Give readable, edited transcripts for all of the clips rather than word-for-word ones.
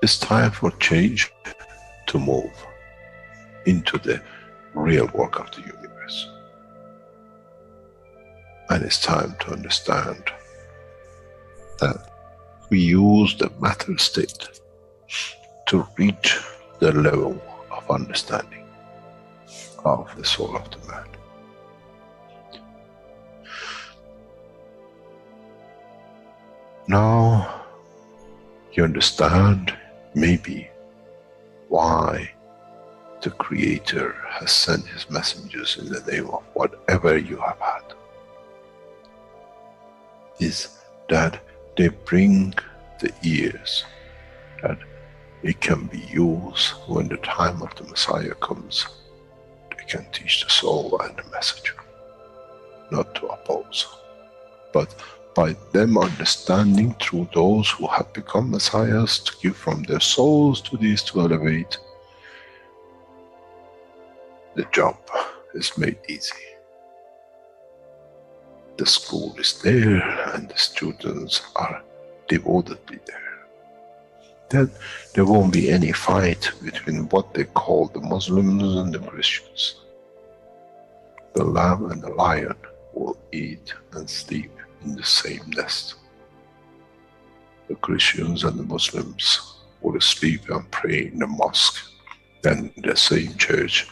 It's time for change to move into the real work of the universe. And it's time to understand that we use the matter state to reach the level of understanding of the soul of the man. Now you understand maybe why the Creator has sent his messengers in the name of whatever you have had. Is that they bring the ears, that it can be used when the time of the Messiah comes. They can teach the soul and the message, not to oppose. But by them understanding through those who have become Messiahs, to give from their souls to these to elevate, the job is made easy. The school is there and the students are devotedly there. Then there won't be any fight between what they call the Muslims and the Christians. The lamb and the lion will eat and sleep in the same nest. The Christians and the Muslims will sleep and pray in the mosque and in the same church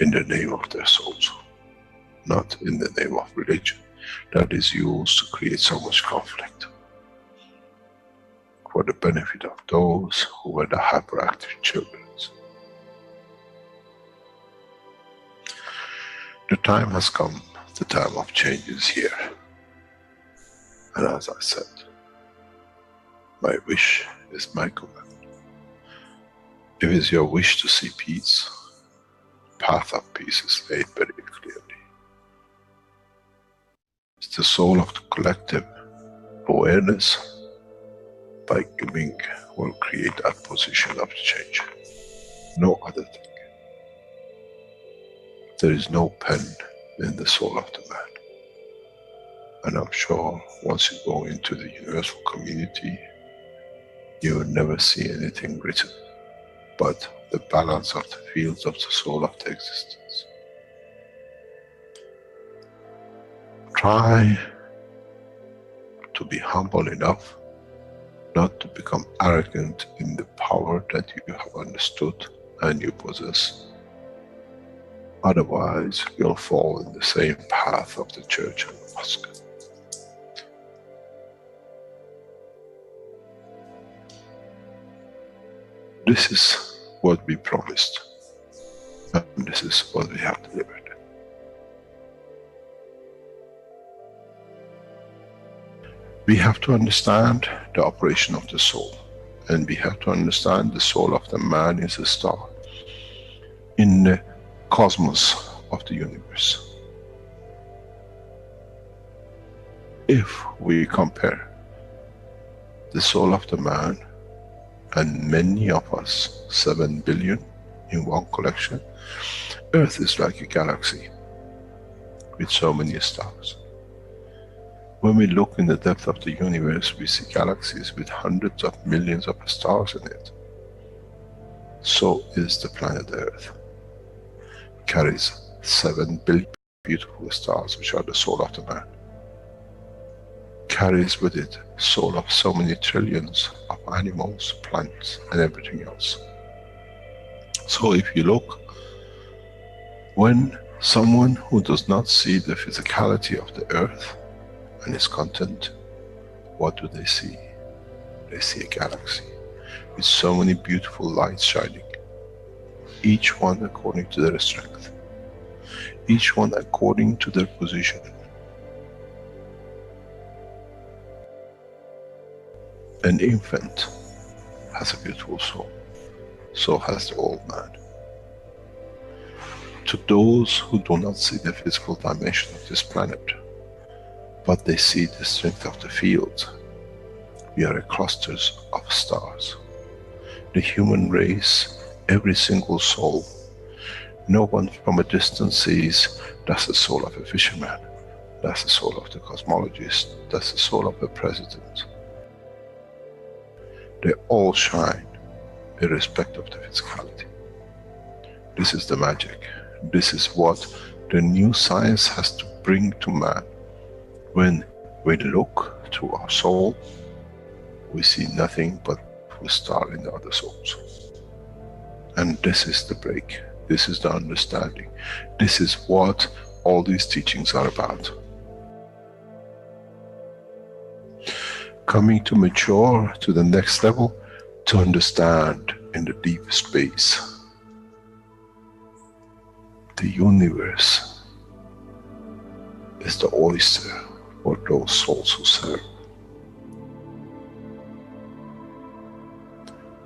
in the name of their souls, not in the name of religion that is used to create so much conflict for the benefit of those who were the hyperactive children. The time has come, the time of change is here. And as I said, my wish is my command. If it's your wish to see peace, the path of peace is laid very clearly. It's the soul of the collective awareness. By giving will create that position of change. No other thing. There is no pen in the soul of the man. And I'm sure once you go into the universal community, you will never see anything written but the balance of the fields of the soul of the existence. Try to be humble enough not to become arrogant in the power that you have understood and you possess. Otherwise, you'll fall in the same path of the church and the mosque. This is what we promised, and this is what we have delivered. We have to understand the operation of the soul, and we have to understand the soul of the man is a star in the cosmos of the universe. If we compare the soul of the man and many of us, 7 billion in one collection, Earth is like a galaxy with so many stars. When we look in the depth of the universe, we see galaxies with hundreds of millions of stars in it. So is the planet Earth. It carries 7 billion beautiful stars, which are the soul of the man. Carries with it soul of so many trillions of animals, plants, and everything else. So if you look, when someone who does not see the physicality of the earth and its content, what do they see? They see a galaxy with so many beautiful lights shining, each one according to their strength, each one according to their position. An infant has a beautiful soul, so has the old man. To those who do not see the physical dimension of this planet, but they see the strength of the field, we are a clusters of stars. The human race, every single soul, no one from a distance sees, that's the soul of a fisherman, that's the soul of the cosmologist, that's the soul of a president. They all shine irrespective of the physicality. This is the magic. This is what the new science has to bring to man. When we look through our soul, we see nothing but we star in the other souls. And this is the break. This is the understanding. This is what all these teachings are about. Coming to mature to the next level, to understand in the deep space, the universe is the oyster for those souls who serve.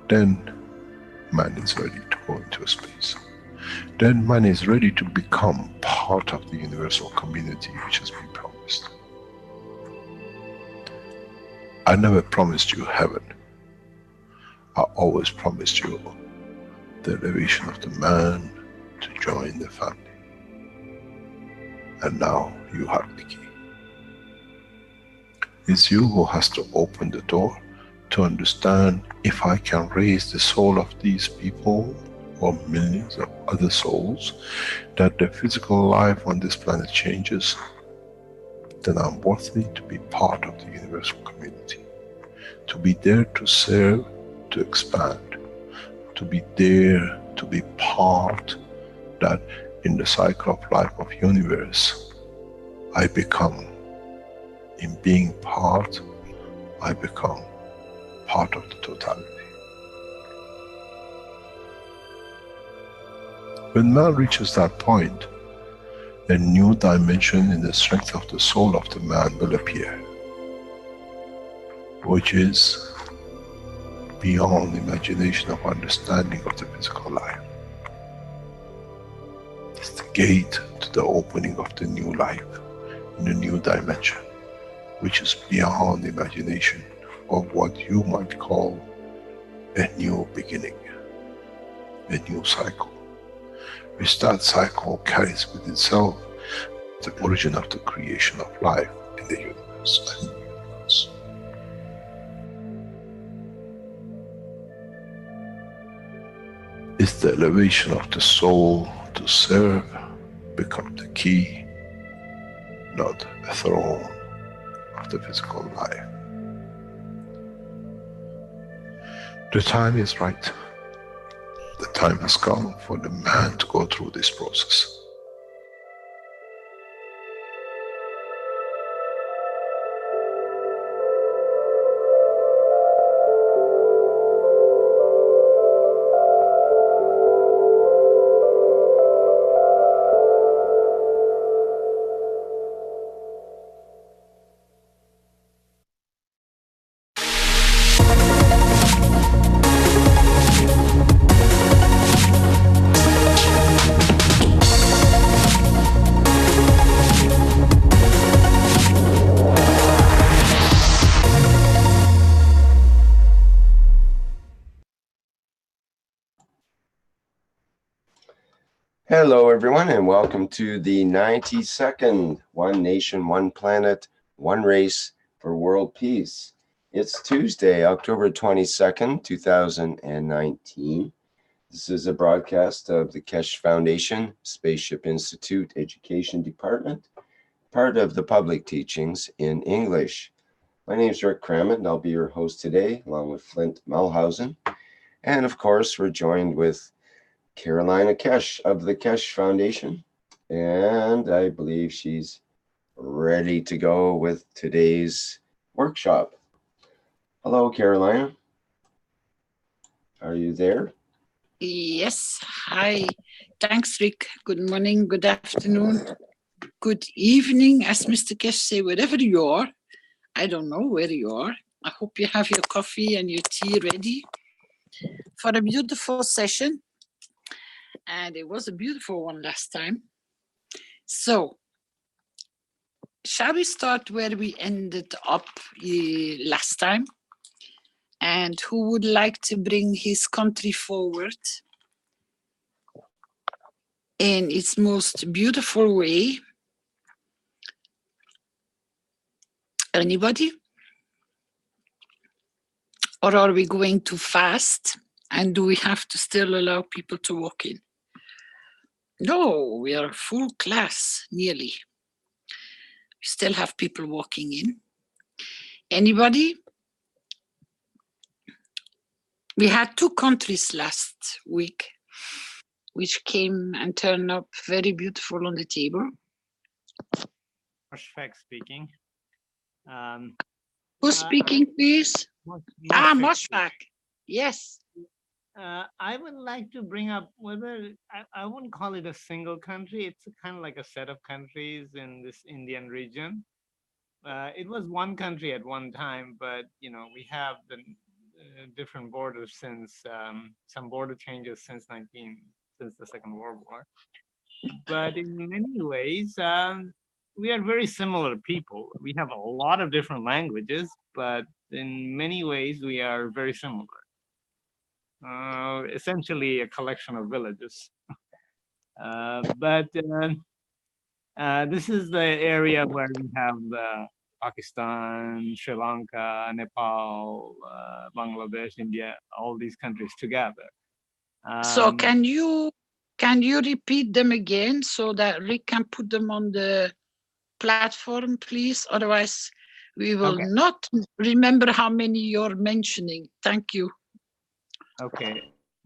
Then man is ready to go into space. Then man is ready to become part of the universal community which has been promised. I never promised you heaven. I always promised you the elevation of the man to join the family. And now you have the key. It's you who has to open the door to understand, if I can raise the soul of these people or millions of other souls, that the physical life on this planet changes, then I'm worthy to be part of the universal community. To be there to serve, to expand. To be there to be part, that in the cycle of life of universe, I become, in being part, I become part of the totality. When man reaches that point, a new dimension in the strength of the soul of the man will appear, which is beyond imagination of understanding of the physical life. It's the gate to the opening of the new life, in a new dimension, which is beyond imagination of what you might call a new beginning, a new cycle, which that cycle carries with itself the origin of the creation of life in the universe and in the universe. It's the elevation of the soul to serve become the key, not a throne of the physical life. The time is right. The time has come for the man to go through this process. Hello everyone and welcome to the 92nd One Nation, One Planet, One Race for World Peace. It's Tuesday, October 22nd, 2019. This is a broadcast of the Keshe Foundation, Spaceship Institute Education Department, part of the public teachings in English. My name is Rick Crammett and I'll be your host today along with Flint Mulhausen. And of course we're joined with Carolina Keshe of the Keshe Foundation, and I believe she's ready to go with today's workshop. Hello, Carolina. Are you there? Yes. Hi. Thanks, Rick. Good morning, good afternoon, good evening, as Mr. Keshe say, wherever you are. I don't know where you are. I hope you have your coffee and your tea ready for a beautiful session. And it was a beautiful one last time. So, shall we start where we ended up last time? And who would like to bring his country forward in its most beautiful way? Anybody? Or are we going too fast? And do we have to still allow people to walk in? No, we are a full class, nearly. We still have people walking in. Anybody? We had 2 countries last week which came and turned up very beautiful on the table. Moshfaq speaking. Who's speaking, please? Moshfaq. Yes. I would like to bring up whether I wouldn't call it a single country. It's kind of like a set of countries in this Indian region. It was one country at one time, but you know we have the different borders since some border changes since the Second World War. But in many ways, we are very similar people. We have a lot of different languages, but in many ways we are very similar. Essentially a collection of villages. But this is the area where we have Pakistan, Sri Lanka, Nepal, Bangladesh, India, all these countries together. So can you repeat them again so that Rick can put them on the platform, please? Otherwise, we will not remember how many you're mentioning. Thank you. Okay.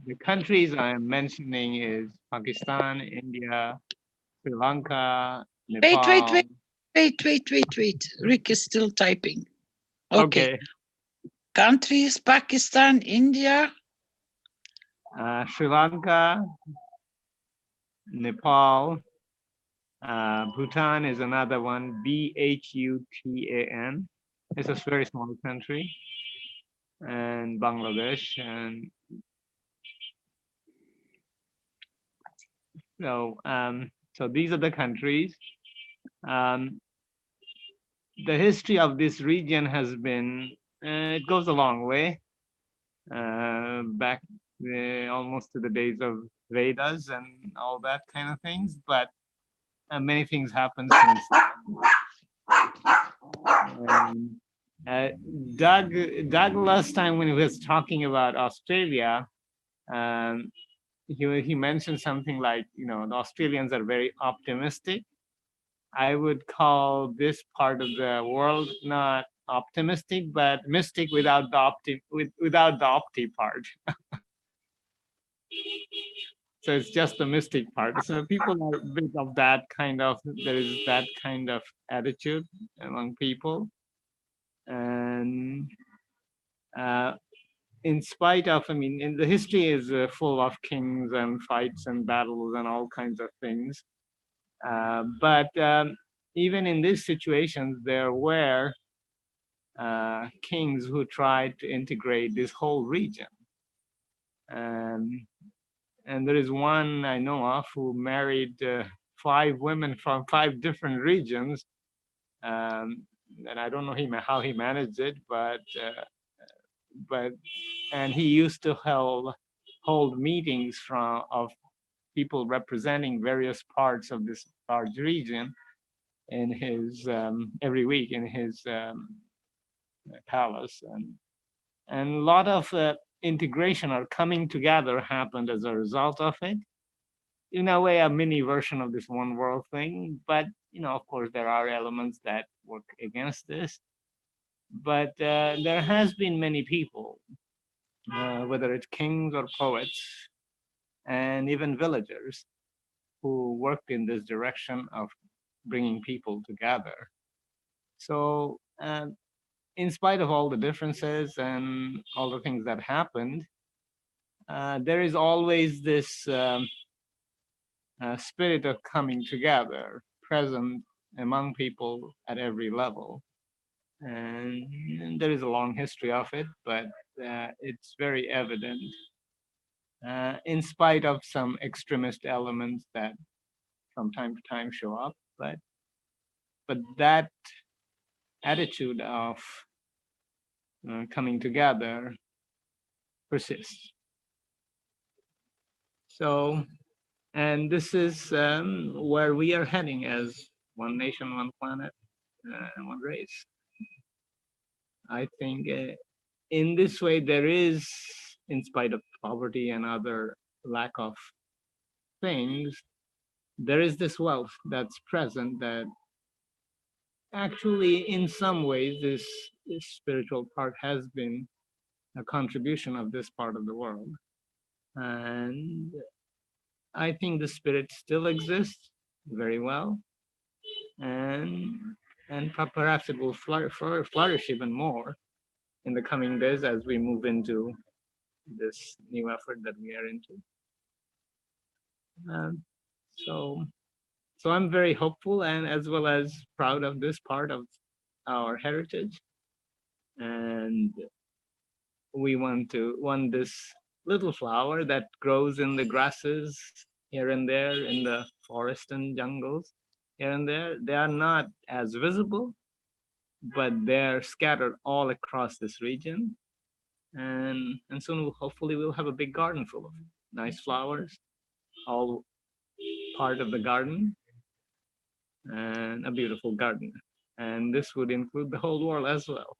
The countries I am mentioning is Pakistan, India, Sri Lanka, Nepal. Wait. Rick is still typing. Okay. Countries, Pakistan, India. Sri Lanka, Nepal, Bhutan is another one, Bhutan. It's a very small country, and Bangladesh, and so these are the countries. The history of this region has been, it goes a long way, back almost to the days of Vedas and all that kind of things, but many things happened since Doug last time when he was talking about Australia, he mentioned something like, you know, the Australians are very optimistic. I would call this part of the world not optimistic, but mystic without the without the opti part. So it's just the mystic part. So people are a bit of that kind of, there is that kind of attitude among people. And in spite of, I mean, in the history is full of kings and fights and battles and all kinds of things. But even in these situations, there were kings who tried to integrate this whole region. And there is one I know of who married 5 women from 5 different regions. And I don't know how he managed it, but and he used to hold meetings of people representing various parts of this large region in his every week in his palace, and a lot of integration or coming together happened as a result of it. In a way, a mini version of this one world thing, but you know, of course, there are elements that work against this. But there has been many people, whether it's kings or poets, and even villagers, who worked in this direction of bringing people together. So in spite of all the differences and all the things that happened, there is always this spirit of coming together present among people at every level. And there is a long history of it, but it's very evident in spite of some extremist elements that from time to time show up. But that attitude of coming together persists. So, and this is where we are heading as one nation, one planet, and one race. I think in this way there is in spite of poverty and other lack of things, there is this wealth that's present that actually, in some ways, this spiritual part has been a contribution of this part of the world. And I think the spirit still exists very well. And perhaps it will flourish even more in the coming days as we move into this new effort that we are into. So I'm very hopeful and as well as proud of this part of our heritage. And we want this little flower that grows in the grasses here and there, in the forest and jungles here and there. They are not as visible, but they're scattered all across this region. And soon hopefully we'll have a big garden full of nice flowers, all part of the garden, and a beautiful garden. And this would include the whole world as well.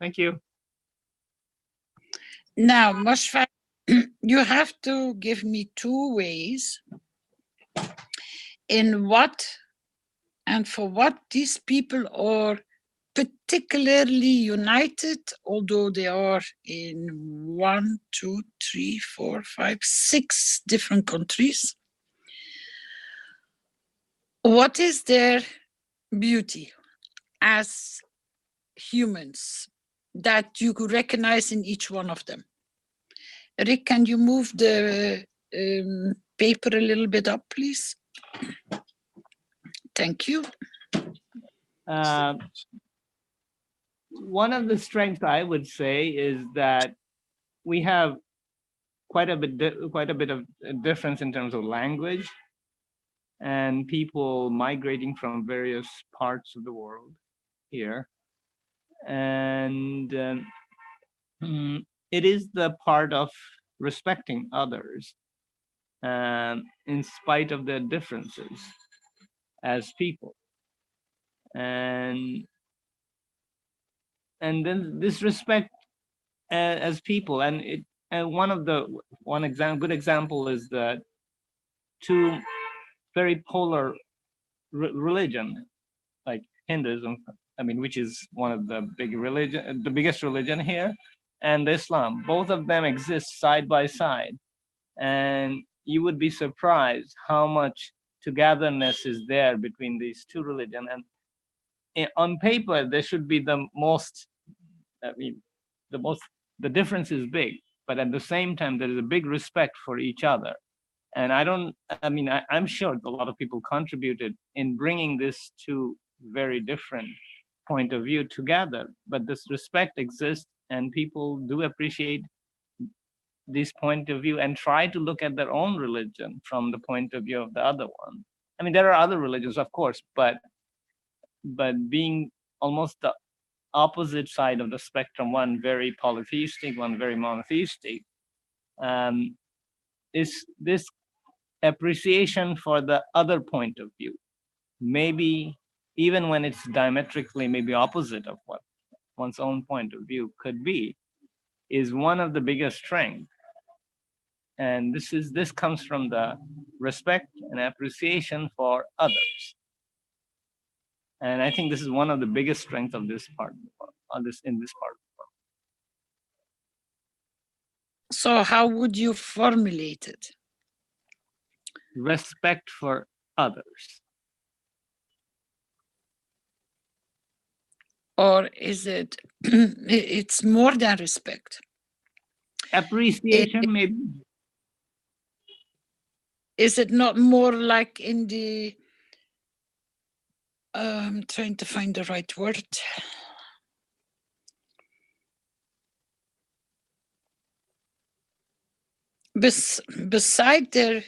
Thank you. Now, Moshfaq, you have to give me 2 ways in what and for what these people are particularly united, although they are in 1, 2, 3, 4, 5, 6 different countries. What is their beauty as humans that you could recognize in each one of them? Rick, can you move the paper a little bit up, please? Thank you. One of the strengths I would say is that we have quite a bit of difference in terms of language and people migrating from various parts of the world here. And it is the part of respecting others in spite of their differences as people. And then this respect as people, and good example is that 2 very polar religion, like Hinduism, which is one of the biggest religion here, and Islam. Both of them exist side by side, and you would be surprised how much togetherness is there between these 2 religions. And on paper, there should be the difference is big, but at the same time, there is a big respect for each other. And I'm sure a lot of people contributed in bringing this 2 very different point of view together, but this respect exists and people do appreciate this point of view and try to look at their own religion from the point of view of the other one. There are other religions, of course, but being almost the opposite side of the spectrum, one very polytheistic, one very monotheistic, is this appreciation for the other point of view, maybe even when it's diametrically maybe opposite of what one's own point of view could be, is one of the biggest strengths. And this comes from the respect and appreciation for others. And I think this is one of the biggest strengths of this part of the world, in this part of the world. So how would you formulate it? Respect for others. Or is it, it's more than respect? Appreciation, maybe. Is it not more like in the, I'm trying to find the right word. Beside their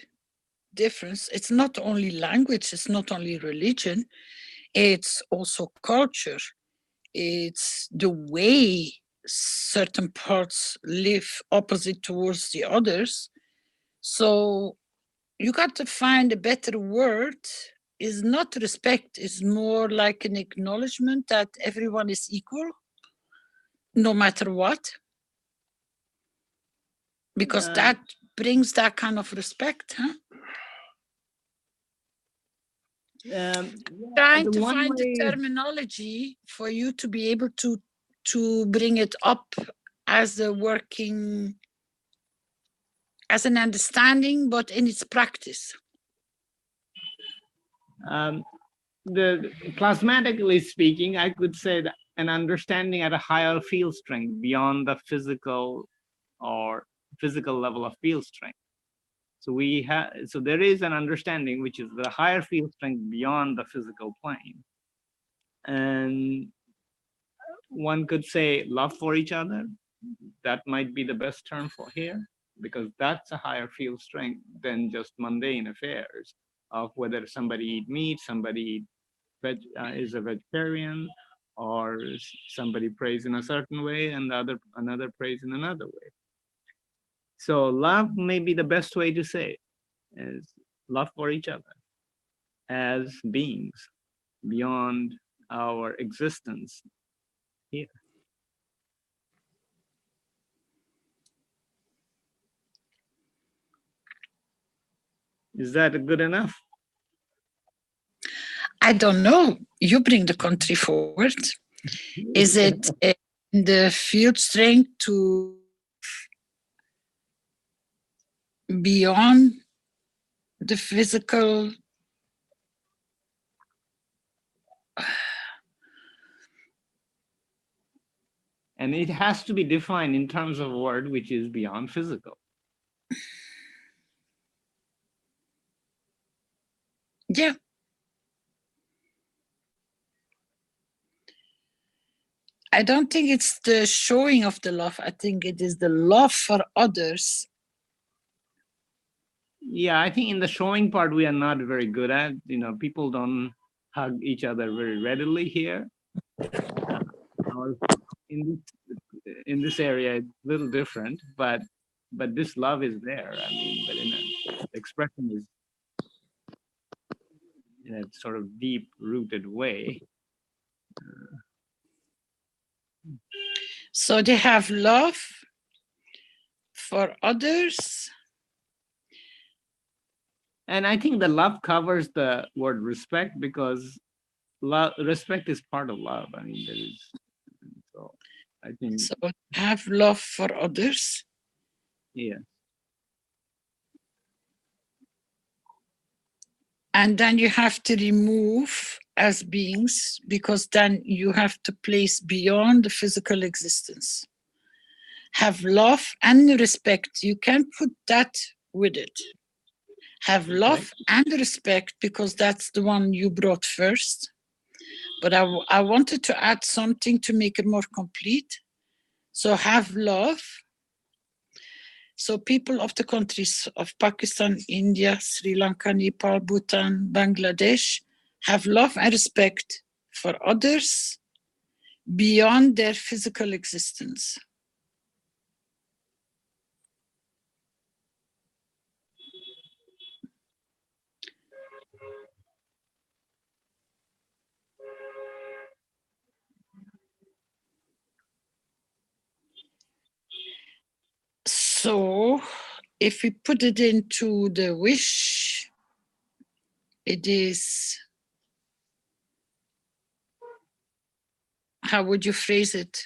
difference, it's not only language, it's not only religion, it's also culture. It's the way certain parts live opposite towards the others. So you got to find a better word. Is not respect, is more like an acknowledgement that everyone is equal, no matter what. Because that brings that kind of respect, huh? Trying to find the terminology for you to be able to bring it up as a working, as an understanding, but in its practice. Plasmatically speaking, I could say that an understanding at a higher field strength beyond the physical or physical level of field strength. So so there is an understanding which is the higher field strength beyond the physical plane. And one could say love for each other. That might be the best term for here, because that's a higher field strength than just mundane affairs of whether somebody eat meat, somebody is a vegetarian, or somebody prays in a certain way and another prays in another way. So love may be the best way to say it, is love for each other as beings beyond our existence here. Is that good enough? I don't know. You bring the country forward. Is it in the field strength to beyond the physical? And it has to be defined in terms of a word which is beyond physical. Yeah. I don't think it's the showing of the love. I think it is the love for others. Yeah, I think in the showing part, we are not very good at. People don't hug each other very readily here. In this area, it's a little different, but this love is there. I mean, but the expression is in a sort of deep-rooted way. So they have love for others. And I think the love covers the word respect, because respect is part of love. I mean, there is. So I think. So have love for others. Yeah. And then you have to remove as beings, because then you have to place beyond the physical existence. Have love and respect. You can put that with it. Have love and respect, because that's the one you brought first. But I wanted to add something to make it more complete. So have love. So people of the countries of Pakistan, India, Sri Lanka, Nepal, Bhutan, Bangladesh have love and respect for others beyond their physical existence. So if we put it into the wish, it is, how would you phrase it?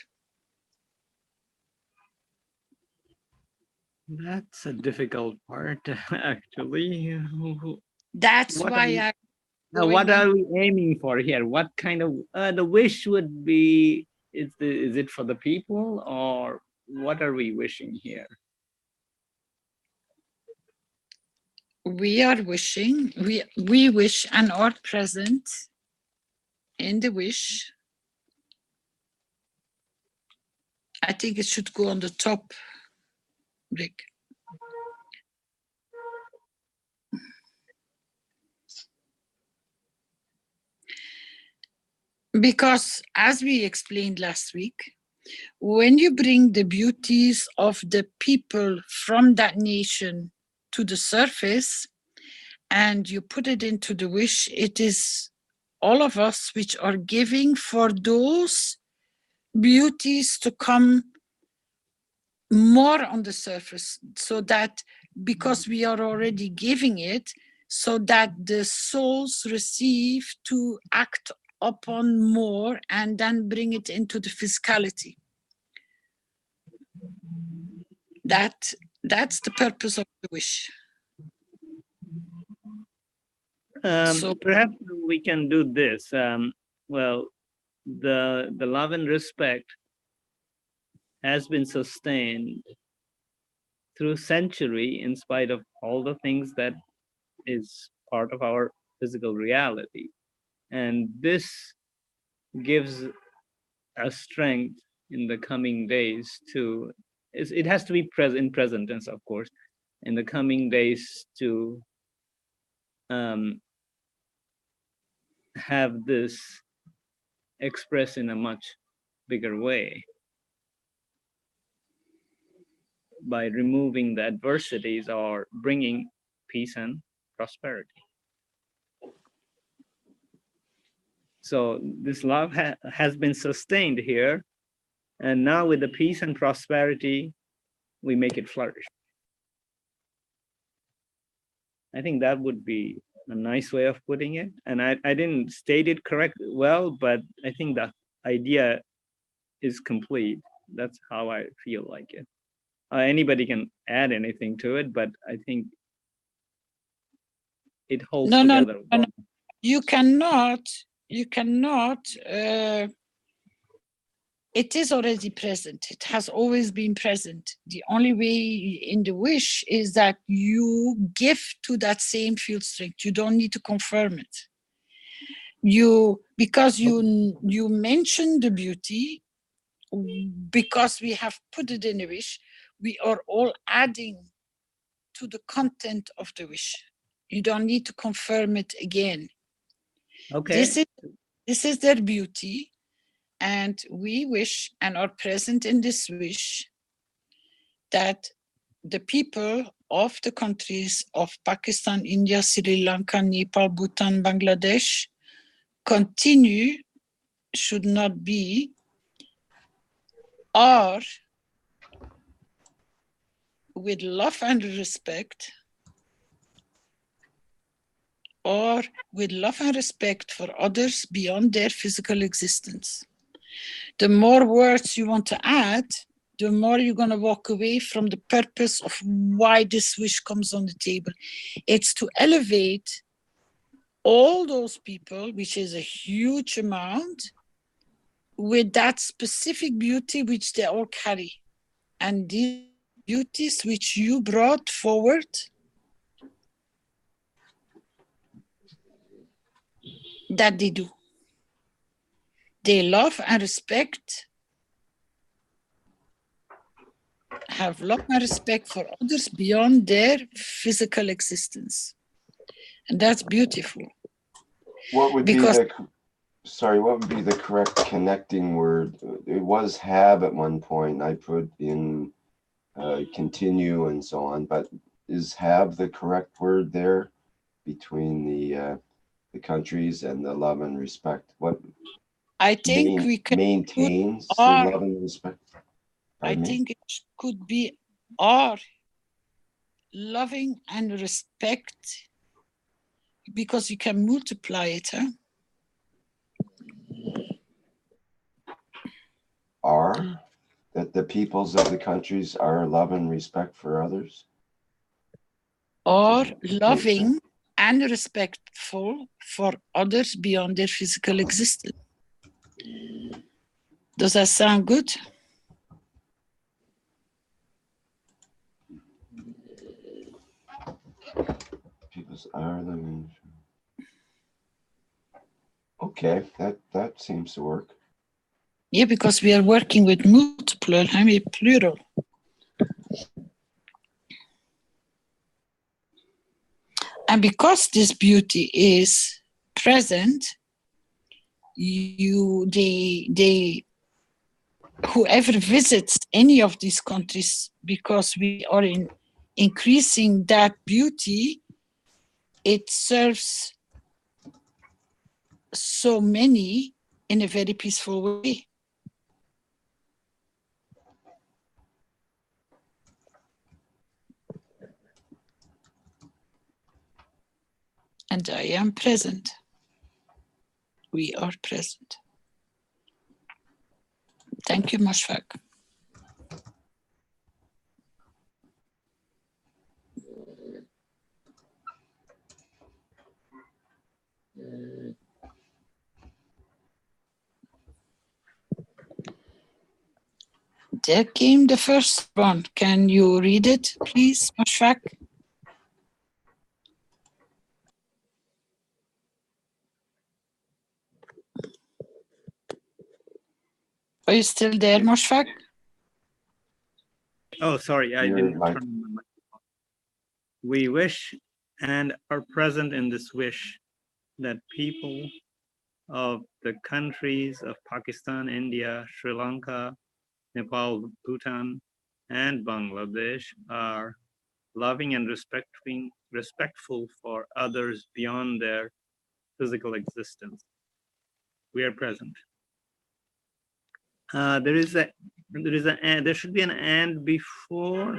That's a difficult part, actually. That's why what are we aiming for here? What kind of the wish would be? Is it for the people, or what are we wishing here? We are wishing. We wish and are present in the wish. I think it should go on the top, Rick. Because as we explained last week, when you bring the beauties of the people from that nation to the surface and you put it into the wish, it is all of us which are giving for those beauties to come more on the surface, so that because we are already giving it, so that the souls receive to act upon more and then bring it into the physicality. That's the purpose of the wish. So perhaps we can do this. Well, the love and respect has been sustained through century in spite of all the things that is part of our physical reality. And this gives us strength in the coming days to, it has to be present in present tense, of course, in the coming days to have this expressed in a much bigger way by removing the adversities or bringing peace and prosperity. So this love has been sustained here, and now with the peace and prosperity, we make it flourish. I think that would be a nice way of putting it. And I didn't state it correct well, but I think the idea is complete. That's how I feel like it. Anybody can add anything to it, but I think it holds together. No. You cannot, it is already present. It has always been present. The only way in the wish is that you give to that same field strength. You don't need to confirm it. Because you mentioned the beauty, because we have put it in a wish, we are all adding to the content of the wish. You don't need to confirm it again. Okay. This is their beauty, and we wish and are present in this wish that the people of the countries of Pakistan, India, Sri Lanka, Nepal, Bhutan, Bangladesh continue, should not be, are with love and respect, or with love and respect for others beyond their physical existence. The more words you want to add, the more you're going to walk away from the purpose of why this wish comes on the table. It's to elevate all those people, which is a huge amount, with that specific beauty which they all carry. And these beauties which you brought forward, that they do. They love and respect, have love and respect for others beyond their physical existence. And that's beautiful. What would be the correct connecting word? It was have at one point. I put in continue and so on, but is have the correct word there between the countries and the love and respect? What I think we can maintains the love and respect. I think it could be our loving and respect, because you can multiply it. Are that the peoples of the countries are love and respect for others? Or loving and respectful for others beyond their physical existence. Does that sound good? Peoples are living. Okay, that seems to work. Yeah, because we are working with multiple, I mean plural. And because this beauty is present, whoever visits any of these countries, because we are increasing that beauty, it serves so many in a very peaceful way. And I am present. We are present. Thank you, Moshfaq. There came the first one. Can you read it, please, Moshfaq? Are you still there, Moshfaq? Oh, sorry, I Your didn't mic. turn on my microphone. We wish and are present in this wish that people of the countries of Pakistan, India, Sri Lanka, Nepal, Bhutan, and Bangladesh are loving and respectful for others beyond their physical existence. We are present. There should be an and before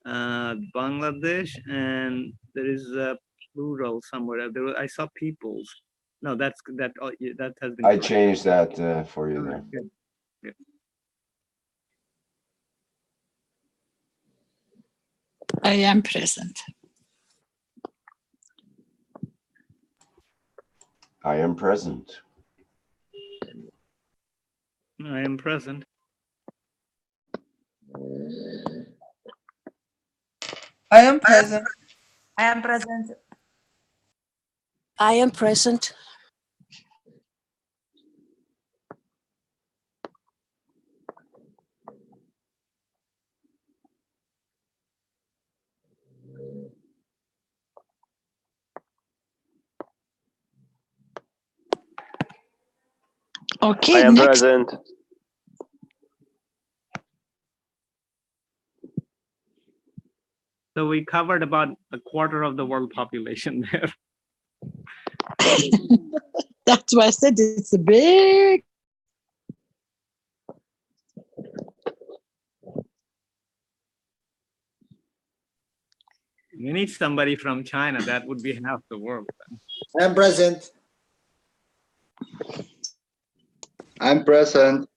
Bangladesh, and there is a plural somewhere. I saw peoples. No, that has been. I corrected. changed that for you there. Good. Good. I am present. I am present. I am present. I am present. I am present. I am present. Okay, I am next. present. So we covered about a quarter of the world population there. That's why I said it's a big. We need somebody from China. That would be half the world. I'm present. I'm present.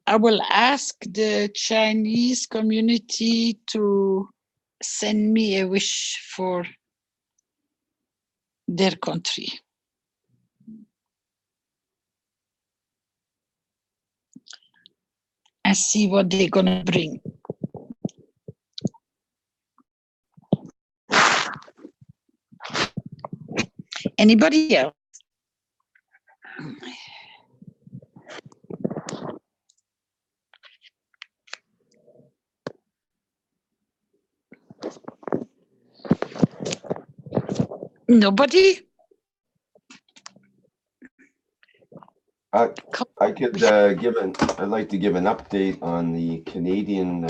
I will ask the Chinese community to send me a wish for their country. And see what they're gonna bring. Anybody else? Nobody? I could I'd like to give an update on the Canadian.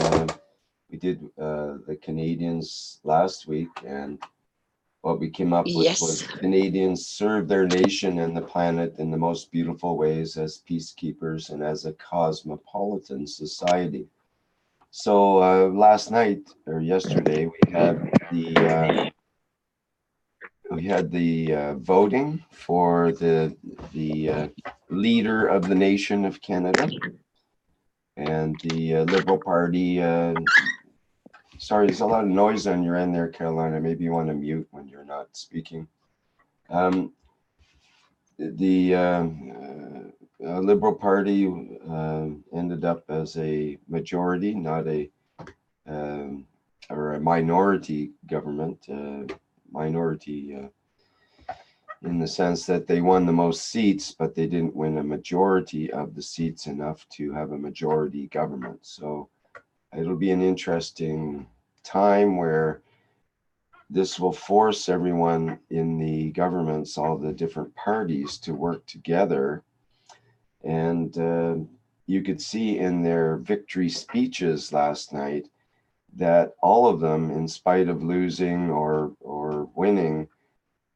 We did the Canadians last week, and what we came up with was Canadians serve their nation and the planet in the most beautiful ways as peacekeepers and as a cosmopolitan society. So last night or yesterday, we had the voting for the leader of the nation of Canada, and the Liberal Party. Sorry, there's a lot of noise on your end there, Carolina. Maybe you want to mute when you're not speaking. The Liberal Party ended up as a majority, not or a minority government. Minority in the sense that they won the most seats, but they didn't win a majority of the seats enough to have a majority government. So it'll be an interesting time where this will force everyone in the governments, all the different parties, to work together. And you could see in their victory speeches last night that all of them, in spite of losing or winning,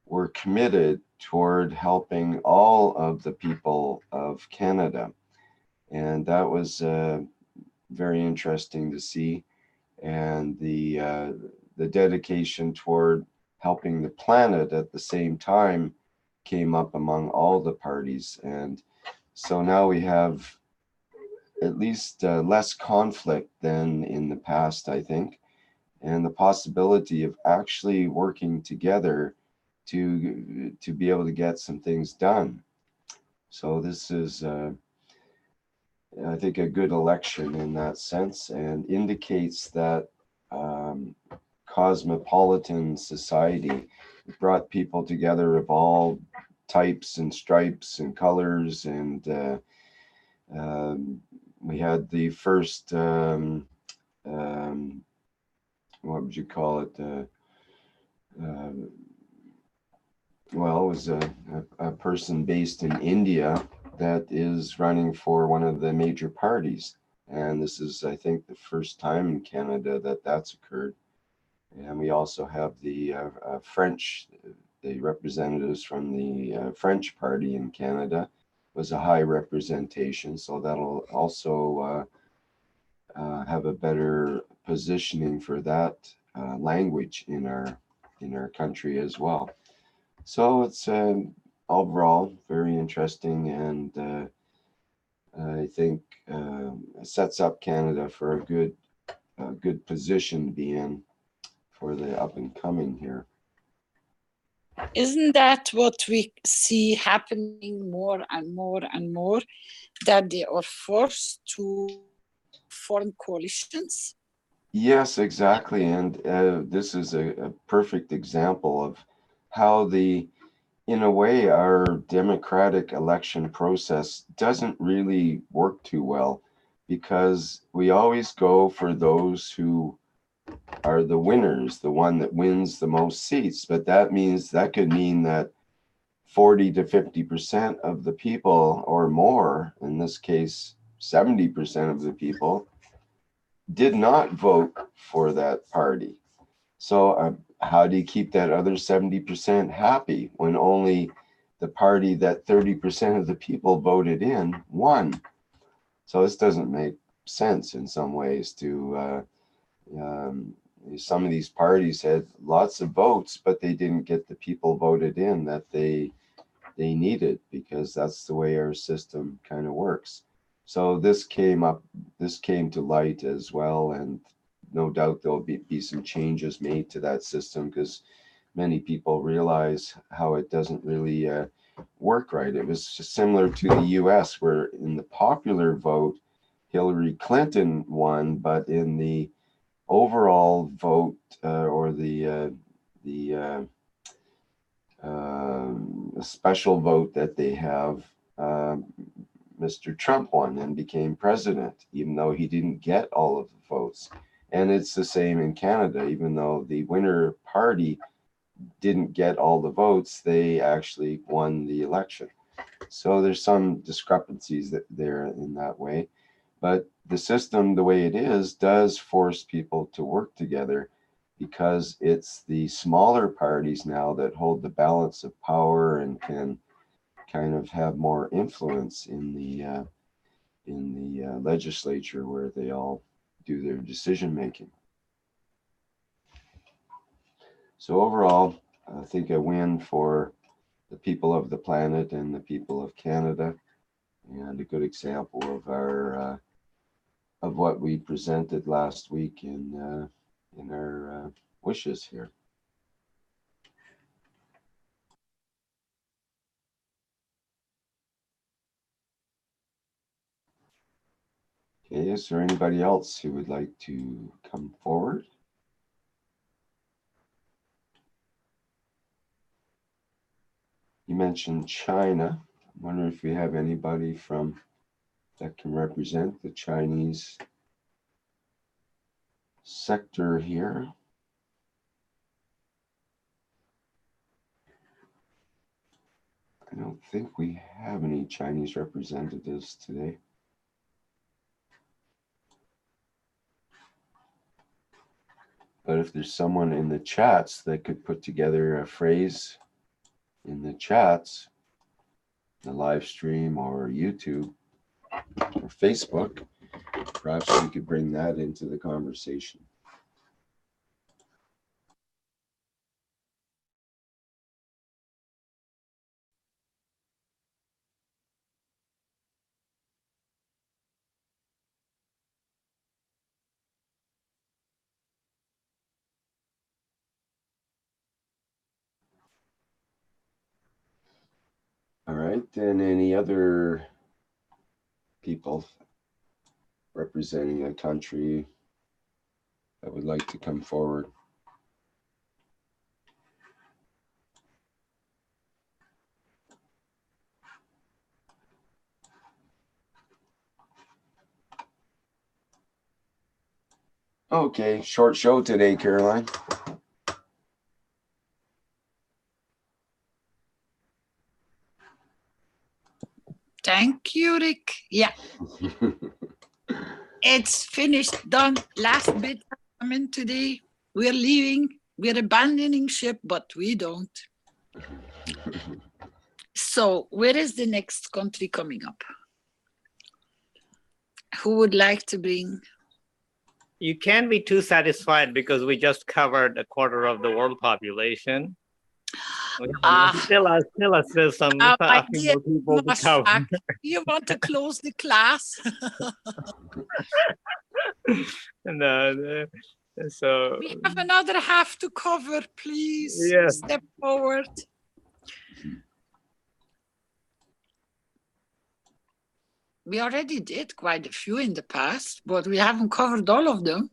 were committed toward helping all of the people of Canada. And that was very interesting to see. And the dedication toward helping the planet at the same time came up among all the parties. And so now we have at least less conflict than in the past, I think, and the possibility of actually working together to be able to get some things done. So this is, I think, a good election in that sense, and indicates that cosmopolitan society brought people together of all types and stripes and colors, and we had the first what would you call it? Well, it was a person based in India that is running for one of the major parties. And this is, I think, the first time in Canada that that's occurred. And we also have the French, the representatives from the French party in Canada was a high representation. So that'll also have a better positioning for that language in our country as well. So it's overall very interesting, and I think sets up Canada for a good position to be in for the up and coming here. Isn't that what we see happening more and more and more, that they are forced to form coalitions? Yes, exactly. And this is a perfect example of how in a way, our democratic election process doesn't really work too well, because we always go for those who are the winners, the one that wins the most seats. But that could mean that 40 to 50% of the people or more, in this case, 70% of the people, did not vote for that party. So how do you keep that other 70% happy when only the party that 30% of the people voted in won? So this doesn't make sense in some ways. Some of these parties had lots of votes, but they didn't get the people voted in that they needed, because that's the way our system kind of works. So this came to light as well, and no doubt there'll be some changes made to that system, because many people realize how it doesn't really work right. It was similar to the US, where in the popular vote, Hillary Clinton won, but in the overall vote or the special vote that they have, Mr. Trump won and became president, even though he didn't get all of the votes. And it's the same in Canada. Even though the winner party didn't get all the votes, they actually won the election. So there's some discrepancies there in that way. But the system, the way it is, does force people to work together, because it's the smaller parties now that hold the balance of power and can kind of have more influence in the legislature, where they all do their decision making. So overall, I think a win for the people of the planet and the people of Canada, and a good example of our of what we presented last week in our wishes here. Okay, is there anybody else who would like to come forward? You mentioned China. I wonder if we have anybody that can represent the Chinese sector here. I don't think we have any Chinese representatives today. But if there's someone in the chats that could put together a phrase in the chats, the live stream or YouTube or Facebook, perhaps we could bring that into the conversation. right, and any other people representing the country that would like to come forward? Okay, short show today, Caroline. Thank you, Rick. Yeah, it's finished, done. Last bit coming today. We're leaving. We're abandoning ship, but we don't. So where is the next country coming up? Who would like to bring? You can't be too satisfied because we just covered a quarter of the world population. Still some my few dear more people to cover. Mashak, you want to close the class? And so We have another half to cover, please. Yes. Step forward. We already did quite a few in the past, but we haven't covered all of them.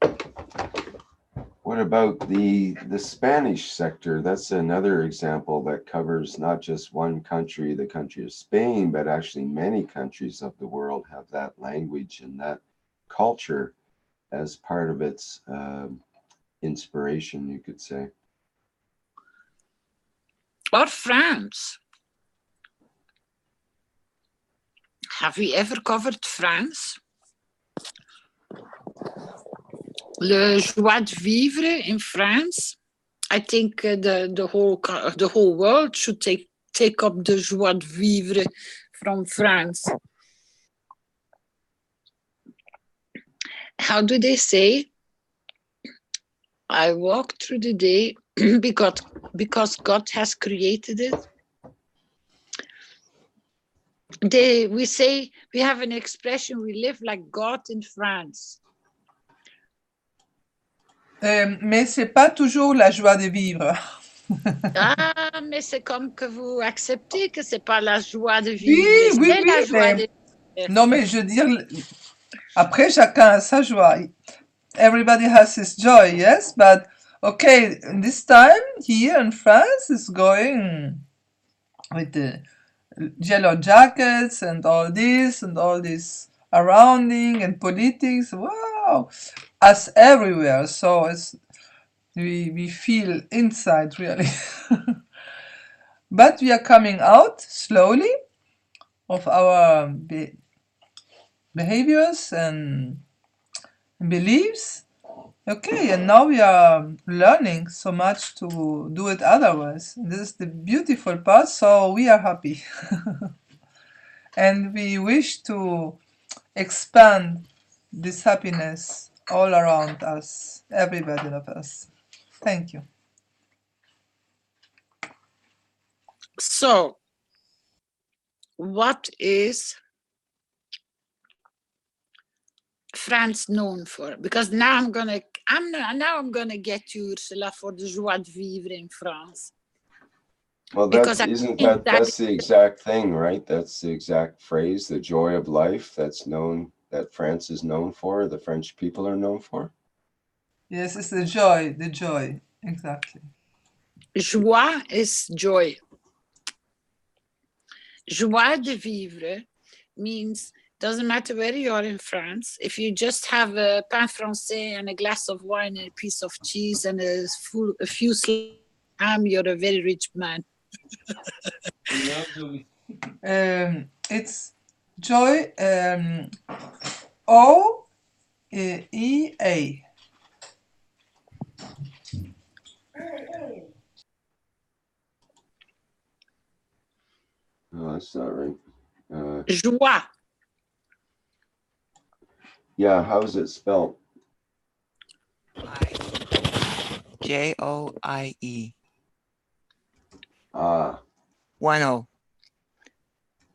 What about the Spanish sector? That's another example that covers not just one country, the country of Spain, but actually many countries of the world have that language and that culture as part of its inspiration, you could say. Or France. Have we ever covered France? Le joie de vivre in France. I think the whole world should take up the joie de vivre from France. How do they say? I walk through the day because God has created it. We say, we have an expression, we live like God in France. Mais c'est pas toujours la joie de vivre. Ah, mais c'est comme que vous acceptez que c'est pas la joie de vivre. Oui, c'est la joie de vivre. Non, mais je veux dire, après, chacun a sa joie. Everybody has his joy, yes? But, okay, this time, here in France, is going with the yellow jackets and all this surrounding and politics. Wow! As everywhere. So we feel inside, really. But we are coming out slowly of our behaviors and beliefs. Okay, and now we are learning so much to do it otherwise. This is the beautiful part, so we are happy. And we wish to expand this happiness all around us, everybody of us. Thank you. So, what is France known for? Because now I'm gonna get you, Ursula, for the joie de vivre in France. Well, that's the exact thing, right? That's the exact phrase, the joy of life, that France is known for, the French people are known for. Yes, it's the joy, exactly. Joie is joy. Joie de vivre means, doesn't matter where you are in France, if you just have a pain français and a glass of wine and a piece of cheese and a few ham, you're a very rich man. It's joy, O-E-A. No, that's not right. Joie. Yeah, how is it spelled? Joie. Ah. 1 O.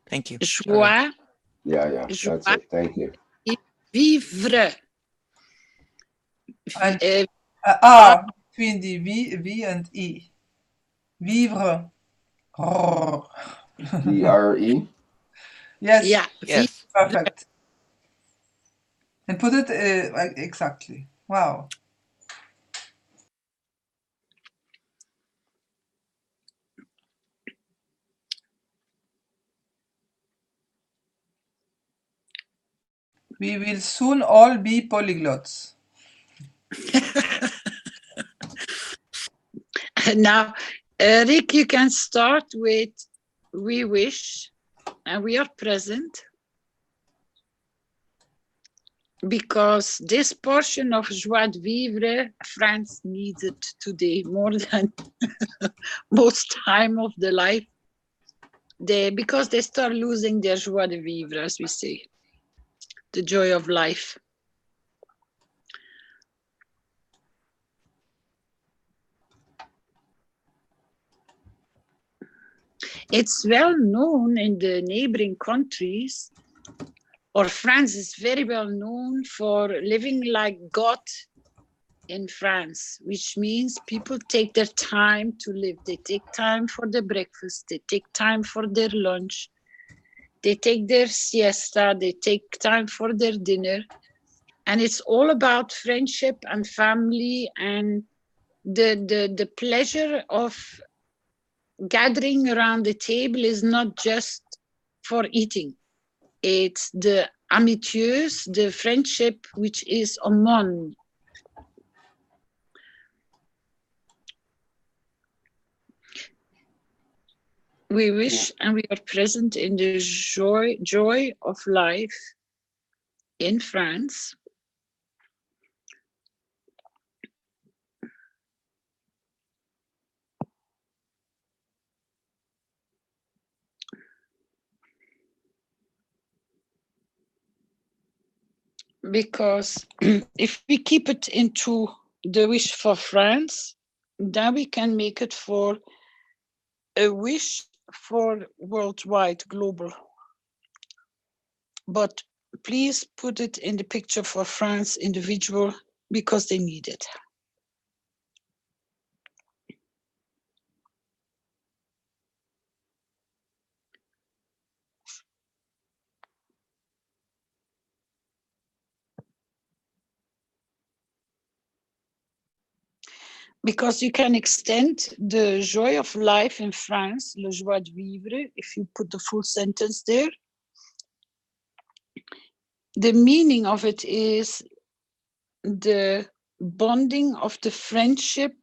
Thank you. Joie. Yeah, Joie. that's it. Thank you. Vivre. R between the V and E. Vivre. VRE. Yes, Yeah, Yes. perfect. And put it like exactly. Wow. We will soon all be polyglots. Now, Rick, you can start with we wish and we are present, because this portion of joie de vivre, France needs it today more than most time of the life. Because they start losing their joie de vivre, as we say, the joy of life. It's well known in the neighboring countries, or France is very well known for living like God in France, which means people take their time to live. They take time for their breakfast, they take time for their lunch, they take their siesta, they take time for their dinner. And it's all about friendship and family and the pleasure of gathering around the table is not just for eating. It's the amitiés, the friendship which is among. We wish and we are present in the joy of life in France. Because if we keep it into the wish for France, then we can make it for a wish for worldwide, global. But please put it in the picture for France individual, because they need it. Because you can extend the joy of life in France, le joie de vivre, if you put the full sentence there. The meaning of it is the bonding of the friendship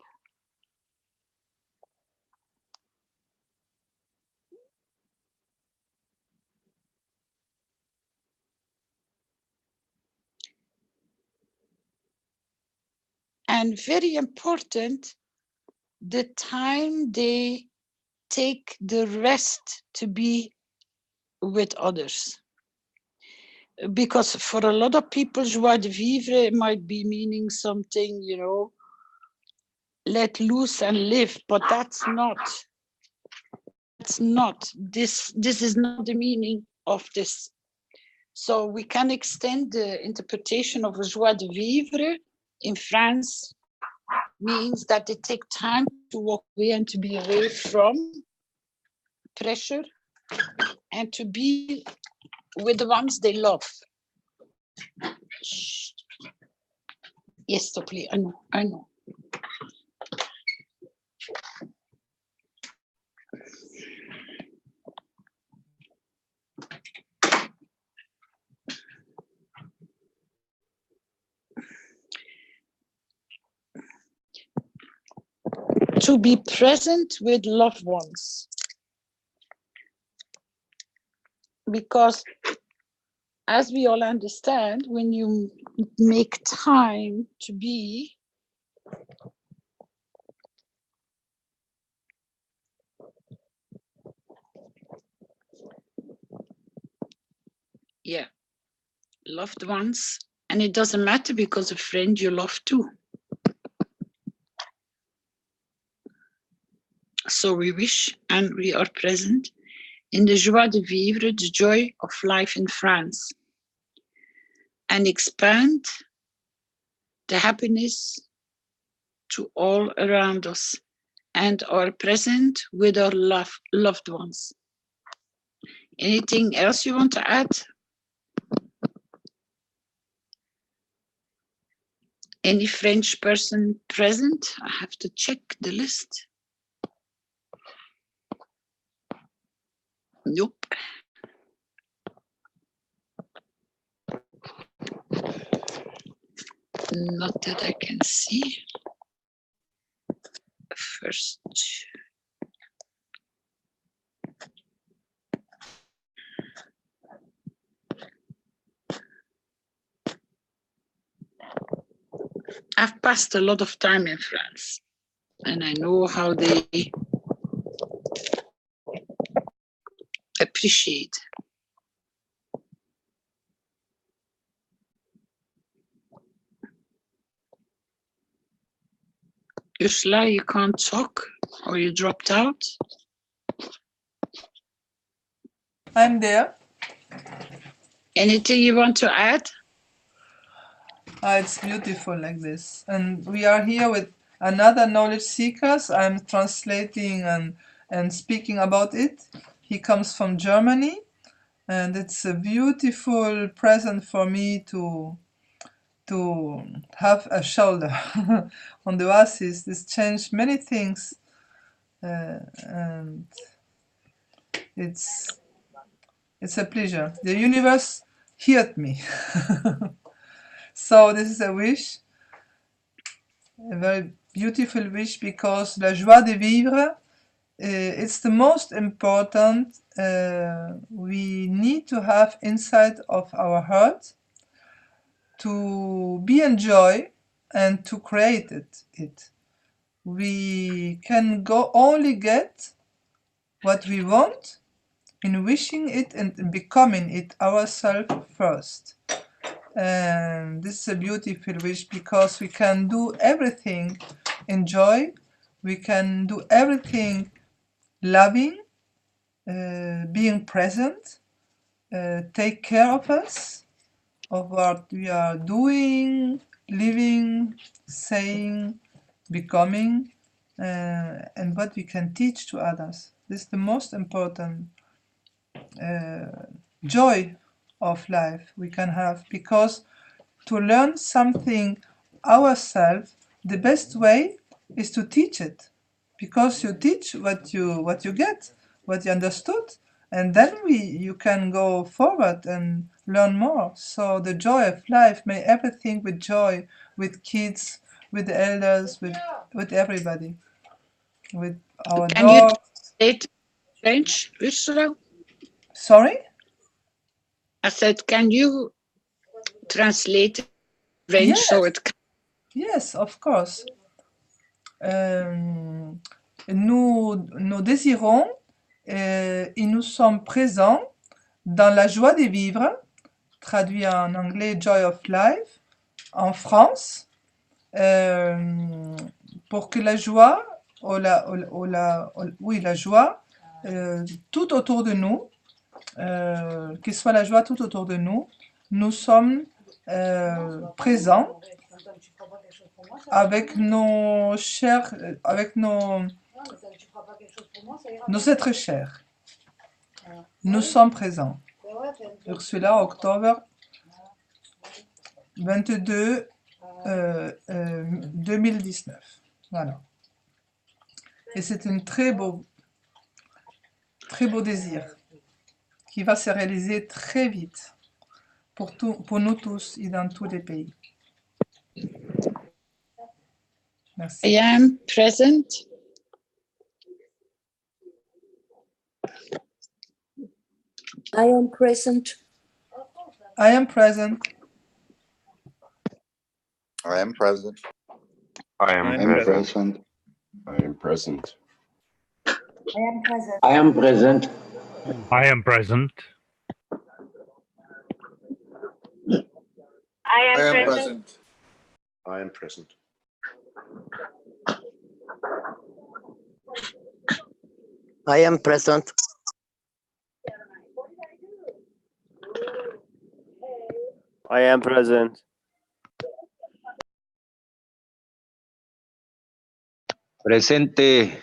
and, very important, the time they take the rest to be with others. Because for a lot of people, joie de vivre might be meaning something, you know, let loose and live, but that's not this is not the meaning of this. So we can extend the interpretation of joie de vivre in France means that they take time to walk away and to be away from pressure and to be with the ones they love. Shh. Yes, totally. I know. To be present with loved ones. Because as we all understand, when you make time to be, yeah, loved ones, and it doesn't matter because a friend you love too. So we wish and we are present in the joie de vivre, the joy of life in France, and expand the happiness to all around us and are present with our loved ones. Anything else you want to add? Any French person present? I have to check the list. Nope. Not that I can see. First. I've passed a lot of time in France, and I know how they appreciate. Ursula, you can't talk, or you dropped out? I'm there. Anything you want to add? It's beautiful like this. And we are here with another knowledge seekers. I'm translating and speaking about it. He comes from Germany, and it's a beautiful present for me to have a shoulder on the oasis. This changed many things, and it's a pleasure. The universe heard me. So this is a wish, a very beautiful wish, because la joie de vivre, it's the most important. We need to have inside of our heart to be in joy and to create it. We can only get what we want in wishing it and in becoming it ourselves first. And this is a beautiful wish, because we can do everything in joy, we can do everything loving, being present, take care of us, of what we are doing, living, saying, becoming, and what we can teach to others. This is the most important joy of life we can have, because to learn something ourselves, the best way is to teach it, because you teach what you get, what you understood, and then you can go forward and learn more. So the joy of life, may everything with joy, with kids, with the elders, with everybody, with our Can you dog. translate French, Ursula? Sorry? I said, can you translate French Yes, so it can... yes, of course. Nous désirons et nous sommes présents dans la joie de vivre, traduit en anglais Joy of Life, en France, pour que la joie, la joie tout autour de nous, qu'il soit la joie tout autour de nous, nous sommes présents avec nos chers, avec nos êtres chers. Nous sommes présents. Ursula, octobre 22, 2019. Voilà. Et c'est un très beau désir qui va se réaliser très vite pour nous tous et dans tous les pays. Merci. I am present. I am present. I am present. I am present. I am I'm present. I am present. I am present. I am present. I am present. I am present. I am present. I am present. I am present. Presente.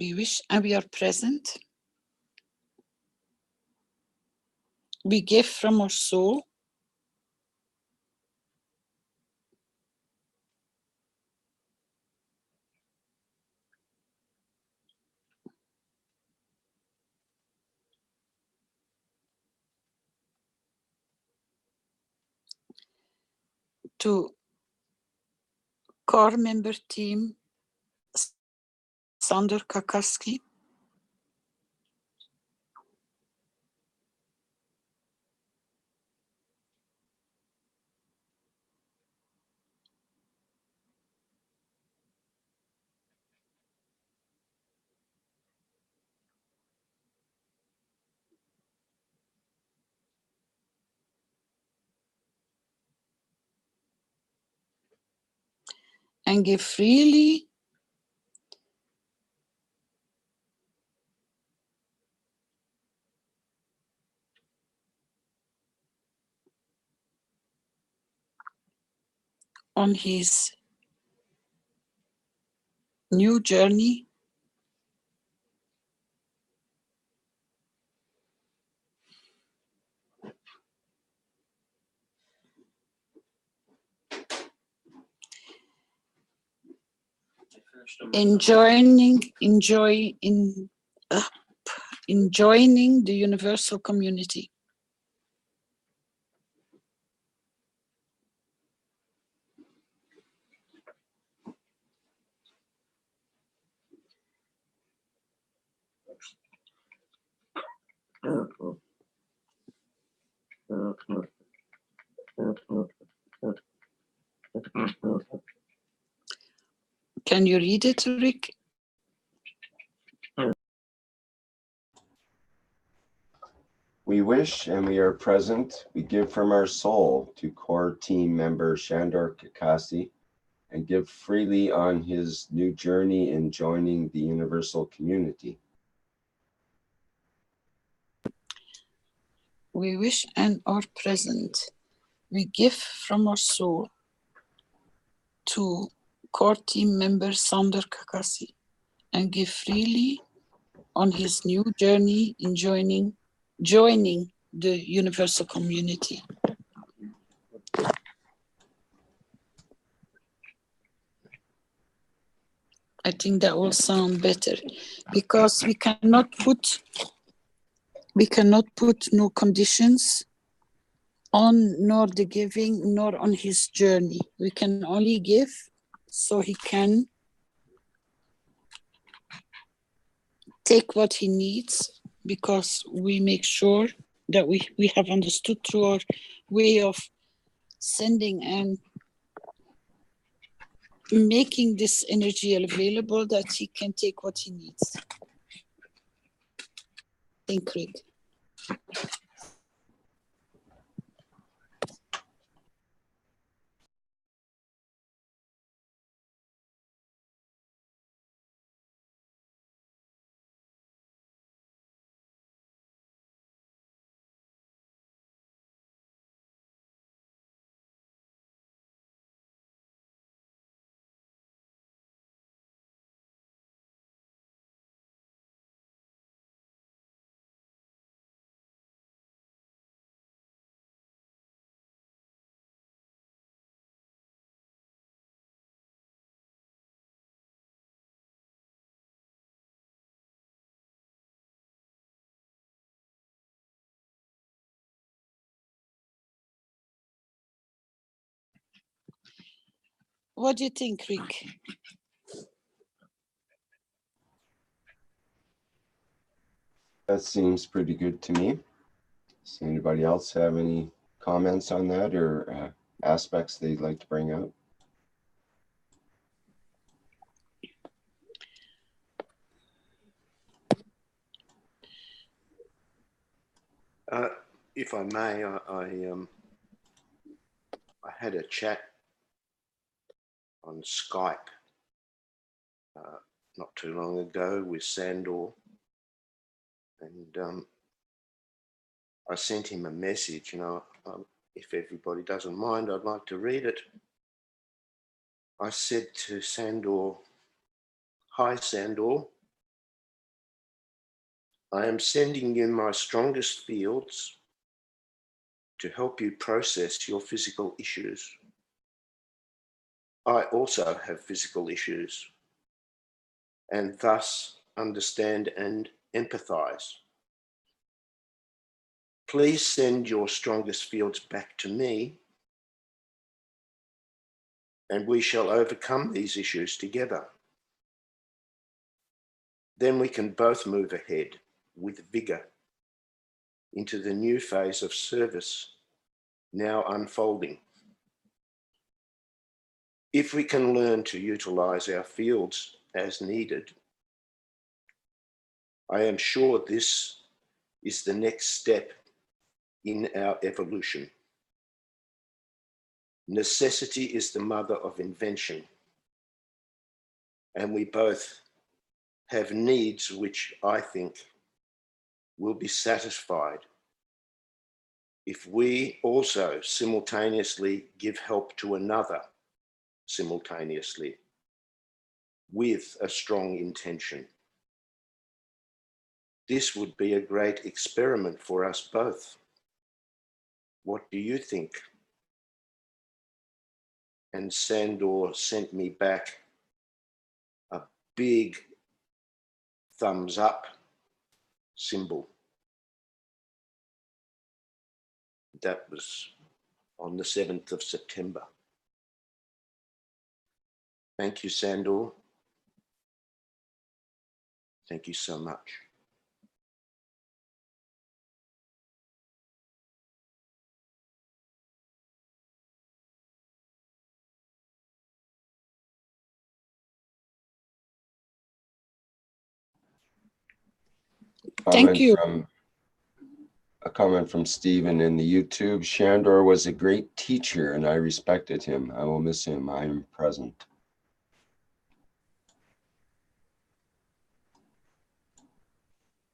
We wish and we are present. We give from our soul. To core member team Sander Kakaski, and give freely on his new journey enjoying the universal community. Can you read it, Rick? We wish and we are present. We give from our soul to core team member Shandor Kakasi and give freely on his new journey in joining the universal community. We wish and are present. We give from our soul to core team member Sander Kakasi and give freely on his new journey in joining the universal community. I think that will sound better because we cannot put no conditions on nor the giving nor on his journey. We can only give so he can take what he needs, because we make sure that we have understood through our way of sending and making this energy available that he can take what he needs. Think, Rick. What do you think, Rick? That seems pretty good to me. Does anybody else have any comments on that or aspects they'd like to bring out? If I may, I had a chat on Skype not too long ago with Sandor, and I sent him a message. If everybody doesn't mind, I'd like to read it. I said to Sandor, "Hi, Sandor. I am sending you my strongest fields to help you process your physical issues. I also have physical issues and thus understand and empathize. Please send your strongest fields back to me, and we shall overcome these issues together. Then we can both move ahead with vigor into the new phase of service now unfolding. If we can learn to utilize our fields as needed, I am sure this is the next step in our evolution. Necessity is the mother of invention, and we both have needs which I think will be satisfied if we also simultaneously give help to another simultaneously with a strong intention. This would be a great experiment for us both. What do you think? And Sandor sent me back a big thumbs up symbol. That was on the 7th of September. Thank you, Sandor. Thank you so much. Thank you. A comment from Stephen in the YouTube. Shandor was a great teacher and I respected him. I will miss him. I am present.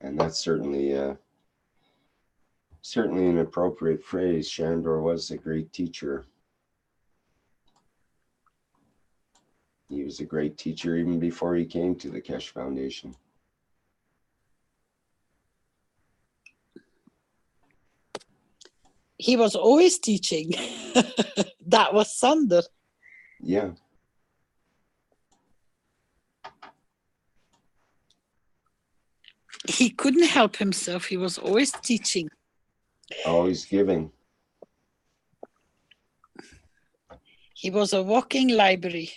And that's certainly an appropriate phrase. Shandor was a great teacher. He was a great teacher even before he came to the Keshe Foundation. He was always teaching. That was Sander. Yeah. He couldn't help himself. He was always teaching. Always giving. He was a walking library.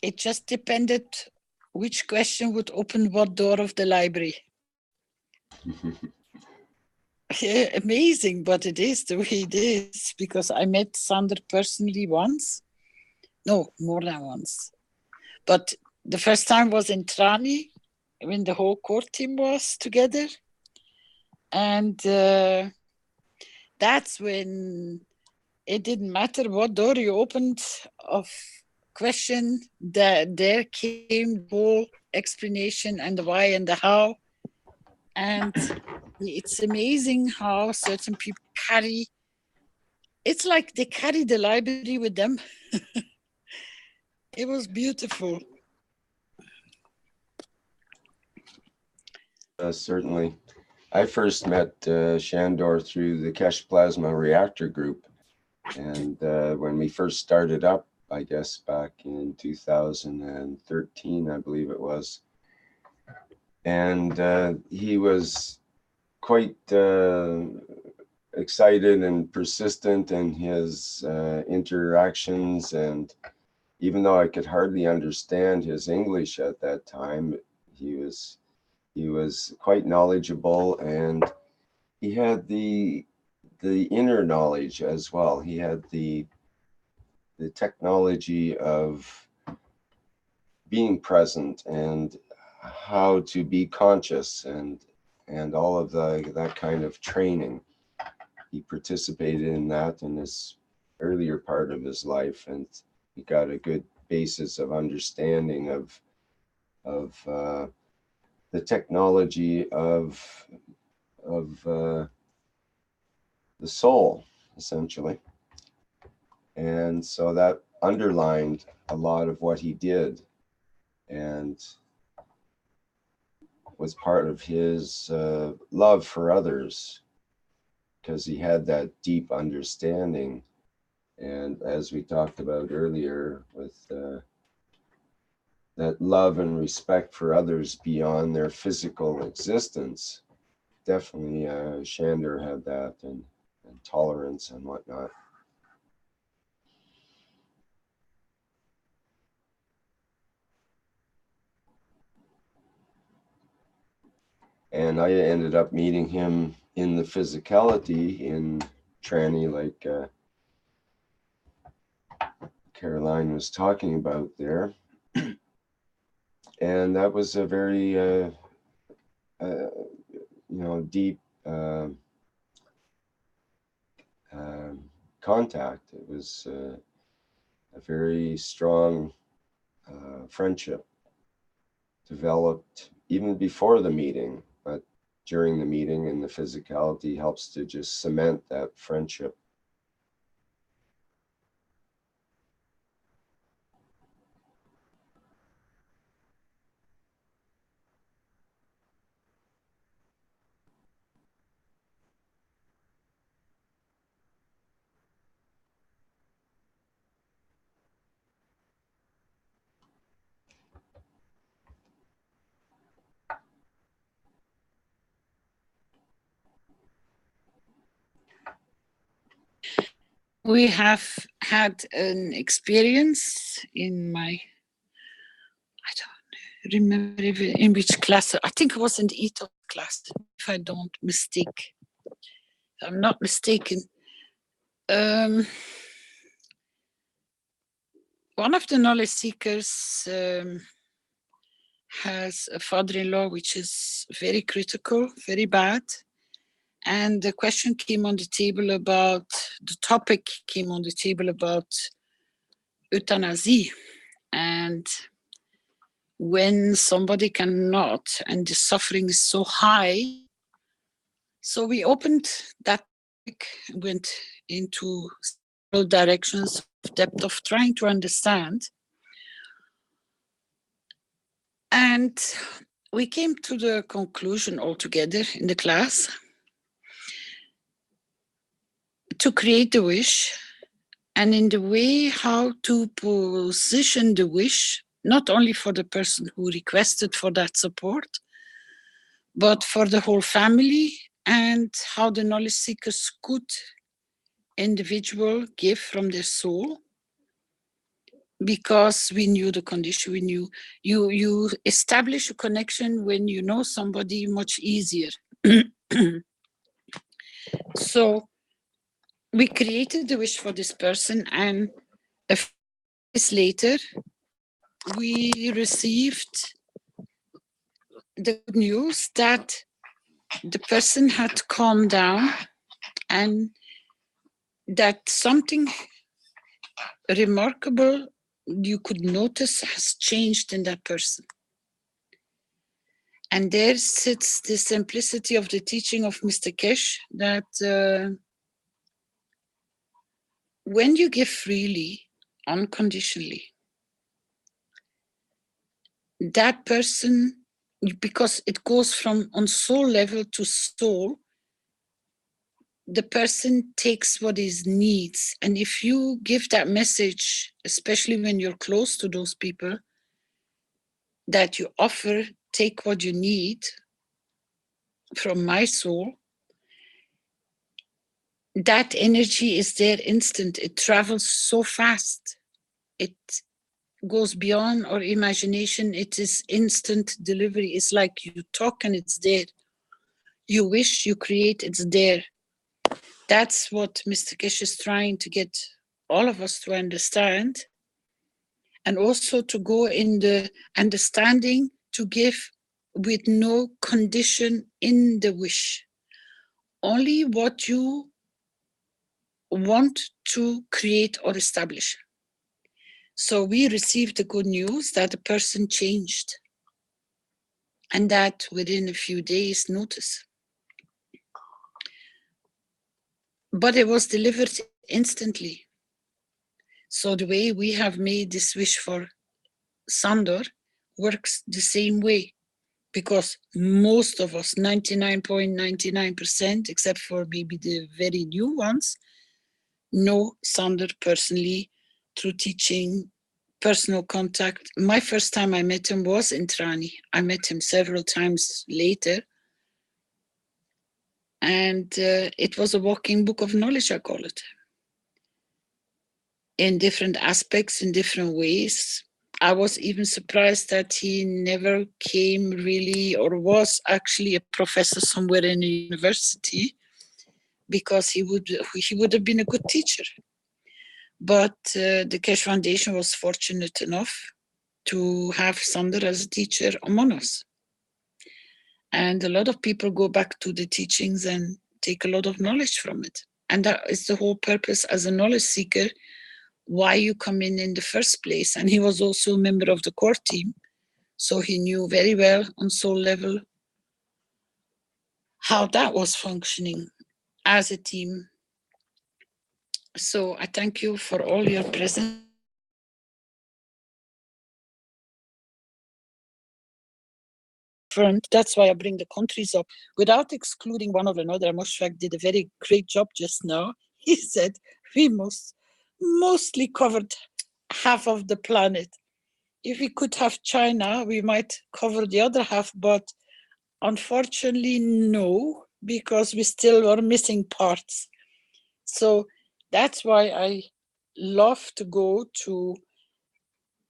It just depended which question would open what door of the library. Yeah, amazing, but it is the way it is, because I met Sander personally once. No, more than once. But the first time was in Trani, when the whole core team was together. And that's when it didn't matter what door you opened of question, that there came the whole explanation and the why and the how. And it's amazing how certain people carry, it's like they carry the library with them. It was beautiful. Certainly. I first met Shandor through the Keshe Plasma Reactor group. And when we first started up, I guess back in 2013, I believe it was. And he was quite excited and persistent in his interactions. And even though I could hardly understand his English at that time, he was quite knowledgeable, and he had the inner knowledge as well. He had the technology of being present and how to be conscious and all of that kind of training. He participated in that in his earlier part of his life, and he got a good basis of understanding of the technology of the soul, essentially. And so that underlined a lot of what he did. and was part of his love for others, because he had that deep understanding. And as we talked about earlier, with that love and respect for others beyond their physical existence, definitely Shander had that, and tolerance and whatnot. And I ended up meeting him in the Physicality in Tranny, like Caroline was talking about there. And that was a very, deep contact. It was a very strong friendship, developed even before the meeting, but during the meeting, and the Physicality helps to just cement that friendship. We have had an experience in my, I don't remember in which class, I think it was in the ethos class, if I don't mistake. If I'm not mistaken. One of the knowledge seekers has a father-in-law which is very critical, very bad. And the question came on the table about, the topic came on the table about euthanasia. And when somebody cannot, and the suffering is so high, so we opened that topic, went into several directions of depth of trying to understand. And we came to the conclusion altogether in the class to create the wish, and in the way how to position the wish, not only for the person who requested for that support, but for the whole family, and how the knowledge seekers could individual give from their soul, because we knew the condition. We knew you establish a connection when you know somebody much easier. So we created the wish for this person, and a few days later we received the news that the person had calmed down, and that something remarkable you could notice has changed in that person. And there sits the simplicity of the teaching of Mr. Keshe, that when you give freely, unconditionally, that person, because it goes from on soul level to soul, the person takes what is needs. And if you give that message, especially when you're close to those people, that you offer, take what you need from my soul, that energy is there instant. It travels so fast. It goes beyond our imagination. It is instant delivery. It's like you talk and it's there. You wish, you create, it's there. That's what Mr. Keshe is trying to get all of us to understand. And also to go in the understanding to give with no condition in the wish. Only what you want to create or establish. So we received the good news that the person changed, and that within a few days notice. But it was delivered instantly. So the way we have made this wish for Sandor, works the same way, because most of us, 99.99%, except for maybe the very new ones, know Sander personally through teaching, personal contact. My first time I met him was in Trani. I met him several times later. And it was a walking book of knowledge, I call it. In different aspects, in different ways. I was even surprised that he never came really, or was actually a professor somewhere in a university, because he would have been a good teacher. But the Keshe Foundation was fortunate enough to have Sander as a teacher among us. And a lot of people go back to the teachings and take a lot of knowledge from it. And that is the whole purpose as a knowledge seeker, why you come in the first place. And he was also a member of the core team. So he knew very well on soul level how that was functioning as a team. So I thank you for all your presence. That's why I bring the countries up without excluding one or another. Mosfak did a very great job just now. He said we mostly covered half of the planet. If we could have China, we might cover the other half, but unfortunately, no, because we still are missing parts. So that's why I love to go to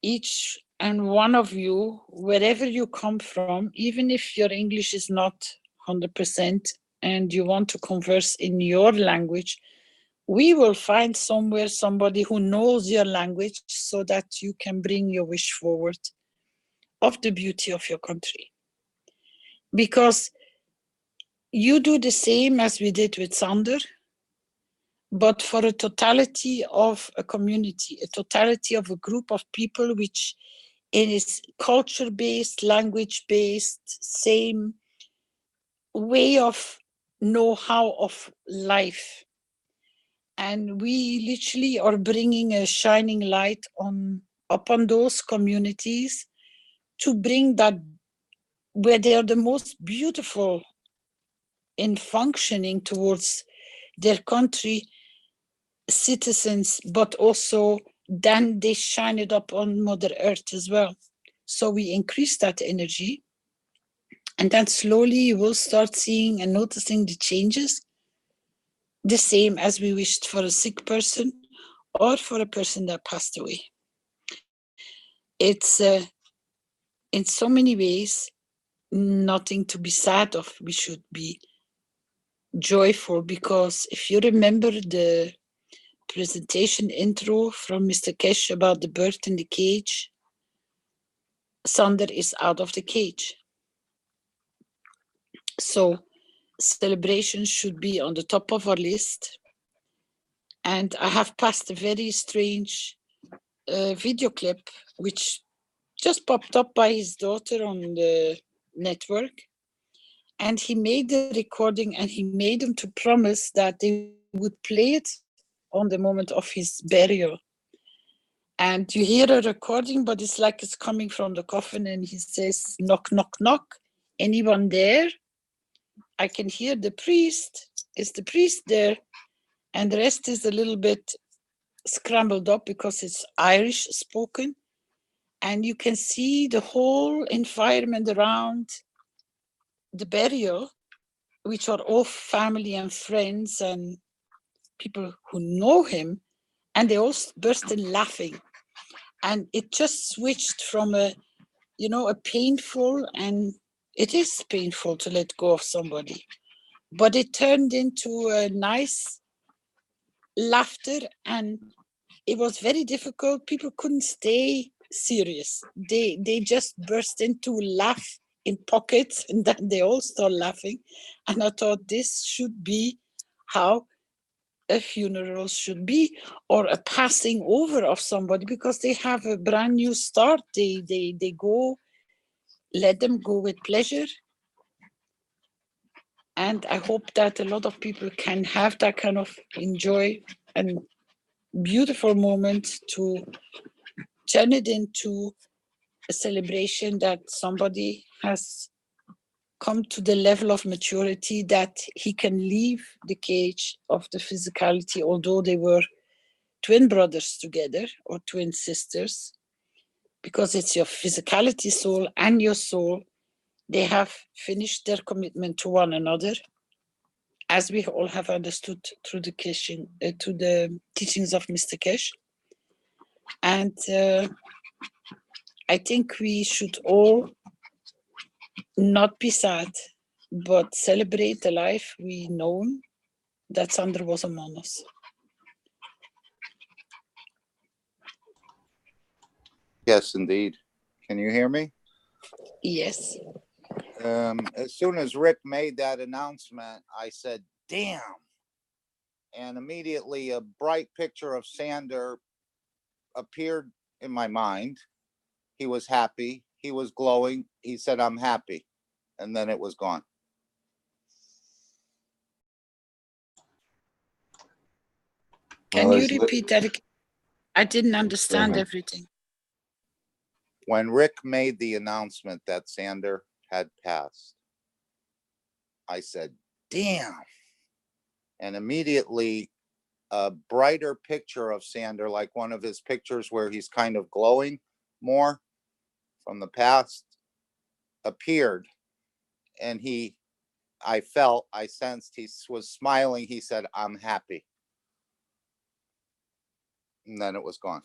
each and one of you, wherever you come from, even if your English is not 100% and you want to converse in your language, we will find somewhere somebody who knows your language so that you can bring your wish forward of the beauty of your country. Because you do the same as we did with Sander, but for a totality of a community, a totality of a group of people which is culture-based, language-based, same way of know-how of life. And we literally are bringing a shining light upon those communities to bring that where they are the most beautiful in functioning towards their country, citizens, but also then they shine it up on Mother Earth as well. So we increase that energy, and then slowly you will start seeing and noticing the changes, the same as we wished for a sick person or for a person that passed away. It's in so many ways nothing to be sad of. We should be joyful, because if you remember the presentation intro from Mr. Keshe about the bird in the cage, Sander is out of the cage. So celebration should be on the top of our list. And I have passed a very strange video clip, which just popped up by his daughter on the network. And he made the recording and he made them to promise that they would play it on the moment of his burial. And you hear a recording, but it's like it's coming from the coffin, and he says, knock, knock, knock. Anyone there? I can hear the priest. Is the priest there? And the rest is a little bit scrambled up because it's Irish spoken. And you can see the whole environment around the burial, which are all family and friends and people who know him. And they all burst in laughing. And it just switched from a painful, and it is painful to let go of somebody, but it turned into a nice laughter, and it was very difficult. People couldn't stay serious. They just burst into laugh in pockets, and then they all start laughing. And I thought this should be how a funeral should be, or a passing over of somebody, because they have a brand new start. They go, let them go with pleasure. And I hope that a lot of people can have that kind of enjoy and beautiful moment to turn it into a celebration that somebody has come to the level of maturity that he can leave the cage of the physicality, although they were twin brothers together or twin sisters, because it's your physicality soul and your soul. They have finished their commitment to one another, as we all have understood through the to the teachings of Mr. Keshe. And I think we should all not be sad, but celebrate the life we know that Sander was among us. Yes, indeed. Can you hear me? Yes. As soon as Rick made that announcement, I said, damn. And immediately a bright picture of Sander appeared in my mind. He was happy. He was glowing. He said, I'm happy. And then it was gone. Can you repeat that again? I didn't understand everything. When Rick made the announcement that Sander had passed, I said, damn. And immediately a brighter picture of Sander, like one of his pictures where he's kind of glowing more from the past, appeared. And I sensed he was smiling. He said, I'm happy. And then it was gone.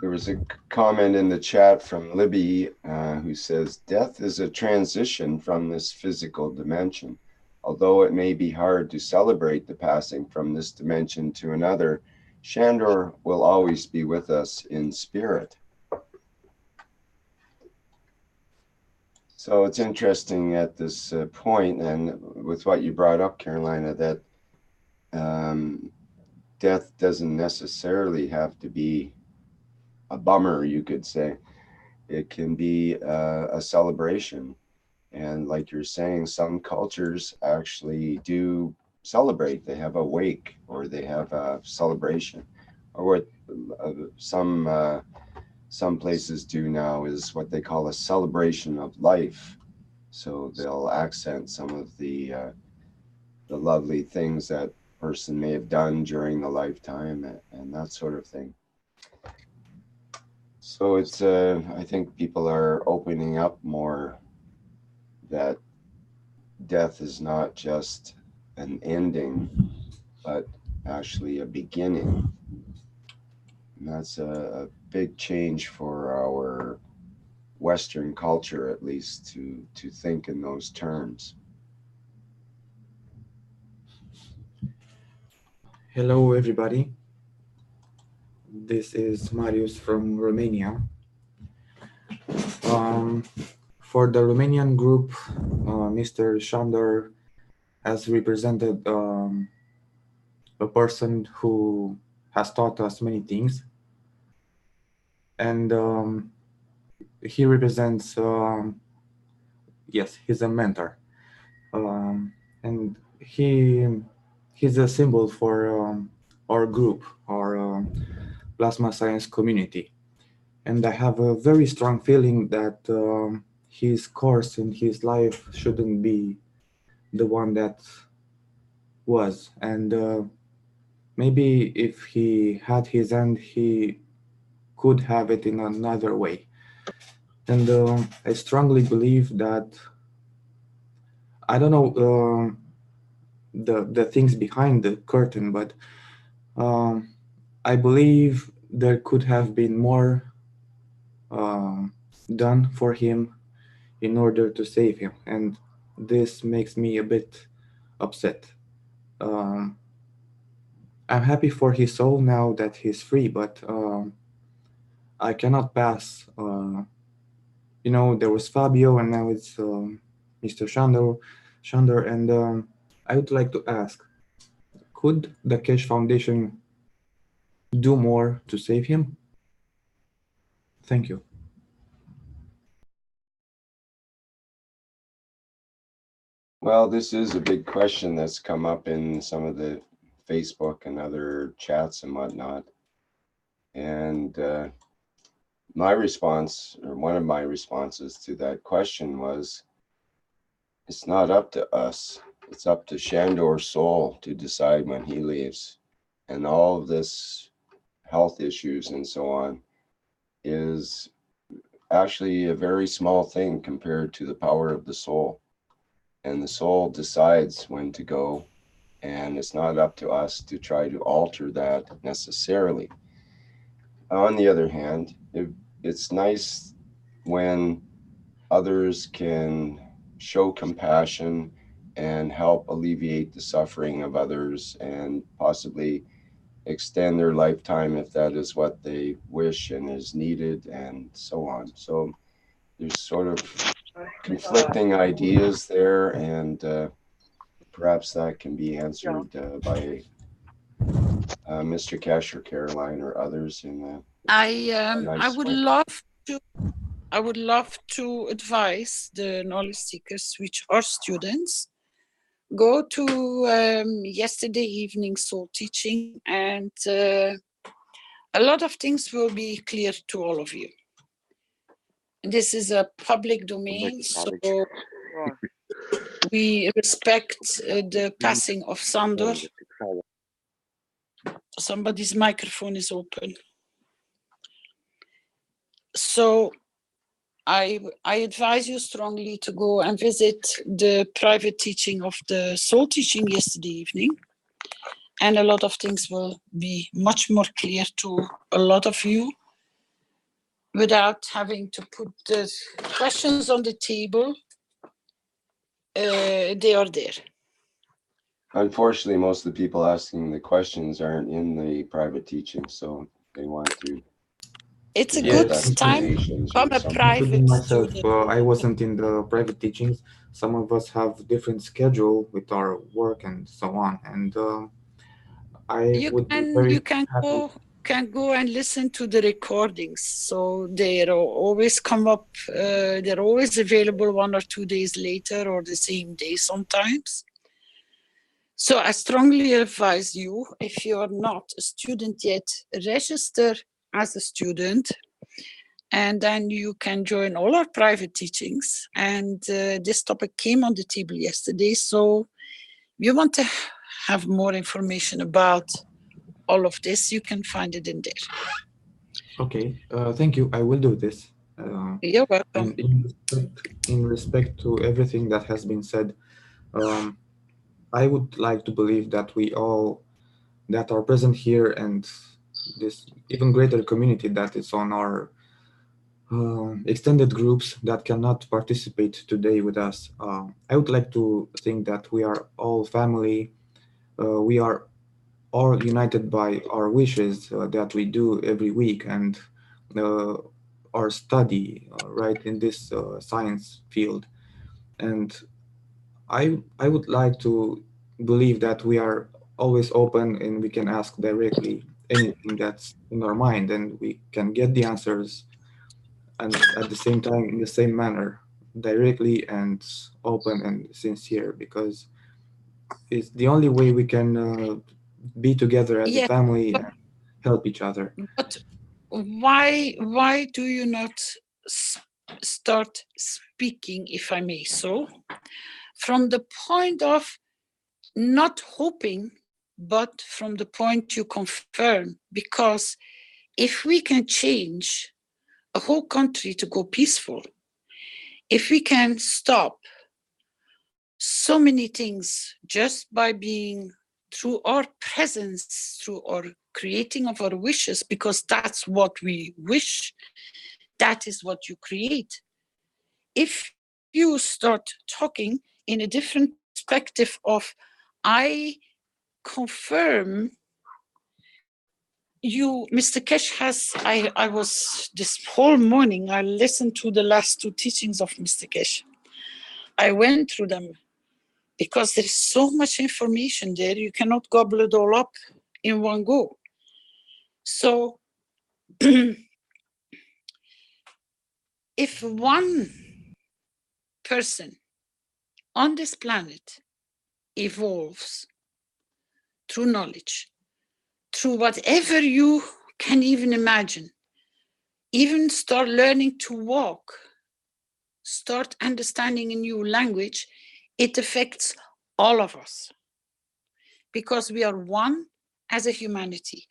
There was a comment in the chat from Libby who says, death is a transition from this physical dimension. Although it may be hard to celebrate the passing from this dimension to another, Shandor will always be with us in spirit. So it's interesting at this point, and with what you brought up, Carolina, that death doesn't necessarily have to be a bummer, you could say. It can be a celebration. And like you're saying, some cultures actually do celebrate. They have a wake, or they have a celebration. Or what some places do now is what they call a celebration of life. So they'll accent some of the lovely things that person may have done during the lifetime and that sort of thing. So it's, I think people are opening up more that death is not just an ending, but actually a beginning. And that's a big change for our Western culture, at least, to think in those terms. Hello, everybody. This is Marius from Romania. For the Romanian group, Mr. Shandor has represented a person who has taught us many things. And he represents, yes, he's a mentor. And he's a symbol for our group, our plasma science community. And I have a very strong feeling that his course in his life shouldn't be the one that was. And maybe if he had his end, he could have it in another way. And I strongly believe that, I don't know the things behind the curtain, but I believe there could have been more done for him in order to save him, and this makes me a bit upset. I'm happy for his soul now that he's free, but I cannot pass. You know, there was Fabio, and now it's Mr. Shandor, and I would like to ask, could the Keshe Foundation do more to save him? Thank you. Well, this is a big question that's come up in some of the Facebook and other chats and whatnot. And my response, or one of my responses to that question was, it's not up to us. It's up to Shandor's soul to decide when he leaves. And all of this health issues and so on is actually a very small thing compared to the power of the soul. And the soul decides when to go, and it's not up to us to try to alter that necessarily. On the other hand, it's nice when others can show compassion and help alleviate the suffering of others and possibly extend their lifetime if that is what they wish and is needed and so on. So there's sort of conflicting ideas there, and perhaps that can be answered by Mr. Keshe or Caroline or others in the I would love to advise the knowledge seekers, which are students, go to yesterday evening soul teaching, and a lot of things will be clear to all of you. This is a public domain, so we respect the passing of Sandor. Somebody's microphone is open. So I advise you strongly to go and visit the private teaching of the soul teaching yesterday evening. And a lot of things will be much more clear to a lot of you without having to put the questions on the table. They are there. Unfortunately, most of the people asking the questions aren't in the private teaching, so they want to. It's a good time. Come a private myself, student. I wasn't in the private teachings. Some of us have different schedule with our work and so on, and I would be very You can go and listen to the recordings. So they're always come up. They're always available 1 or 2 days later or the same day sometimes. So I strongly advise you, if you are not a student yet, register as a student, and then you can join all our private teachings. And this topic came on the table yesterday, so if you want to have more information about all of this, you can find it in there. Okay, thank you. I will do this. You're welcome. And in respect to everything that has been said, I would like to believe that we all that are present here and this even greater community that is on our extended groups that cannot participate today with us. I would like to think that we are all family. We are all united by our wishes that we do every week and our study right in this science field. And I would like to believe that we are always open and we can ask directly anything that's in our mind and we can get the answers, and at the same time in the same manner, directly and open and sincere, because it's the only way we can be together as a family and help each other. But why do you not start speaking, if I may so, from the point of not hoping, but from the point you confirm? Because if we can change a whole country to go peaceful, if we can stop so many things just by being through our presence, through our creating of our wishes, because that's what we wish, that is what you create. If you start talking in a different perspective of, I confirm you, Mr. Keshe has, I was this whole morning, I listened to the last 2 teachings of Mr. Keshe. I went through them because there is so much information there, you cannot gobble it all up in one go. So if one person on this planet evolves through knowledge, through whatever you can even imagine. Even start learning to walk, start understanding a new language, it affects all of us. Because we are one as a humanity.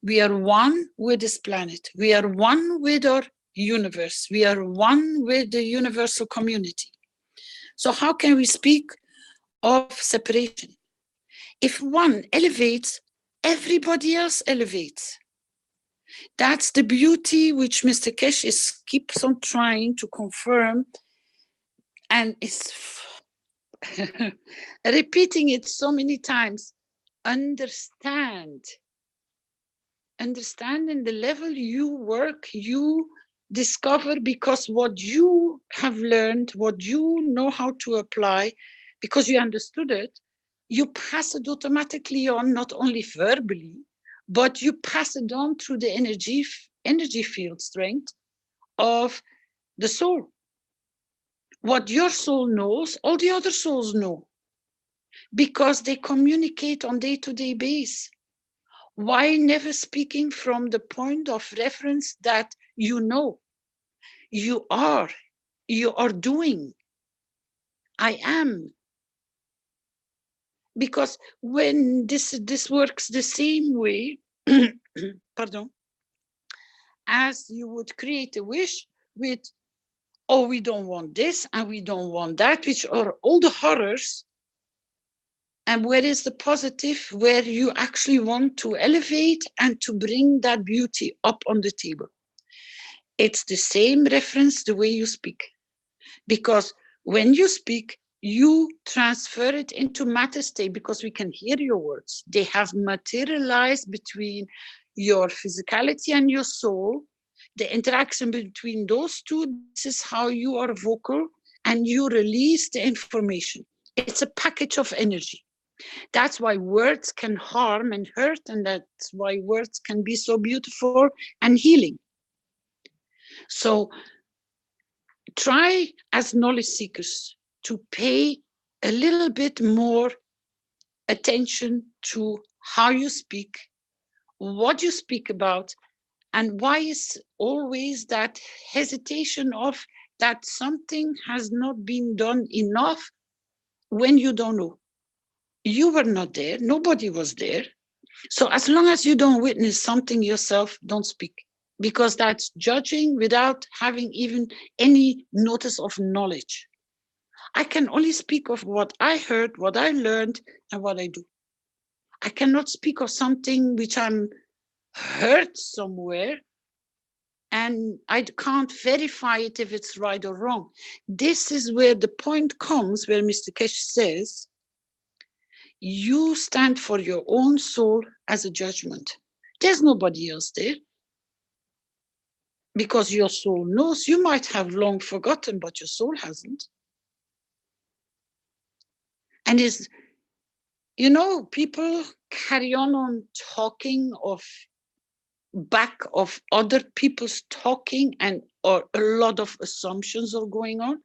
We are one with this planet. We are one with our universe. We are one with the universal community. So how can we speak of separation? If one elevates, everybody else elevates. That's the beauty which Mr. Keshe keeps on trying to confirm, and is repeating it so many times. Understand in the level you work, you discover, because what you have learned, what you know how to apply, because you understood it, you pass it automatically on, not only verbally, but you pass it on through the energy field strength of the soul. What your soul knows, all the other souls know, because they communicate on day-to-day basis. Why never speaking from the point of reference that you know, you are doing, I am? Because when this works the same way, pardon, as you would create a wish with, oh, we don't want this and we don't want that, which are all the horrors. And where is the positive, where you actually want to elevate and to bring that beauty up on the table? It's the same reference, the way you speak. Because when you speak, you transfer it into matter state, because we can hear your words. They have materialized between your physicality and your soul. The interaction between those two, this is how you are vocal and you release the information. It's a package of energy. That's why words can harm and hurt, and that's why words can be so beautiful and healing. So try as knowledge seekers to pay a little bit more attention to how you speak, what you speak about, and why is always that hesitation of that something has not been done enough when you don't know. You were not there, nobody was there. So as long as you don't witness something yourself, don't speak, because that's judging without having even any notice of knowledge. I can only speak of what I heard, what I learned, and what I do. I cannot speak of something which I'm heard somewhere and I can't verify it if it's right or wrong. This is where the point comes where Mr. Keshe says, you stand for your own soul as a judgment. There's nobody else there. Because your soul knows. You might have long forgotten, but your soul hasn't. And is, you know, people carry on talking of back of other people's talking, and or a lot of assumptions are going on.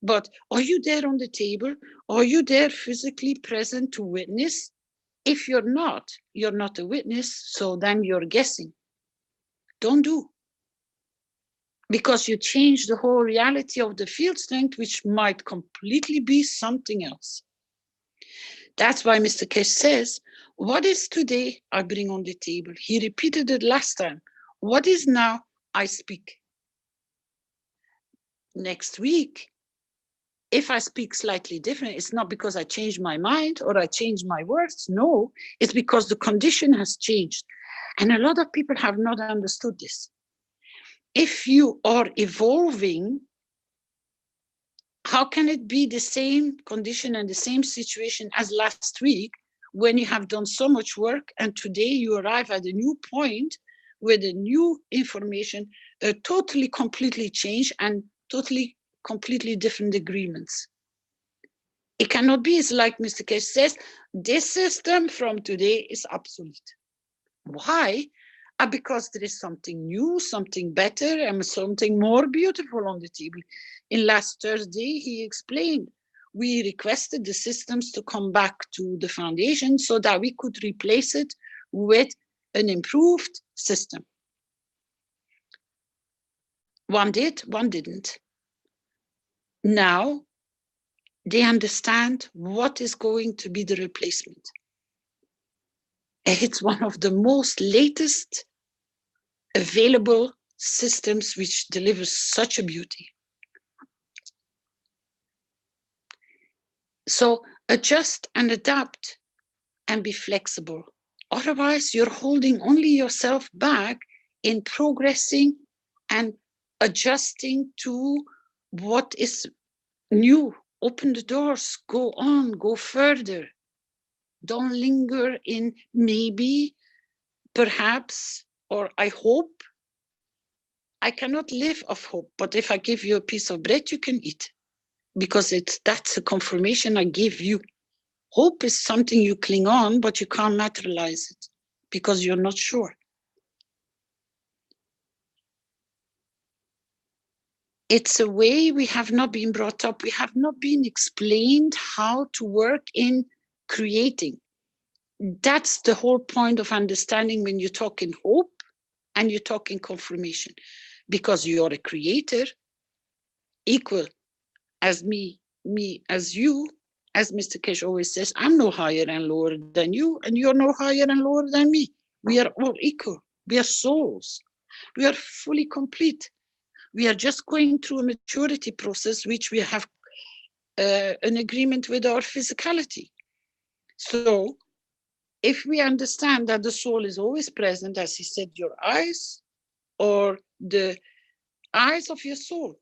But are you there on the table? Are you there physically present to witness? If you're not a witness, so then you're guessing. Don't do. Because you change the whole reality of the field strength, which might completely be something else. That's why Mr. Keshe says, what is today, I bring on the table. He repeated it last time. What is now, I speak. Next week, if I speak slightly different, it's not because I changed my mind or I changed my words. No, it's because the condition has changed. And a lot of people have not understood this. If you are evolving, how can it be the same condition and the same situation as last week when you have done so much work and today you arrive at a new point with a new information, totally, completely changed and totally, completely different agreements? It cannot be. It's like Mr. Keshe says, this system from today is obsolete. Why? Because there is something new, something better, and something more beautiful on the table. In last Thursday, he explained we requested the systems to come back to the foundation so that we could replace it with an improved system. One did, one didn't. Now they understand what is going to be the replacement. It's one of the most latest available systems which delivers such a beauty. So adjust and adapt and be flexible. Otherwise, you're holding only yourself back in progressing and adjusting to what is new. Open the doors, go on, go further. Don't linger in maybe, perhaps, or I hope. I cannot live off hope, but if I give you a piece of bread, you can eat, because that's a confirmation I give you. Hope is something you cling on, but you can't materialize it because you're not sure. It's a way we have not been brought up. We have not been explained how to work in creating. That's the whole point of understanding when you talk in hope and you talk in confirmation, because you're a creator, equal as me as you. As Mr. Keshe always says, I'm no higher and lower than you, and you're no higher and lower than me. We are all equal. We are souls. We are fully complete. We are just going through a maturity process, which we have an agreement with our physicality. So if we understand that the soul is always present, as he said, your eyes or the eyes of your soul.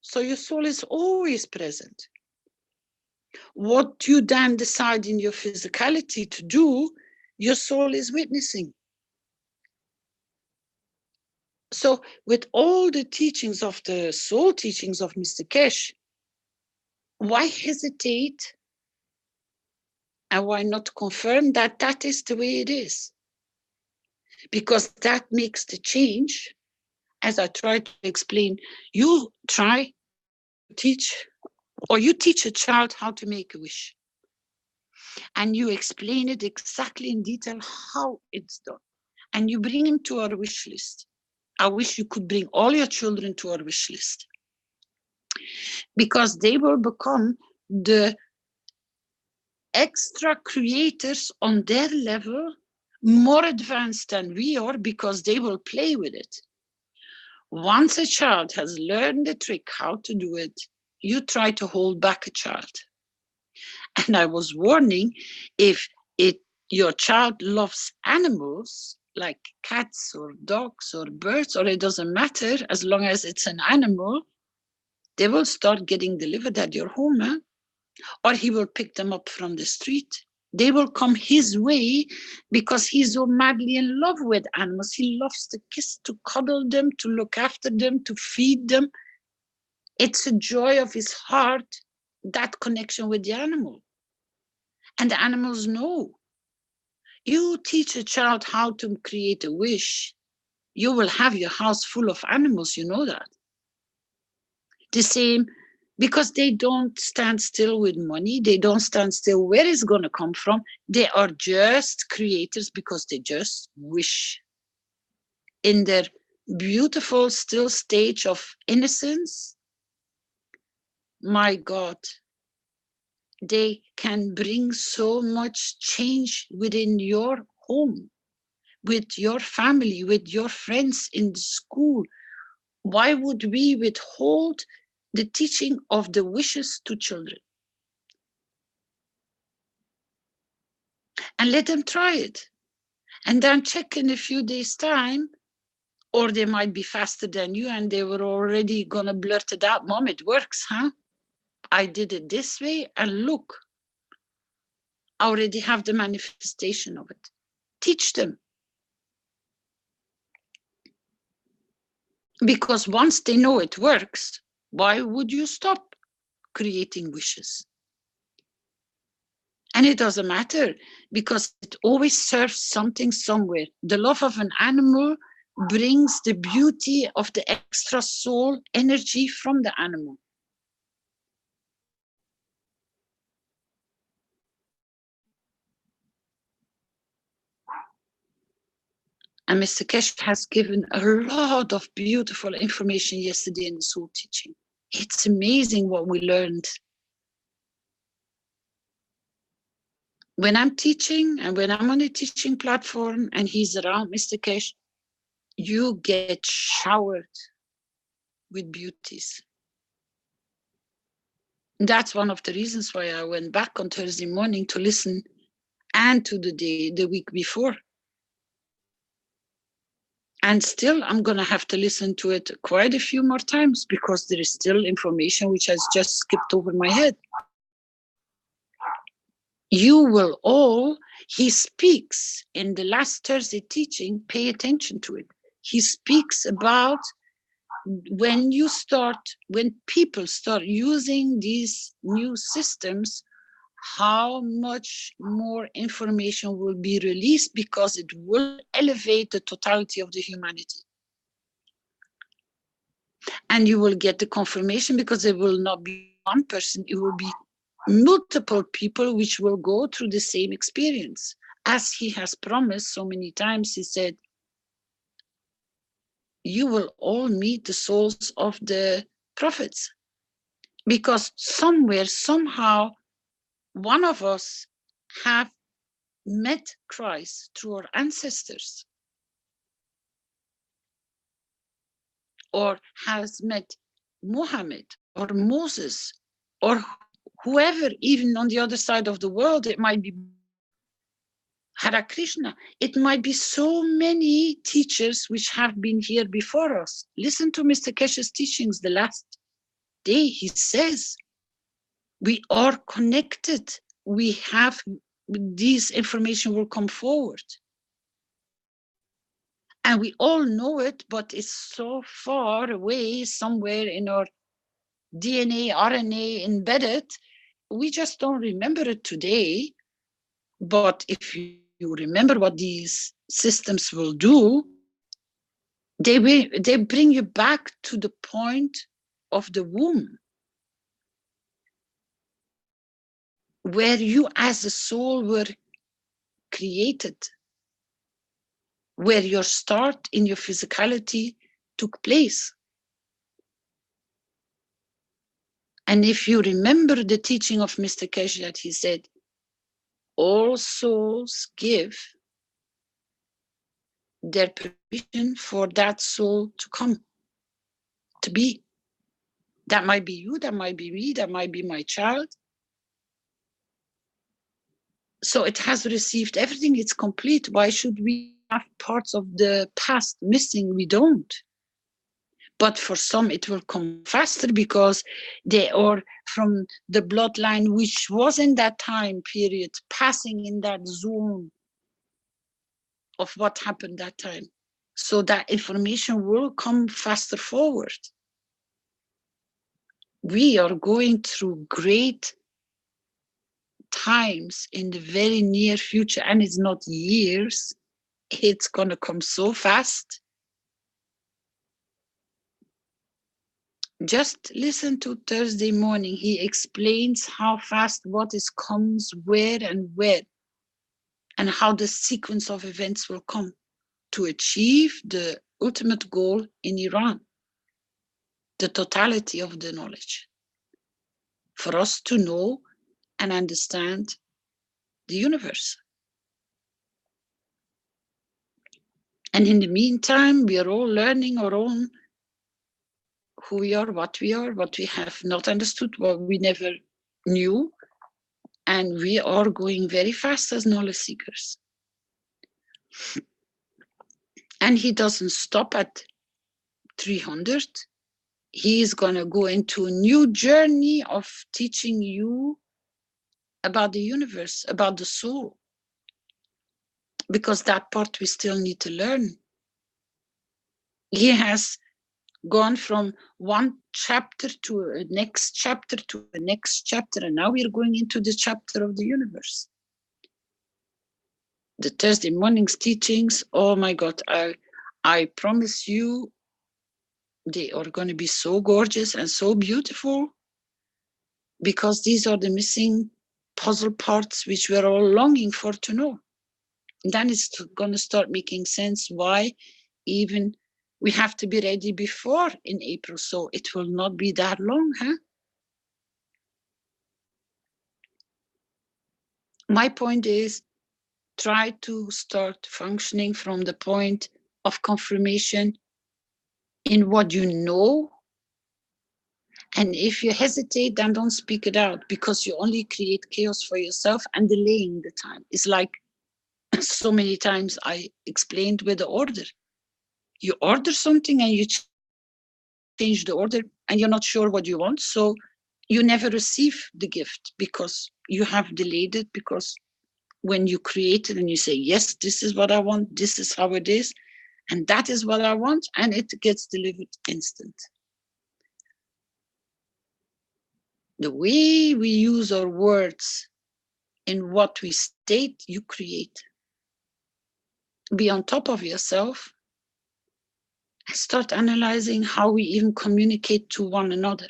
So your soul is always present. What you then decide in your physicality to do, your soul is witnessing. So with all the teachings of the soul teachings of Mr. Keshe, why hesitate and why not confirm that that is the way it is? Because that makes the change. As I try to explain, you try to teach, or you teach a child how to make a wish. And you explain it exactly in detail how it's done. And you bring him to our wish list. I wish you could bring all your children to our wish list, because they will become the extra creators on their level, more advanced than we are, because they will play with it. Once a child has learned the trick how to do it, you try to hold back a child. And I was warning, if your child loves animals, like cats or dogs or birds, or it doesn't matter, as long as it's an animal, they will start getting delivered at your home, or he will pick them up from the street. They will come his way because he's so madly in love with animals. He loves to kiss, to cuddle them, to look after them, to feed them. It's a joy of his heart, that connection with the animal. And the animals know. You teach a child how to create a wish, you will have your house full of animals, you know that. The same, because they don't stand still with money, they don't stand still where it's going to come from. They are just creators because they just wish. In their beautiful still stage of innocence, my God, they can bring so much change within your home, with your family, with your friends in the school. Why would we withhold the teaching of the wishes to children? And let them try it. And then check in a few days' time, or they might be faster than you and they were already gonna blurt it out. Mom, it works, huh? I did it this way, and look, I already have the manifestation of it. Teach them. Because once they know it works, why would you stop creating wishes? And it doesn't matter, because it always serves something somewhere. The love of an animal brings the beauty of the extra soul energy from the animal. And Mr. Keshe has given a lot of beautiful information yesterday in the soul teaching. It's amazing what we learned. When I'm teaching and when I'm on a teaching platform and he's around, Mr. Keshe, you get showered with beauties. That's one of the reasons why I went back on Thursday morning to listen, and to the week before. And still, I'm going to have to listen to it quite a few more times because there is still information which has just skipped over my head. You will all, he speaks in the last Thursday teaching, pay attention to it. He speaks about when people start using these new systems, how much more information will be released because it will elevate the totality of the humanity. And you will get the confirmation because it will not be one person, it will be multiple people which will go through the same experience. As he has promised so many times, he said, you will all meet the souls of the prophets. Because somewhere, somehow, one of us have met Christ through our ancestors, or has met Muhammad or Moses or whoever, even on the other side of the world. It might be Hare Krishna. It might be so many teachers which have been here before us. Listen to Mr. Keshe's teachings the last day. He says, we are connected. We have, this information will come forward. And we all know it, but it's so far away, somewhere in our DNA, RNA embedded. We just don't remember it today. But if you remember what these systems will do, they bring you back to the point of the womb, where you as a soul were created, where your start in your physicality took place. And if you remember the teaching of Mr. Keshe, that he said, all souls give their permission for that soul to come, to be. That might be you, that might be me, that might be my child. So it has received everything, it's complete. Why should we have parts of the past missing? We don't. But for some it will come faster because they are from the bloodline which was in that time period, passing in that zone of what happened that time. So that information will come faster forward. We are going through great times in the very near future, and it's not years, it's gonna come so fast. Just listen to Thursday morning. He explains how fast what is comes, where, and how the sequence of events will come to achieve the ultimate goal in Iran, the totality of the knowledge, for us to know and understand the universe. And in the meantime, we are all learning our own who we are, what we have not understood, what we never knew. And we are going very fast as knowledge seekers. And he doesn't stop at 300. He is going to go into a new journey of teaching you about the universe, about the soul. Because that part we still need to learn. He has gone from one chapter to a next chapter to the next chapter, and now we're going into the chapter of the universe. The Thursday morning's teachings, oh my God, I promise you, they are going to be so gorgeous and so beautiful, because these are the missing puzzle parts which we're all longing for to know. then it's going to start making sense why even we have to be ready before in April, so it will not be that long, huh? My point is, try to start functioning from the point of confirmation in what you know. And if you hesitate, then don't speak it out, because you only create chaos for yourself and delaying the time. It's like so many times I explained with the order. You order something and you change the order and you're not sure what you want, so you never receive the gift because you have delayed it. Because when you create it and you say, yes, this is what I want, this is how it is, and that is what I want, and it gets delivered instant. The way we use our words in what we state, you create. Be on top of yourself and start analyzing how we even communicate to one another.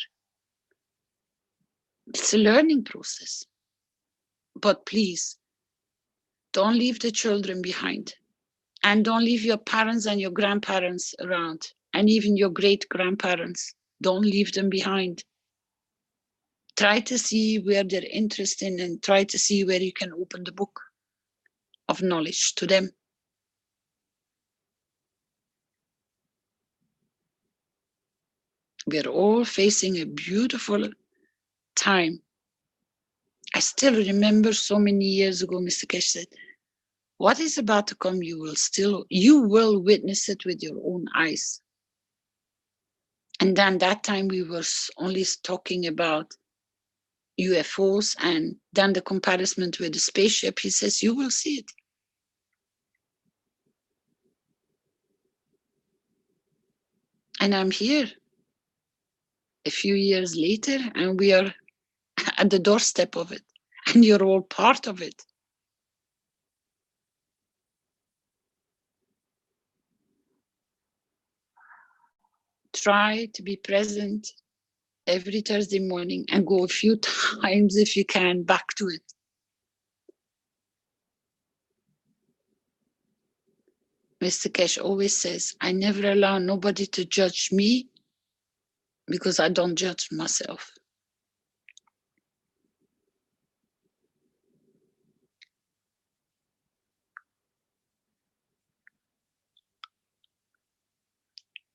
It's a learning process. But please, don't leave the children behind. And don't leave your parents and your grandparents around. And even your great-grandparents. Don't leave them behind. Try to see where they're interested in and try to see where you can open the book of knowledge to them. We're all facing a beautiful time. I still remember so many years ago, Mr. Keshe said, what is about to come, you will witness it with your own eyes. And then that time we were only talking about UFOs, and then the comparison with the spaceship. He says, you will see it. And I'm here a few years later, and we are at the doorstep of it, and you're all part of it. Try to be present every Thursday morning and go a few times if you can back to it. Mr. Keshe always says, I never allow nobody to judge me because I don't judge myself.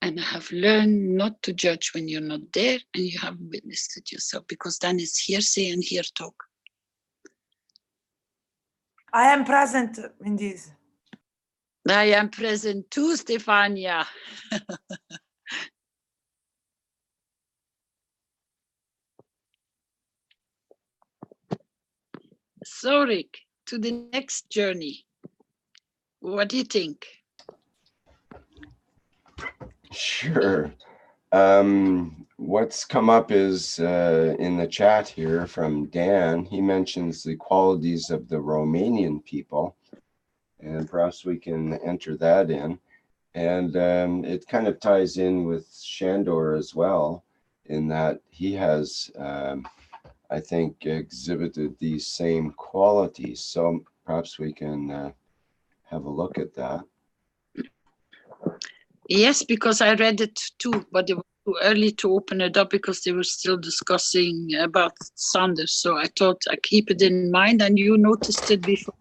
And I have learned not to judge when you're not there and you have witnessed it yourself, because then it's hearsay and hear talk. I am present in this. I am present too, Stefania. So, Rick, to the next journey. What do you think? Sure. What's come up is in the chat here from Dan. He mentions the qualities of the Romanian people, and perhaps we can enter that in. And it kind of ties in with Shandor as well, in that he has, I think, exhibited these same qualities. So perhaps we can have a look at that. Yes, because I read it too, but it was too early to open it up because they were still discussing about Sanders. So I thought I'd keep it in mind, and you noticed it before.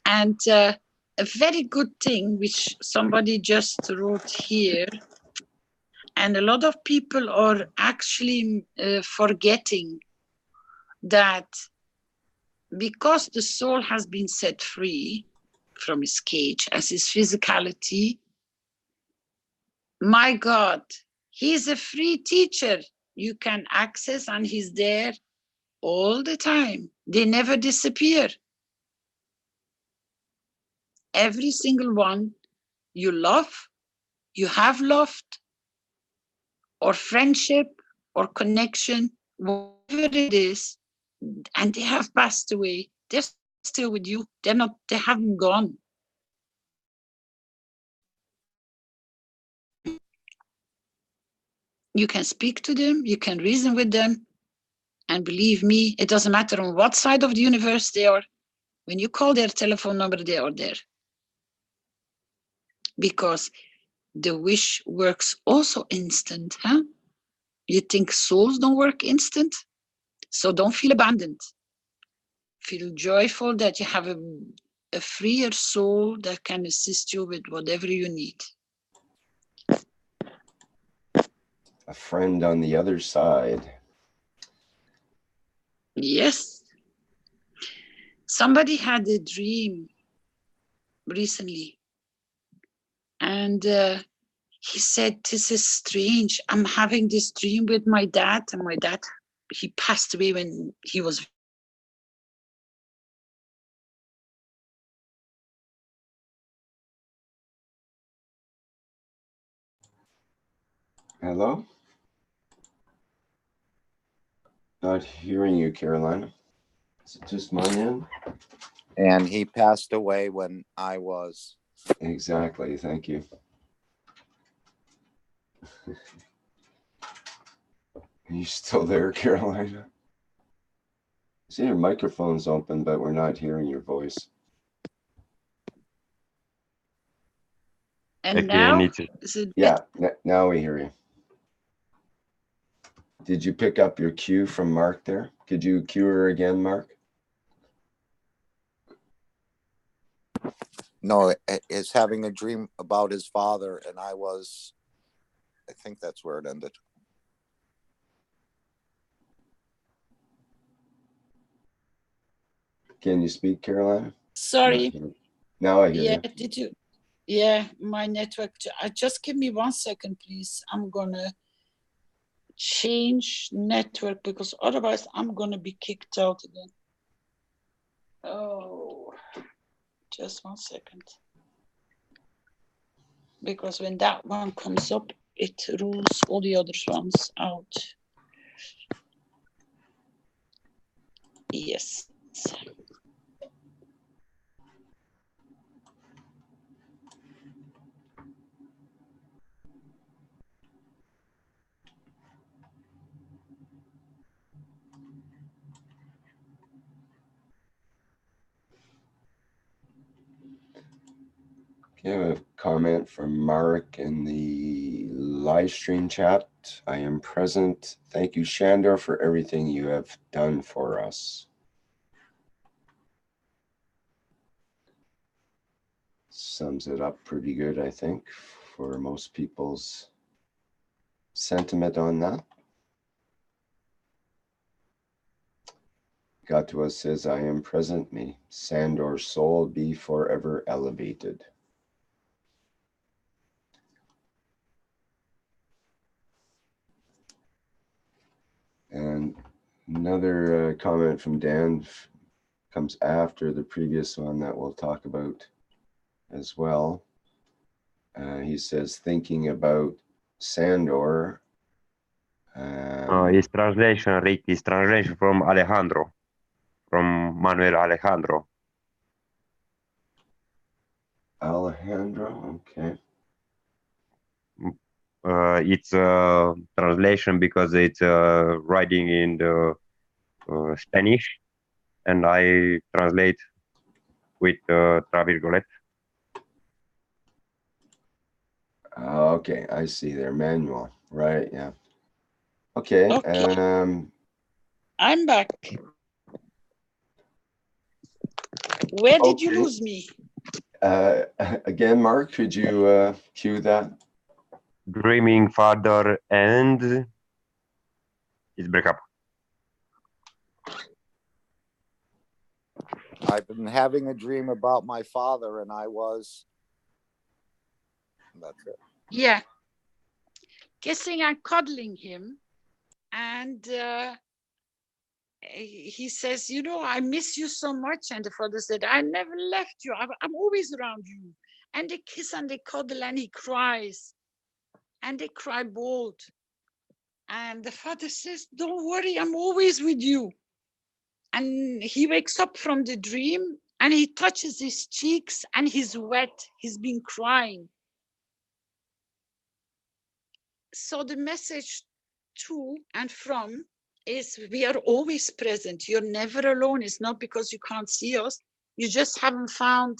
And a very good thing, which somebody just wrote here, and a lot of people are actually forgetting that because the soul has been set free from his cage as his physicality, my God, he's a free teacher you can access, and he's there all the time. They never disappear. Every single one you love, you have loved, or friendship or connection, whatever it is, and they have passed away, they're still with you. They haven't gone. You can speak to them, you can reason with them, And believe me, it doesn't matter on what side of the universe they are. When you call their telephone number, they are there. Because the wish works also instant, huh? You think souls don't work instant? So don't feel abandoned. Feel joyful that you have a freer soul that can assist you with whatever you need. A friend on the other side. Yes. Somebody had a dream recently. And he said, this is strange. I'm having this dream with my dad. And my dad, he passed away when he was. Hello? Not hearing you, Carolina. Is it just my end? And he passed away when I was. Exactly. Thank you. Are you still there, Carolina? I see your microphone's open, but we're not hearing your voice. And Again, now, is it yeah, now we hear you. Did you pick up your cue from Mark there? Could you cue her again, Mark? No, is having a dream about his father, and I think that's where it ended. Can you speak, Carolina? Sorry. Now I hear Yeah, you. did you? Yeah, my network. Just give me 1 second, please. I'm gonna change network because otherwise I'm gonna be kicked out again. Oh, just 1 second. Because when that one comes up, it rules all the other ones out. Yes. Okay, I have a comment from Mark in the live stream chat. I am present. Thank you, Shandor, for everything you have done for us. Sums it up pretty good, I think, for most people's sentiment on that. Got to us says, I am present, may Sandor's soul be forever elevated. And another comment from Dan comes after the previous one that we'll talk about as well. He says, thinking about Sandor. It's translation, Rick, is translation from Alejandro, from Manuel Alejandro. Alejandro, okay. It's a translation because it's writing in the Spanish, and I translate with Travirgolet. Okay, I see there, manual, right? Yeah. Okay. Okay. I'm back. Where did you lose me? Again, Mark, could you cue that? Dreaming father and his breakup. I've been having a dream about my father, and I was. That's it. Yeah. Kissing and cuddling him. And he says, you know, I miss you so much. And the father said, I never left you. I'm always around you. And they kiss and they cuddle and he cries. And they cry bold. And the father says, don't worry, I'm always with you. And he wakes up from the dream and he touches his cheeks and he's wet. He's been crying. So the message to and from is we are always present. You're never alone. It's not because you can't see us. You just haven't found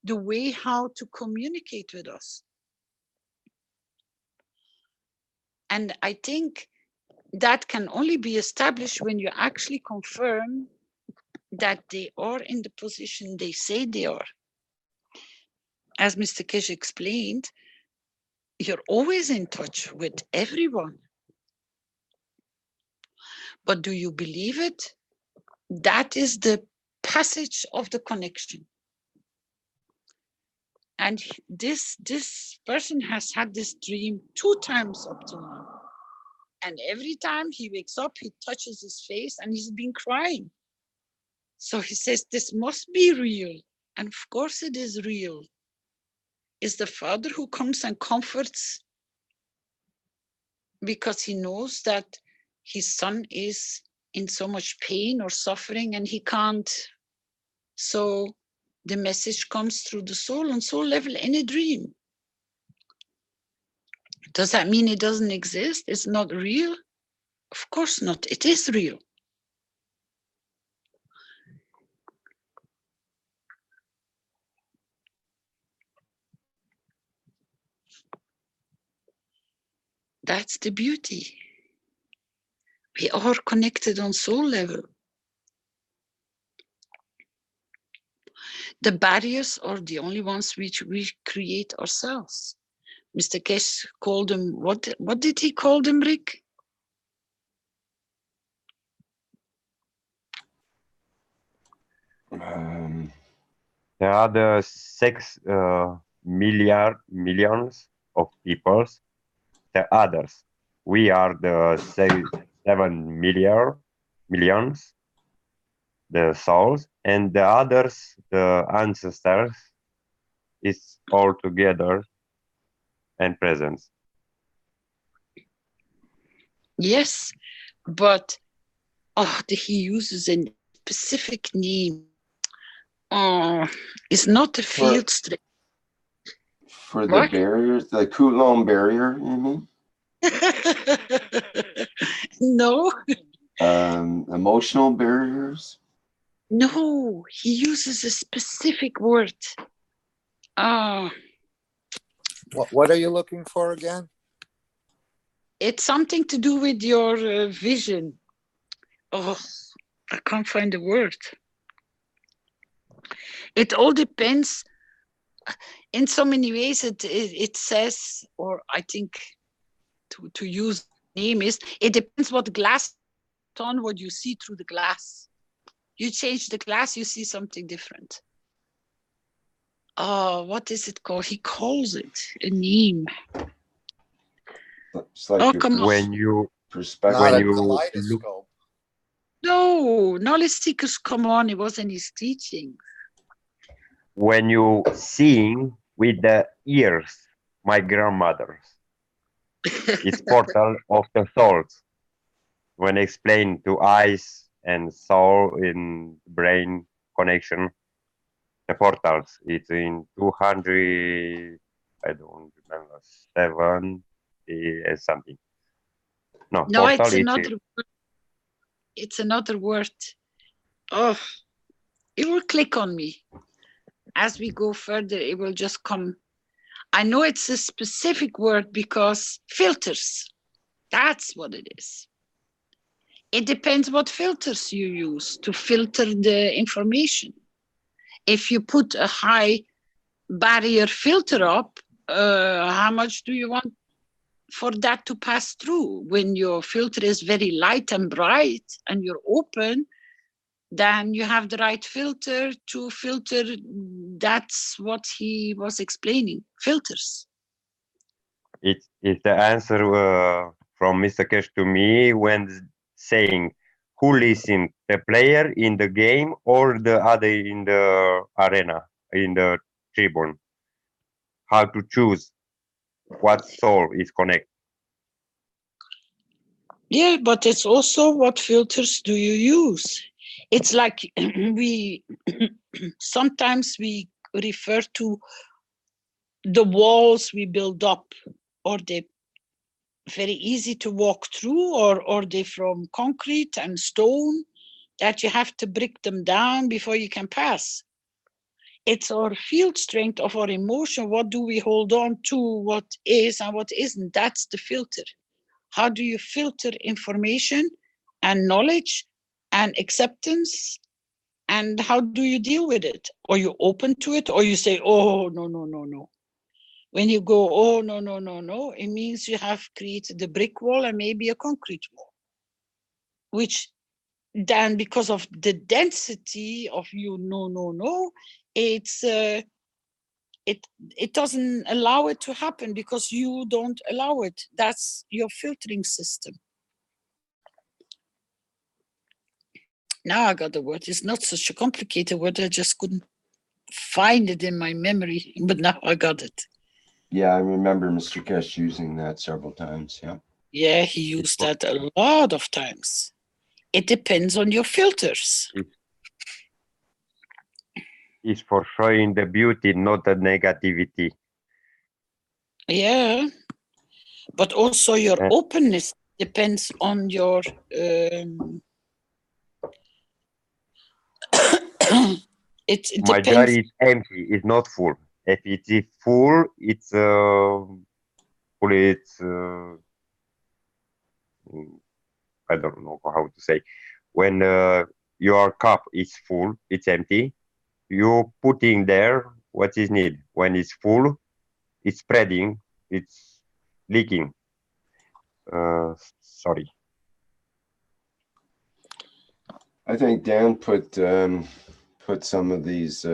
the way how to communicate with us. And I think that can only be established when you actually confirm that they are in the position they say they are. As Mr. Keshe explained, you're always in touch with everyone. But do you believe it? That is the passage of the connection. And this person has had this dream 2 times up to now. And every time he wakes up, he touches his face and he's been crying. So he says, this must be real. And of course it is real. It's the father who comes and comforts because he knows that his son is in so much pain or suffering and he can't. So the message comes through the soul, on soul level, in a dream. Does that mean it doesn't exist? It's not real? Of course not. It is real. That's the beauty. We are connected on soul level. The barriers are the only ones which we create ourselves. Mr. Keshe called them, what did he call them, Rick? There are the 6 millions of peoples. The others. We are the 7 millions, the souls, and the others, the ancestors, is all together and present. Yes, but he uses a specific name. It's not a field strength. For the barriers, the Coulomb barrier, you mean? No. Emotional barriers? No, he uses a specific word. What are you looking for again? It's something to do with your vision. Oh, I can't find the word. It all depends. In so many ways, it says, or I think to use the name is, it depends what glass on, what you see through the glass. You change the glass, you see something different. What is it called? He calls it a name. It's like come on. When you Kaleidoscope. look, No, knowledge seekers, come on, it was in his teaching. when you seeing with the ears, my grandmother's, it's portal of the souls. When explained to eyes and soul in brain connection, the portals, it's in 200, I don't remember, 7 something. No, portal, it's another word. It's another word. Oh, it will click on me. As we go further, it will just come. I know it's a specific word because filters, that's what it is. It depends what filters you use to filter the information. If you put a high barrier filter up, how much do you want for that to pass through? When your filter is very light and bright and you're open, then you have the right filter to filter. That's what he was explaining, filters. It's the answer from Mr. Keshe to me when saying who listen, the player in the game or the other in the arena, in the tribune. How to choose what soul is connected. Yeah, but it's also what filters do you use? It's like we sometimes we refer to the walls we build up or the very easy to walk through, or are they from concrete and stone that you have to break them down before you can pass? It's our field strength of our emotion. What do we hold on to? What is and what isn't? That's the filter. How do you filter information and knowledge and acceptance? And how do you deal with it? Are you open to it, or you say, oh, no, no, no, no? When you go, oh, no, no, no, no, it means you have created a brick wall and maybe a concrete wall, which then, because of the density of you, no, no, no, it's it doesn't allow it to happen because you don't allow it. That's your filtering system. Now I got the word. It's not such a complicated word. I just couldn't find it in my memory, but now I got it. Yeah, I remember Mr. Keshe using that several times. Yeah. Yeah, he used that a lot of times. It depends on your filters. It's for showing the beauty, not the negativity. Yeah, but also your openness depends on your it My depends. jar is empty, it's not full. If it is full, it's I don't know how to say. When your cup is full, it's empty, you put in there what is needed. When it's full, it's spreading, it's leaking. Sorry. I think Dan put some of these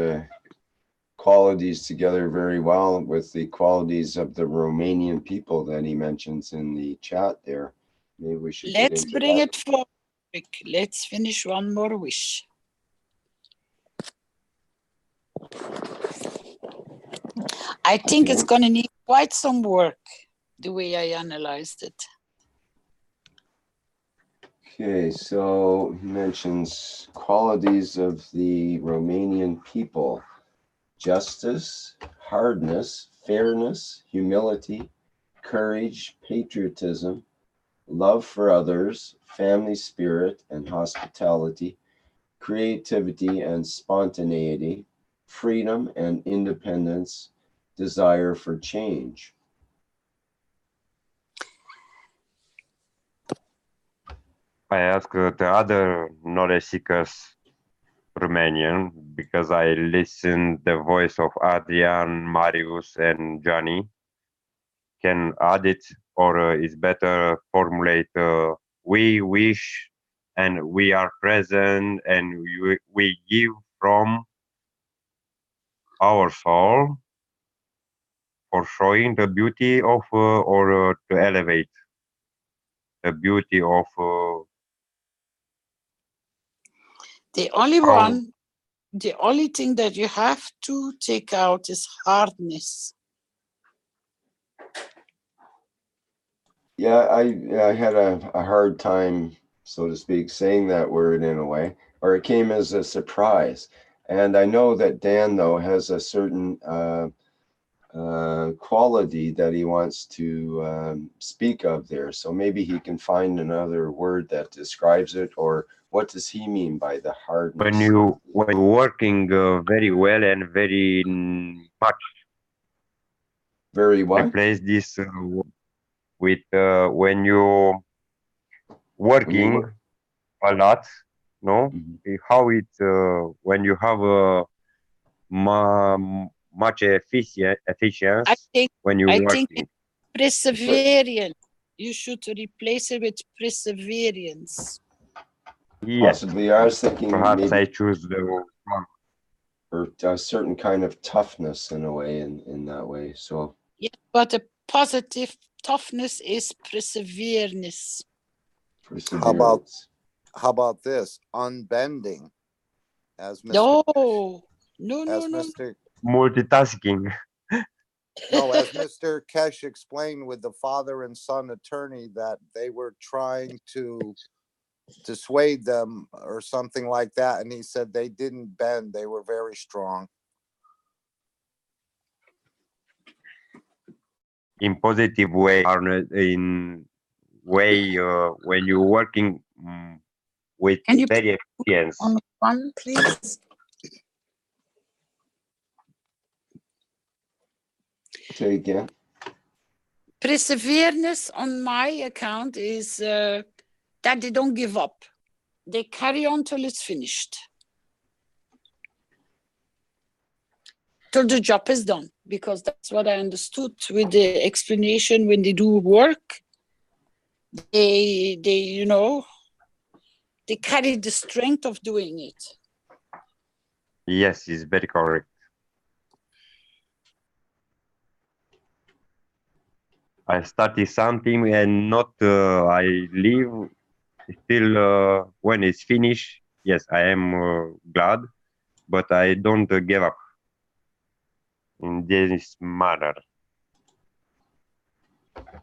qualities together very well with the qualities of the Romanian people that he mentions in the chat there. Maybe we should Let's bring it forward. Let's finish one more wish. I think it's going to need quite some work, the way I analyzed it. Okay, so he mentions qualities of the Romanian people: justice, hardness, fairness, humility, courage, patriotism, love for others, family spirit and hospitality, creativity and spontaneity, freedom and independence, desire for change. I asked the other knowledge seekers Romanian because I listened the voice of Adrian, Marius, and Johnny. Can add it, or is better formulate we wish and we are present and we give from our soul for showing the beauty of or to elevate the beauty of the only thing that you have to take out is hardness. Yeah, I had a hard time, so to speak, saying that word in a way, or it came as a surprise. And I know that Dan, though, has a certain quality that he wants to speak of there. So maybe he can find another word that describes it, or what does he mean by the hardness? When you're working very well and very much. Very what? Replace this with when you're working a lot, no? How it when you have much efficiency when you're working. I think perseverance. You should replace it with perseverance. Yes. Possibly, I was thinking perhaps maybe, I choose the wrong. Or a certain kind of toughness in a way, in that way. So yeah, but a positive toughness is perseverance. How about this? Unbending, as Mr. No, Mr. Multitasking. No, as Mr. Keshe explained with the father and son attorney, that they were trying to dissuade them or something like that, and he said they didn't bend; they were very strong. in positive way or in way when you're working with Can you very experience. on one, please? Say again. Perseverance on my account is that they don't give up. They carry on till it's finished. Till the job is done, because that's what I understood with the explanation. When they do work, they you know, they carry the strength of doing it. Yes, it's very correct. I started something and not I leave still when it's finished. Yes, I am glad, but I don't give up in this manner.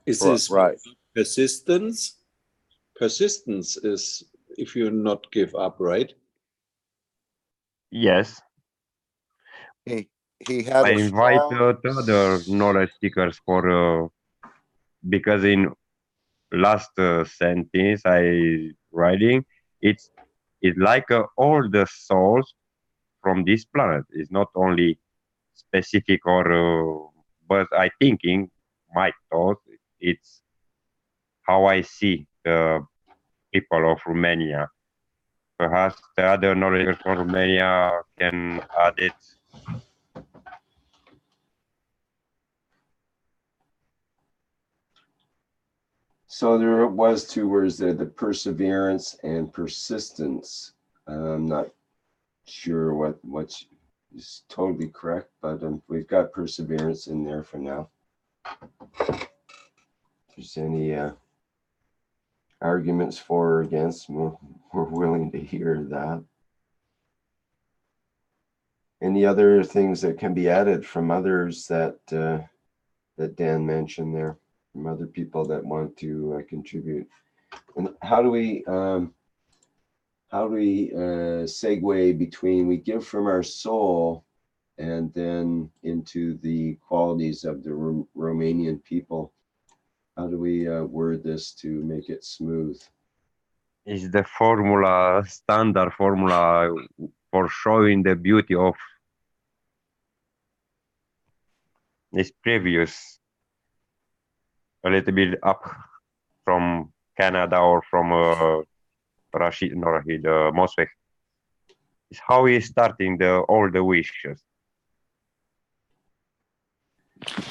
Is this right? Persistence? Persistence is if you not give up, right? Yes. He had I a invite strong other knowledge seekers for because in last sentence I writing it's like all the souls from this planet. It's not only specific or but I thinking my thought it's how I see the people of Romania. Perhaps the other knowledge from Romania can add it. So there was two words there, the perseverance and persistence. I'm not sure what is totally correct, but we've got perseverance in there for now. If there's any arguments for or against, we're willing to hear that. Any other things that can be added from others that that Dan mentioned there, from other people that want to contribute? And how do we segue between we give from our soul and then into the qualities of the Romanian people? How do we word this to make it smooth? Is the formula, standard formula for showing the beauty of this previous, a little bit up from Canada or from Mosfet. Is how he's starting all the wishes.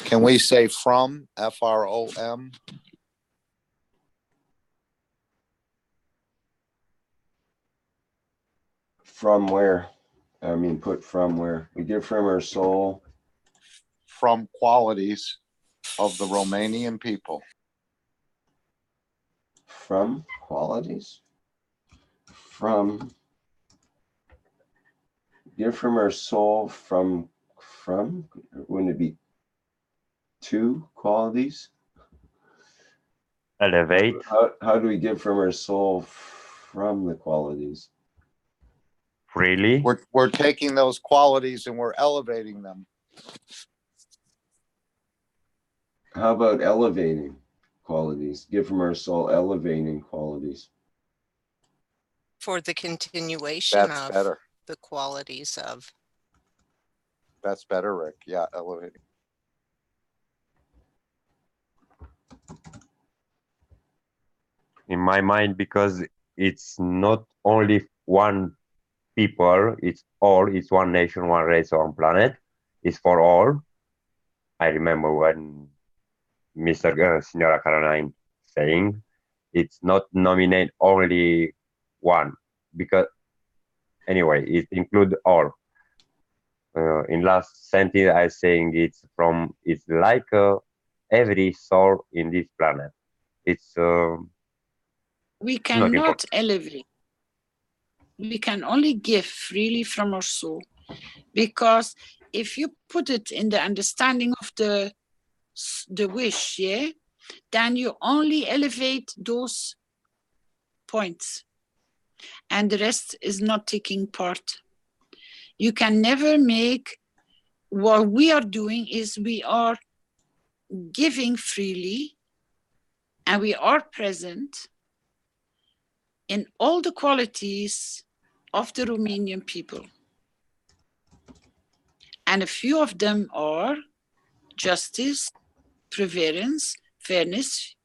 Can we say from, F-R-O-M? From where? I mean, put from where? We give from our soul. From qualities of the Romanian people. From qualities? From, give from our soul from, wouldn't it be two qualities? Elevate. How do we give from our soul from the qualities? Freely. We're taking those qualities and we're elevating them. How about elevating qualities? Give from our soul elevating qualities. For the continuation That's of better. the qualities of. That's better, Rick. Yeah, elevating. In my mind, because it's not only one people, it's all, it's one nation, one race, one planet. It's for all. I remember when Mr. Signora Caroline saying it's not nominate only one, because anyway, it include all. In last sentence, I saying it's like every soul in this planet. It's we cannot elevate. We can only give freely from our soul, because if you put it in the understanding of the wish, yeah, then you only elevate those points, and the rest is not taking part. You can never make. What we are doing is we are giving freely, and we are present in all the qualities of the Romanian people. And a few of them are justice, perseverance, fairness,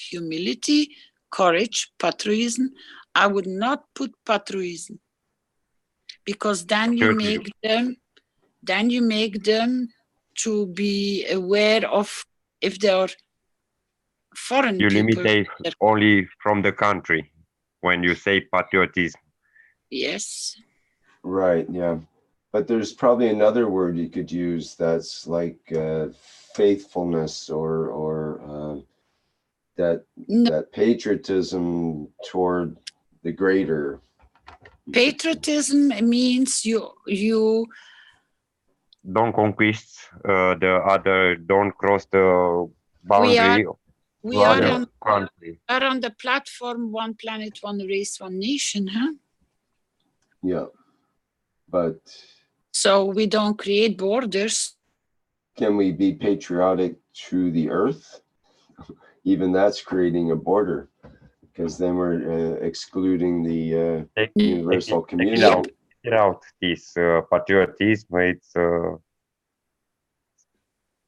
humility, courage, patriotism. I would not put patriotism, because then you make them to be aware of if they are foreign You people. limitate only from the country when you say patriotism. Yes. Right, yeah. But there's probably another word you could use that's like faithfulness or that patriotism toward the greater. Patriotism means you don't conquist the other, don't cross the boundary. We are on the platform One Planet, One Race, One Nation, huh? Yeah, but so we don't create borders. Can we be patriotic to the earth? Even that's creating a border, because then we're excluding the universal community. Take it out this patriotism. It's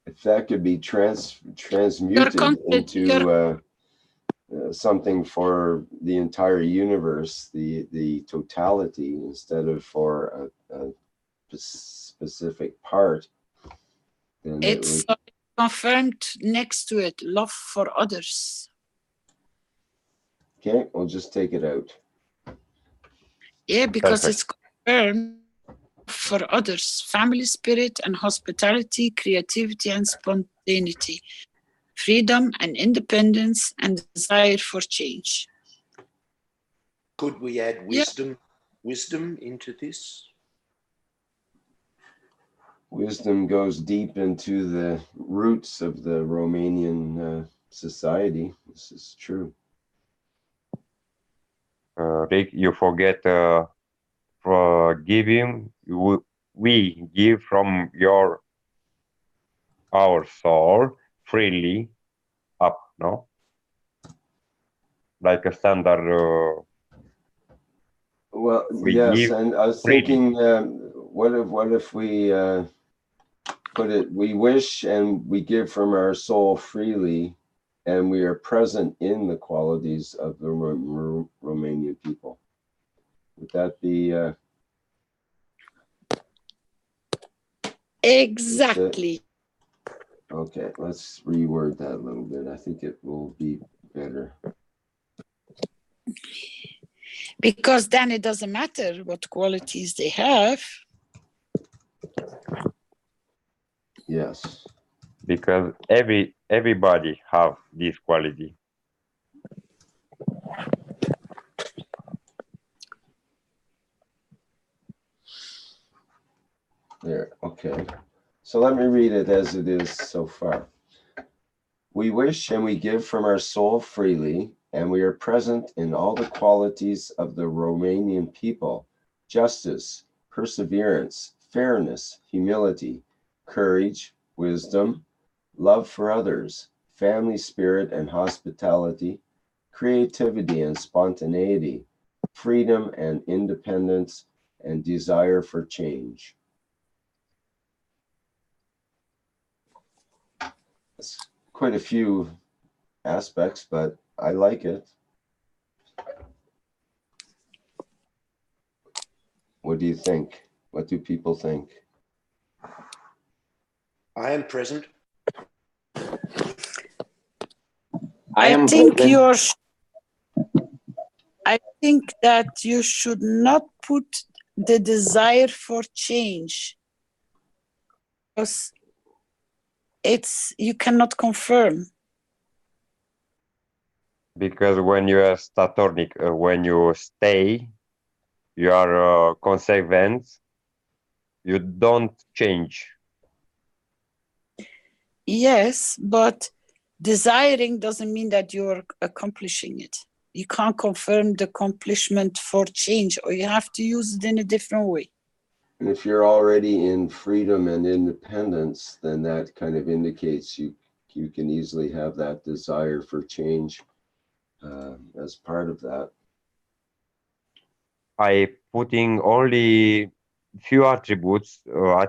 if that could be transmuted into something for the entire universe, the totality, instead of for a specific part, then it's confirmed next to it, love for others. Okay, we'll just take it out. Yeah, because it's confirmed for others, family spirit and hospitality, creativity and spontaneity, freedom and independence and desire for change. Could we add wisdom into this? Wisdom goes deep into the roots of the Romanian society. This is true. Rick, you forget for giving. We give from our soul freely up, no? Like a standard. Well, yes, and I was thinking, what if we put it? We wish and we give from our soul freely, and we are present in the qualities of the Romanian people. Would that be? Exactly. Okay, let's reword that a little bit. I think it will be better. Because then it doesn't matter what qualities they have. Yes. Because everybody have this quality. There, okay. So let me read it as it is so far. We wish and we give from our soul freely, and we are present in all the qualities of the Romanian people: justice, perseverance, fairness, humility, courage, wisdom, love for others, family spirit and hospitality, creativity and spontaneity, freedom and independence, and desire for change. It's quite a few aspects, but I like it. What do you think? What do people think? I am present. I think that you should not put the desire for change, because you cannot confirm. Because when you are statornic, when you stay, you are consequent, you don't change. Yes, but desiring doesn't mean that you're accomplishing it. You can't confirm the accomplishment for change, or you have to use it in a different way. And if you're already in freedom and independence, then that kind of indicates you you can easily have that desire for change as part of that. I putting only few attributes, or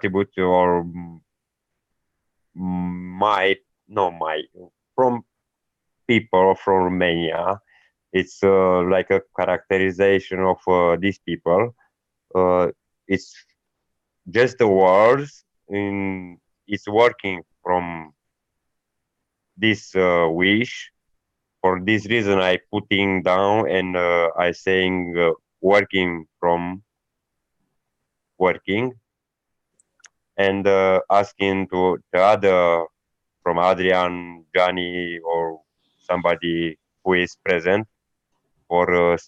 from people from Romania. It's like a characterization of these people. It's just the words it's working from this wish. For this reason, I putting down and I saying working from working, and asking to the other from Adrian, Johnny, or somebody who is present for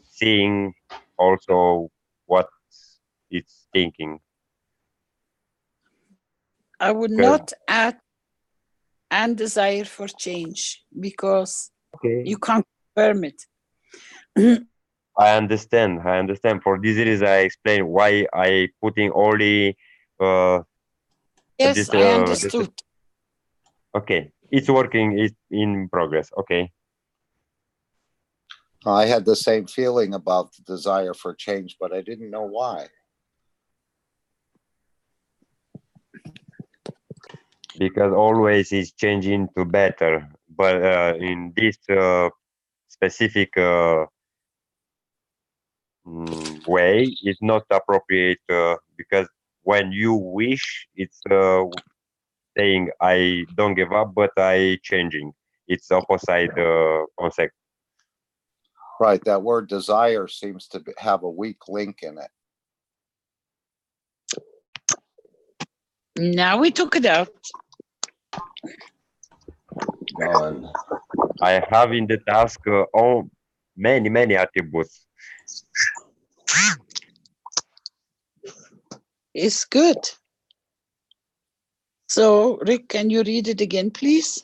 seeing also what it's thinking. I would not add and desire for change because you can't confirm it. I understand. For this reason, I explain why I putting only. Yes, I understood. Okay, it's working. It's in progress. Okay. I had the same feeling about the desire for change, but I didn't know why. Because always it's changing to better, but in this specific way, it's not appropriate because when you wish, it's saying I don't give up, but I changing. It's opposite concept. Right, that word desire seems to have a weak link in it. Now we took it out. Gone. I have in the task many attributes. It's good. So, Rick, can you read it again, please?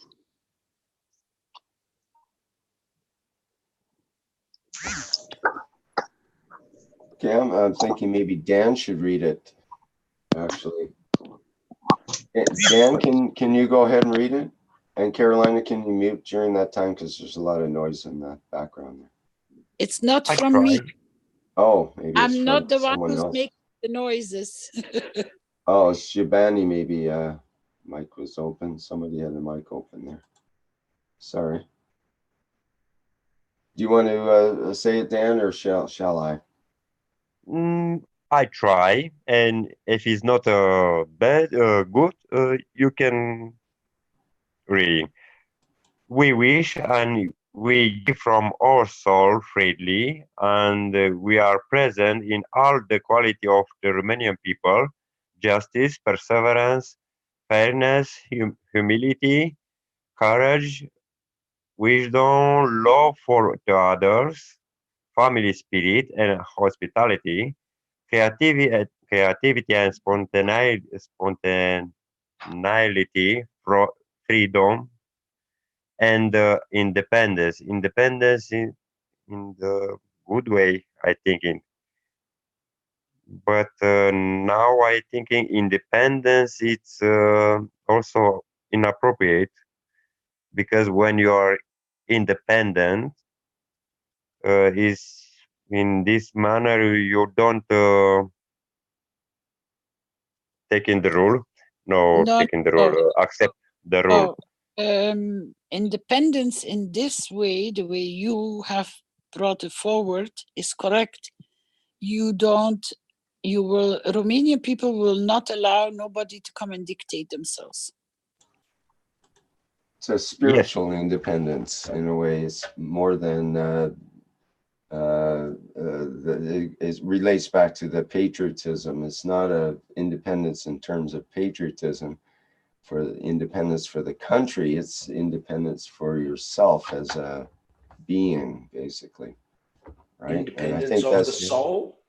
Okay, I'm thinking maybe Dan should read it, actually. Dan, can you go ahead and read it? And Carolina, can you mute during that time? Because there's a lot of noise in the background there. It's not from me. Oh, maybe it's I'm not the one someone who's else. making the noises. Oh, it's Shibani, maybe mic was open. Somebody had the mic open there. Sorry. Do you want to say it, Dan, or shall I? I try, and if it's not good, you can read. We wish and we give from our soul freely, and we are present in all the quality of the Romanian people: justice, perseverance, fairness, humility, courage, wisdom, love for the others, family spirit, and hospitality, creativity and spontaneity, freedom, and independence. Independence in the good way, I thinking. But now I thinking independence, it's also inappropriate, because when you are independent, is in this manner you don't taking the rule. No, No, taking the rule. Accept the rule. Independence in this way, the way you have brought it forward, is correct. Romanian people will not allow nobody to come and dictate themselves. It's a spiritual independence in a way. It's more than it relates back to the patriotism. It's not a independence in terms of patriotism for independence for the country. It's independence for yourself as a being, basically. Right? Independence and I think of that's the soul?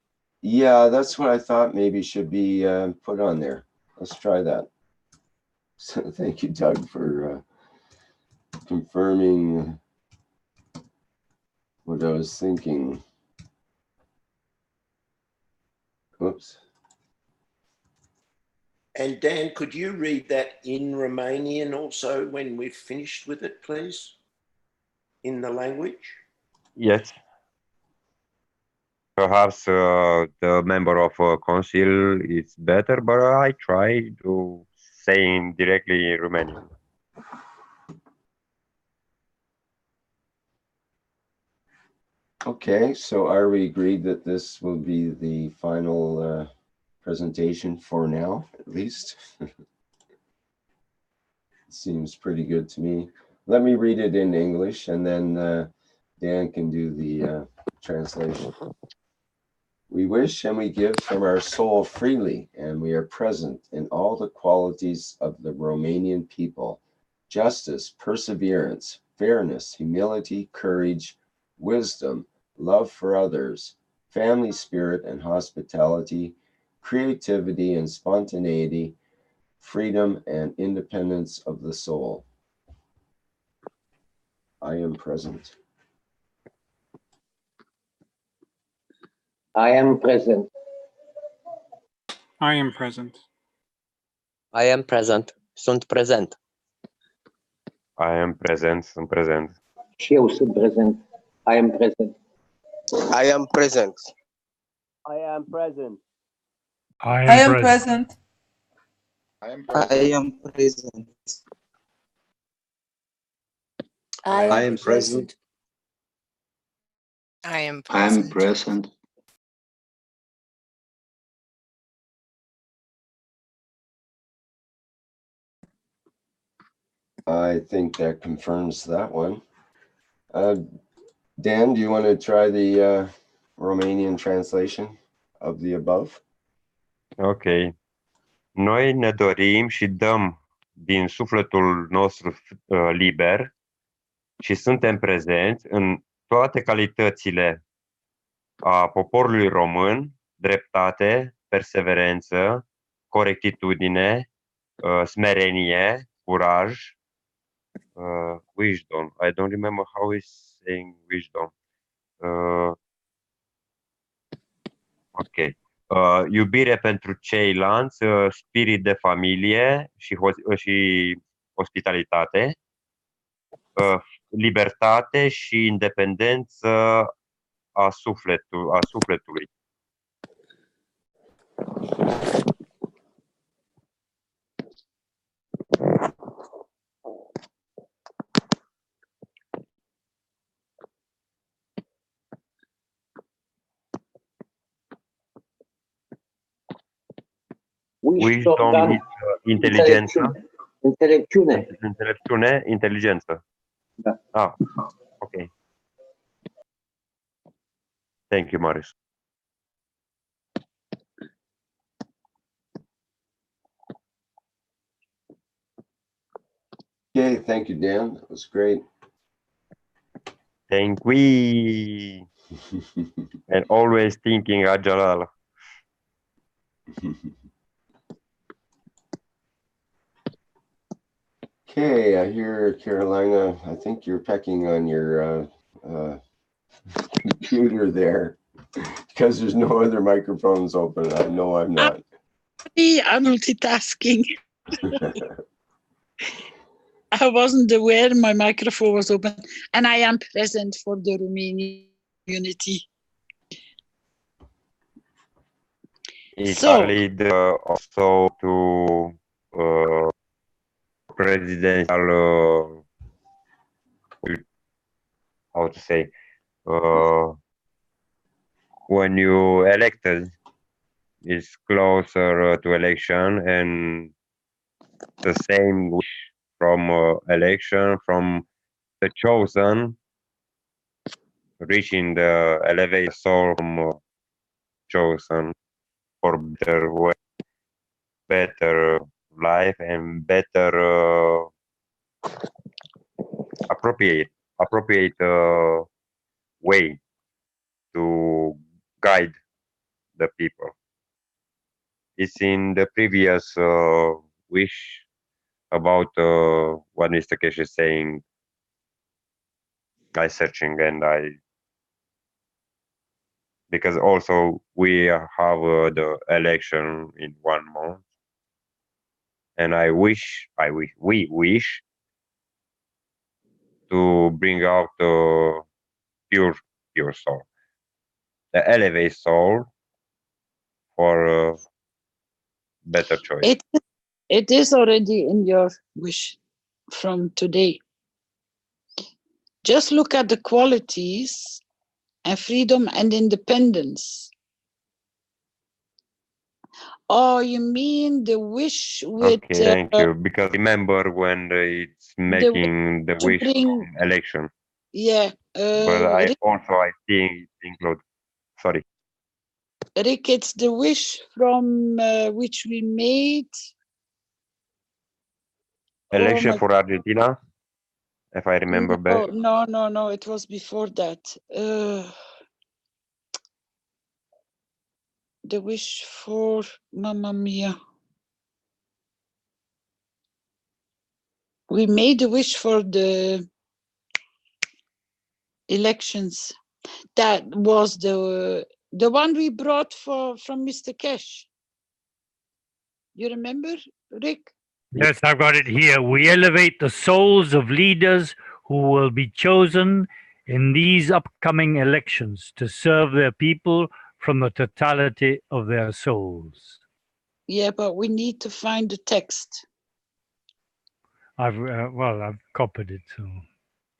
Yeah, that's what I thought maybe should be put on there. Let's try that. So thank you, Doug, for confirming what I was thinking. Oops. And Dan, could you read that in Romanian also when we've finished with it, please? In the language? Yes. Perhaps the member of council is better, but I try to say directly in Romanian. Okay, so are we agreed that this will be the final presentation for now, at least? Seems pretty good to me. Let me read it in English, and then Dan can do the translation. We wish and we give from our soul freely, and we are present in all the qualities of the Romanian people: justice, perseverance, fairness, humility, courage, wisdom, love for others, family spirit and hospitality, creativity and spontaneity, freedom and independence of the soul. I am present. I am present. I am present. I am present. Sunt prezent. I am present, sunt prezent. Și eu sunt prezent. I am present. I am present. I am present. I am present. I am present. I am present. I am I am present. present. I think that confirms that one. Dan, do you want to try the Romanian translation of the above? Ok. Noi ne dorim și dăm din sufletul nostru liber și suntem prezenți în toate calitățile a poporului român: dreptate, perseverență, corectitudine, smerenie, curaj, wisdom. I don't remember how is saying wisdom. Ok. Iubire pentru ceilalți, spirit de familie și ospitalitate, libertate și independență a sufletului. Wisdom is inteligență. Înțelepciune. Înțelepciune, inteligență. Da. Ah, ok. Thank you, Marius. Okay, thank you, Dan. That was great. Thank we. And always thinking Ajalal. Okay, I hear Carolina. I think you're pecking on your computer there because there's no other microphones open. I know I'm not. I'm multitasking. I wasn't aware my microphone was open, and I am present for the Romanian community. It So, lead also to presidential, how to say, when you elected, is closer to election, and the same wish from election, from the chosen, reaching the elevated soul from chosen for better way, better life, and better appropriate way to guide the people. It's in the previous wish about what Mr. Keshe is saying. I searching and because also we have the election in 1 month, and we wish to bring out the pure soul, the elevate soul for a better choice. It is already in your wish from today. Just look at the qualities and freedom and independence. Oh, you mean the wish with... Okay, thank you. Because remember when it's making the wish bring, election. Yeah. But I think it's included. Sorry. Rick, it's the wish from which we made. Election for Argentina, if I remember back. No, it was before that. The wish for Mamma Mia. We made a wish for the elections. That was the one we brought from Mr. Keshe. You remember, Rick? Yes, I've got it here. We elevate the souls of leaders who will be chosen in these upcoming elections to serve their people from the totality of their souls. Yeah, but we need to find the text. I've copied it. So.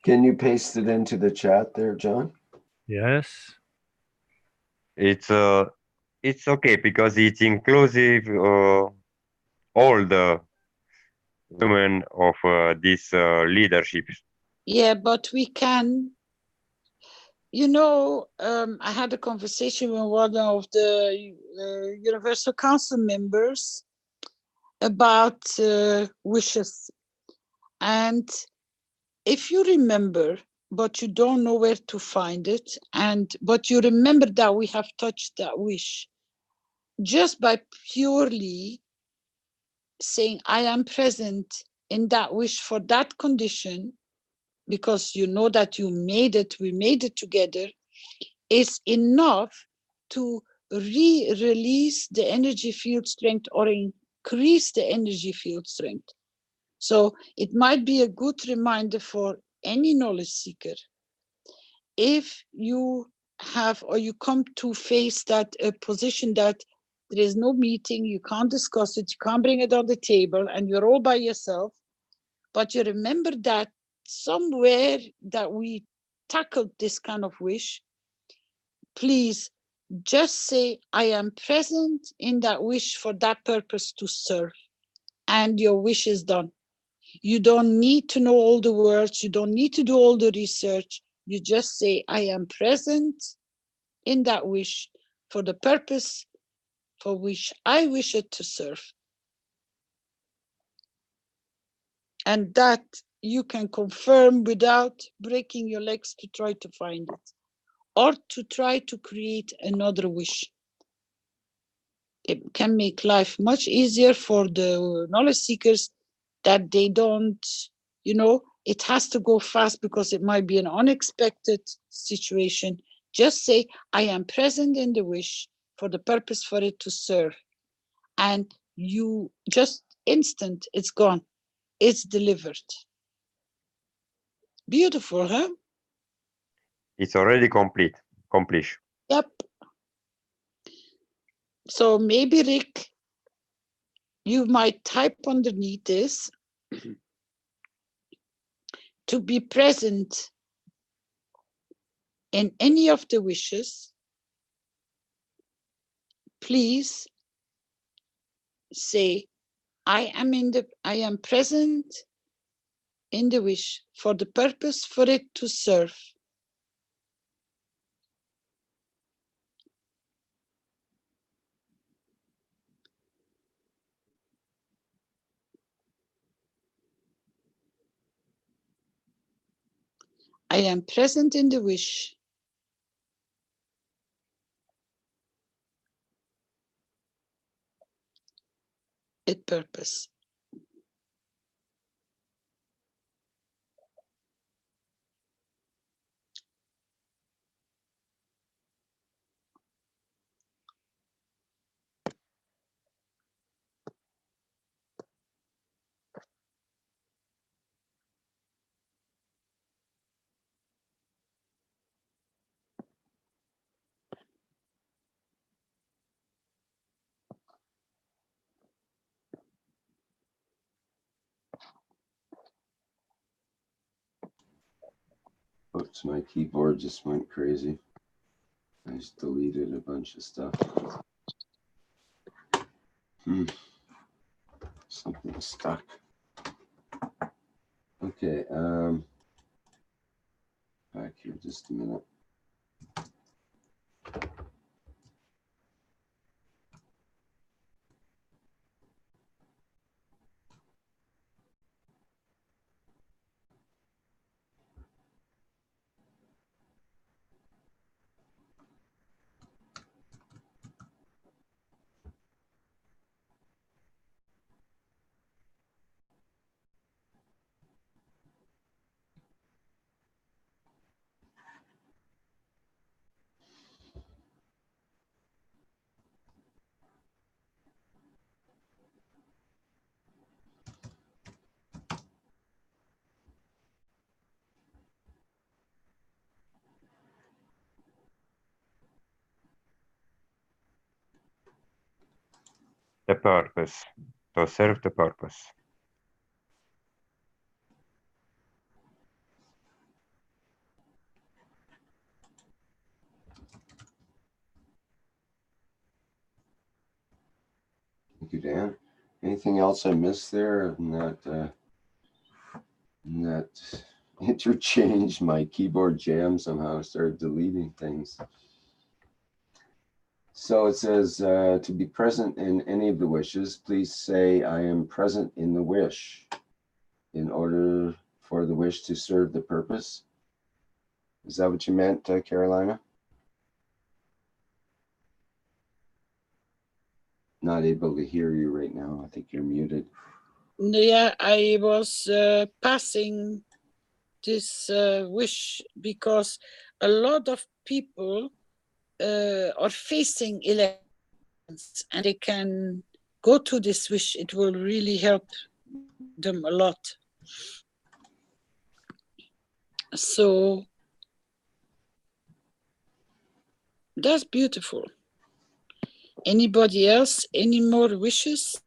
Can you paste it into the chat there, John? Yes. It's okay because it's inclusive all the women of this leadership. Yeah, but we can. You know, I had a conversation with one of the Universal Council members about wishes. And if you remember, but you don't know where to find it, but you remember that we have touched that wish, just by purely saying, I am present in that wish for that condition, because you know that you made it, we made it together, is enough to release the energy field strength or increase the energy field strength. So it might be a good reminder for any knowledge seeker. If you have, or you come to face that position that there is no meeting, you can't discuss it, you can't bring it on the table, and you're all by yourself, but you remember that somewhere that we tackled this kind of wish, please just say, I am present in that wish for that purpose to serve, and your wish is done. You don't need to know all the words, you don't need to do all the research, you just say, I am present in that wish for the purpose for which I wish it to serve. And that you can confirm without breaking your legs to try to find it, or to try to create another wish. It can make life much easier for the knowledge seekers, that they don't, it has to go fast because it might be an unexpected situation. Just say, I am present in the wish for the purpose for it to serve. And you just instant, it's gone. It's delivered. Beautiful, huh? It's already complete. Yep. So maybe, Rick, you might type underneath this, to be present in any of the wishes, please say, I am present in the wish for the purpose for it to serve. I am present in the wish its purpose. Oops, my keyboard just went crazy. I just deleted a bunch of stuff. Something stuck. Okay, back here just a minute. The purpose, to serve the purpose. Thank you, Dan. Anything else I missed there in that interchange? My keyboard jammed somehow. I started deleting things. So it says, to be present in any of the wishes, please say, I am present in the wish, in order for the wish to serve the purpose. Is that what you meant, Carolina? Not able to hear you right now. I think you're muted. Yeah, I was passing this wish because a lot of people are facing elections and they can go to this wish. It will really help them a lot. So that's beautiful. Anybody else? Any more wishes?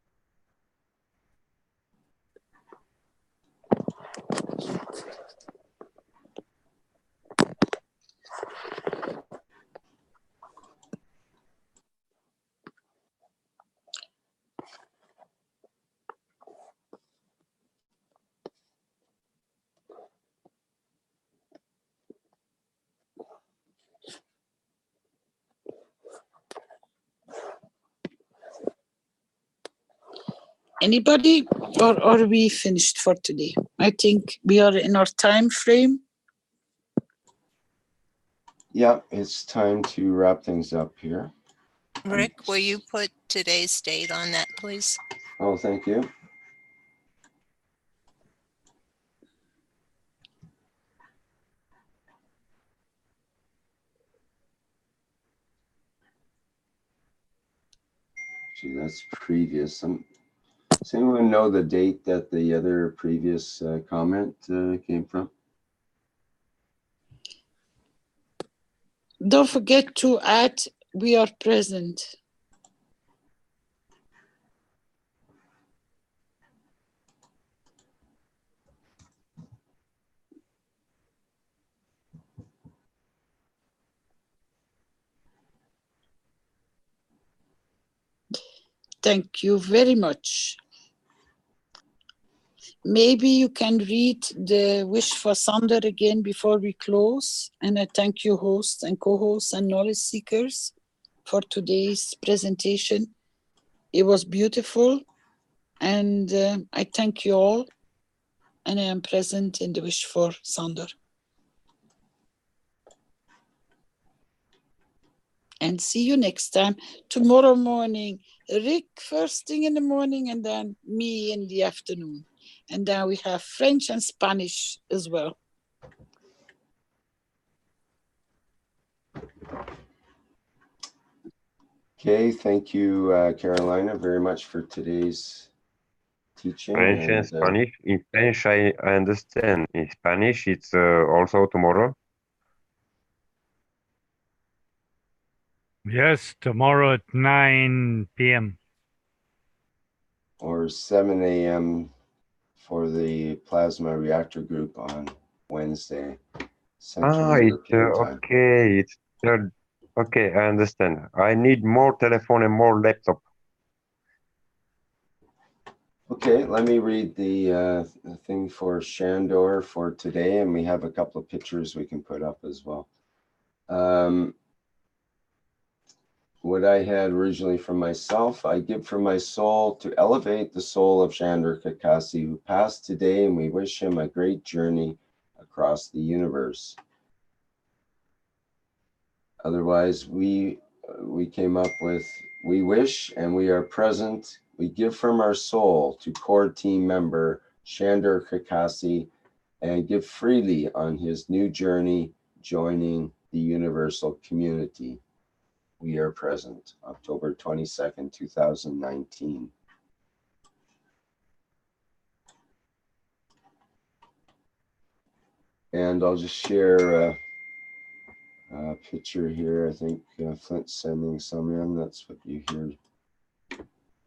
Anybody, or are we finished for today? I think we are in our time frame. Yeah, it's time to wrap things up here. Rick, will you put today's date on that, please? Oh, thank you. Gee, that's previous. Does anyone know the date that the other previous comment came from? Don't forget to add, we are present. Thank you very much. Maybe you can read the wish for Sander again before we close. And I thank you, hosts and co-hosts and knowledge seekers, for today's presentation. It was beautiful. And I thank you all. And I am present in the wish for Sander. And see you next time. Tomorrow morning, Rick first thing in the morning, and then me in the afternoon. And then we have French and Spanish as well. Okay, thank you, Carolina, very much for today's teaching. French and Spanish. In French, I understand. In Spanish, it's also tomorrow. Yes, tomorrow at 9 p.m. Or 7 a.m. for the plasma reactor group on Wednesday. Ah, Central European time. okay. It's third. Okay, I understand. I need more telephone and more laptop. Okay, let me read the thing for Shandor for today, and we have a couple of pictures we can put up as well. What I had originally from myself, I give from my soul to elevate the soul of Shandor Kakasi, who passed today, and we wish him a great journey across the universe. Otherwise, we came up with, we wish and we are present. We give from our soul to core team member Shandor Kakasi and give freely on his new journey, joining the universal community. We are present, October 22nd, 2019. And I'll just share a picture here. I think Flint's sending some in. That's what you hear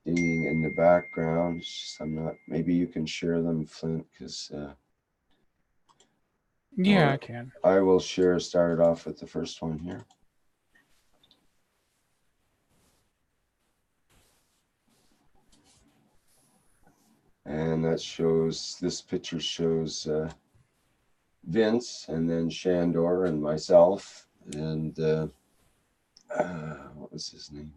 dinging in the background. It's just, I'm not, maybe you can share them, Flint, because yeah, I can. I will start it off with the first one here. And that shows, this picture shows Vince and then Shandor and myself and what was his name?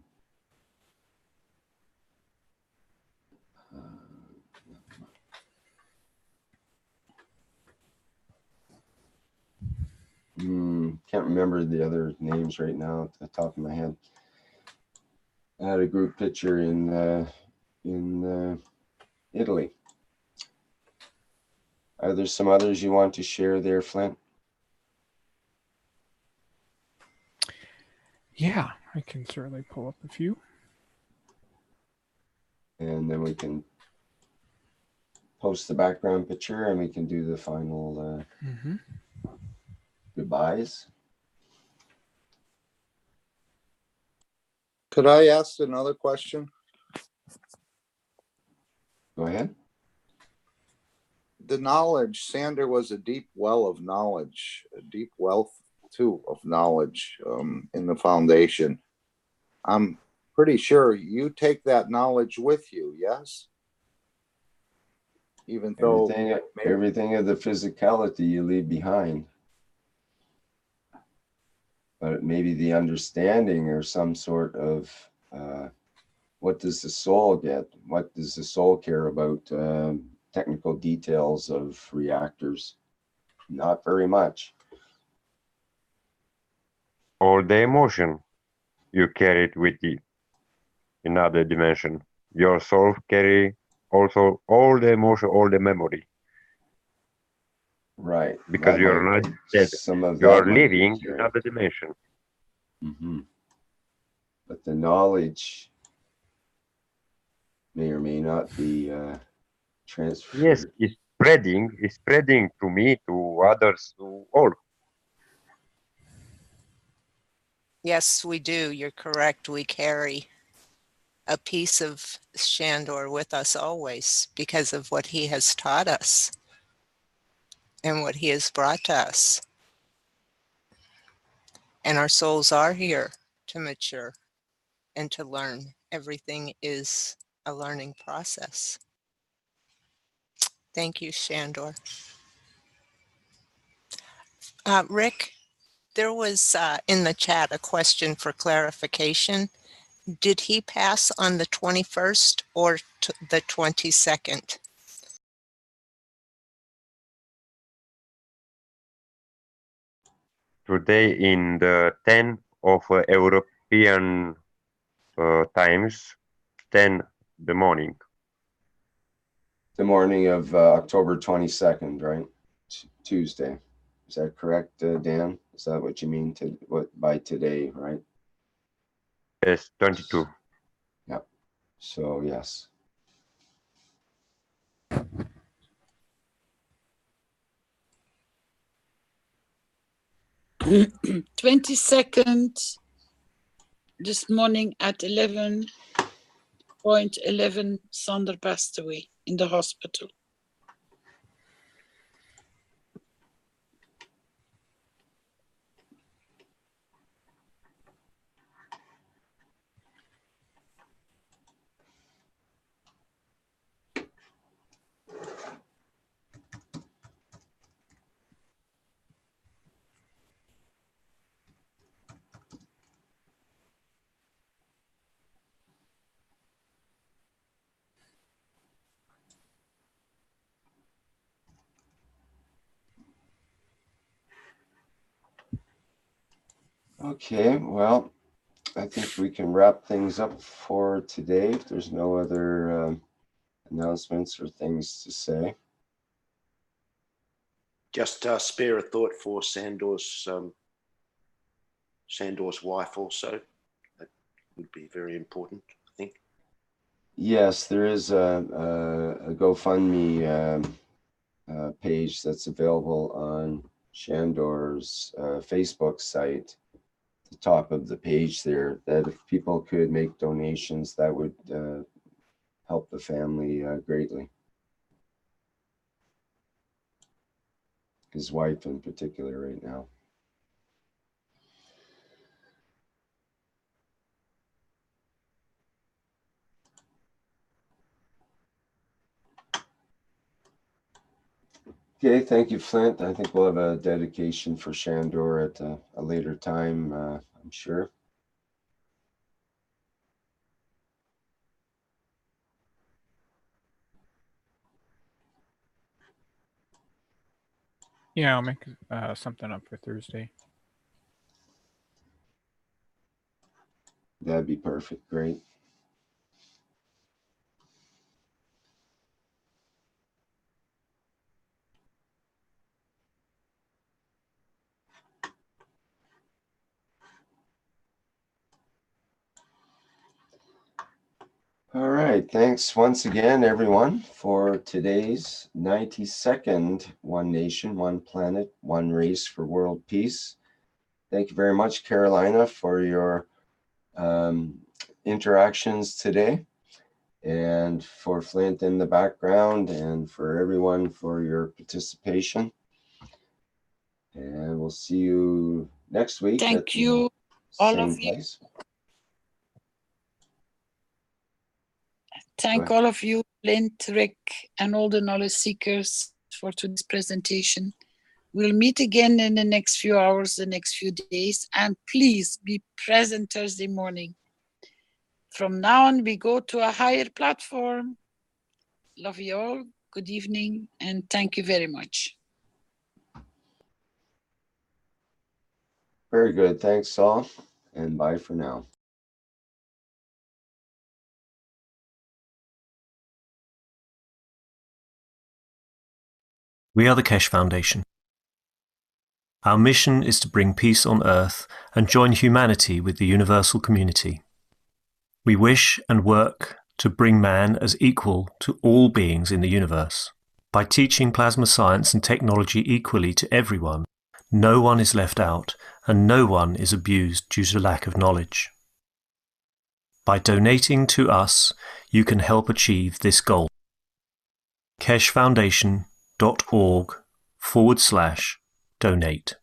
Can't remember the other names right now at the top of my head. I had a group picture in Italy. Are there some others you want to share there, Flint? Yeah, I can certainly pull up a few. And then we can post the background picture and we can do the final goodbyes. Could I ask another question? Go ahead. The knowledge, Sander was a deep well of knowledge, a deep wealth too of knowledge in the foundation. I'm pretty sure you take that knowledge with you, yes? Even though everything of the physicality you leave behind. But maybe the understanding or some sort of what does the soul get? What does the soul care about? Technical details of reactors? Not very much. All the emotion you carry it with you in another dimension. Your soul carry also all the emotion, all the memory. Right. Because you're not dead. You are living in another dimension. But the knowledge may or may not be transferred. Yes, it's spreading to me, to others, to all. Yes, we do. You're correct. We carry a piece of Shandor with us always because of what he has taught us and what he has brought to us. And our souls are here to mature and to learn. Everything is a learning process. Thank you, Shandor. Rick, there was in the chat a question for clarification. Did he pass on the 21st or the 22nd? Today in the 10 of European times, 10 the morning. The morning of October 22nd, right? Tuesday. Is that correct, Dan? Is that what you mean by today, right? Yes, 22. Yeah. So, yes. The 22nd this morning at 11:11, Sander passed away in the hospital. Okay, well, I think we can wrap things up for today if there's no other announcements or things to say. Just spare a thought for Sandor's wife also. That would be very important, I think. Yes, there is a GoFundMe page that's available on Shandor's Facebook site. At the top of the page there, that if people could make donations, that would help the family greatly. His wife in particular right now. Okay, thank you, Flint. I think we'll have a dedication for Shandor at a later time, I'm sure. Yeah, I'll make something up for Thursday. That'd be perfect. Great. All right. Thanks once again, everyone, for today's 92nd One Nation, One Planet, One Race for World Peace. Thank you very much, Carolina, for your interactions today, and for Flint in the background, and for everyone for your participation. And we'll see you next week. Thank you, all of you. Place. Thank all of you, Flint, Rick, and all the knowledge seekers for today's presentation. We'll meet again in the next few hours, the next few days, and please be present Thursday morning. From now on, we go to a higher platform. Love you all. Good evening, and thank you very much. Very good. Thanks all, and bye for now. We are the Keshe Foundation. Our mission is to bring peace on earth and join humanity with the universal community. We wish and work to bring man as equal to all beings in the universe. By teaching plasma science and technology equally to everyone, no one is left out and no one is abused due to lack of knowledge. By donating to us, you can help achieve this goal. KesheFoundation.org/donate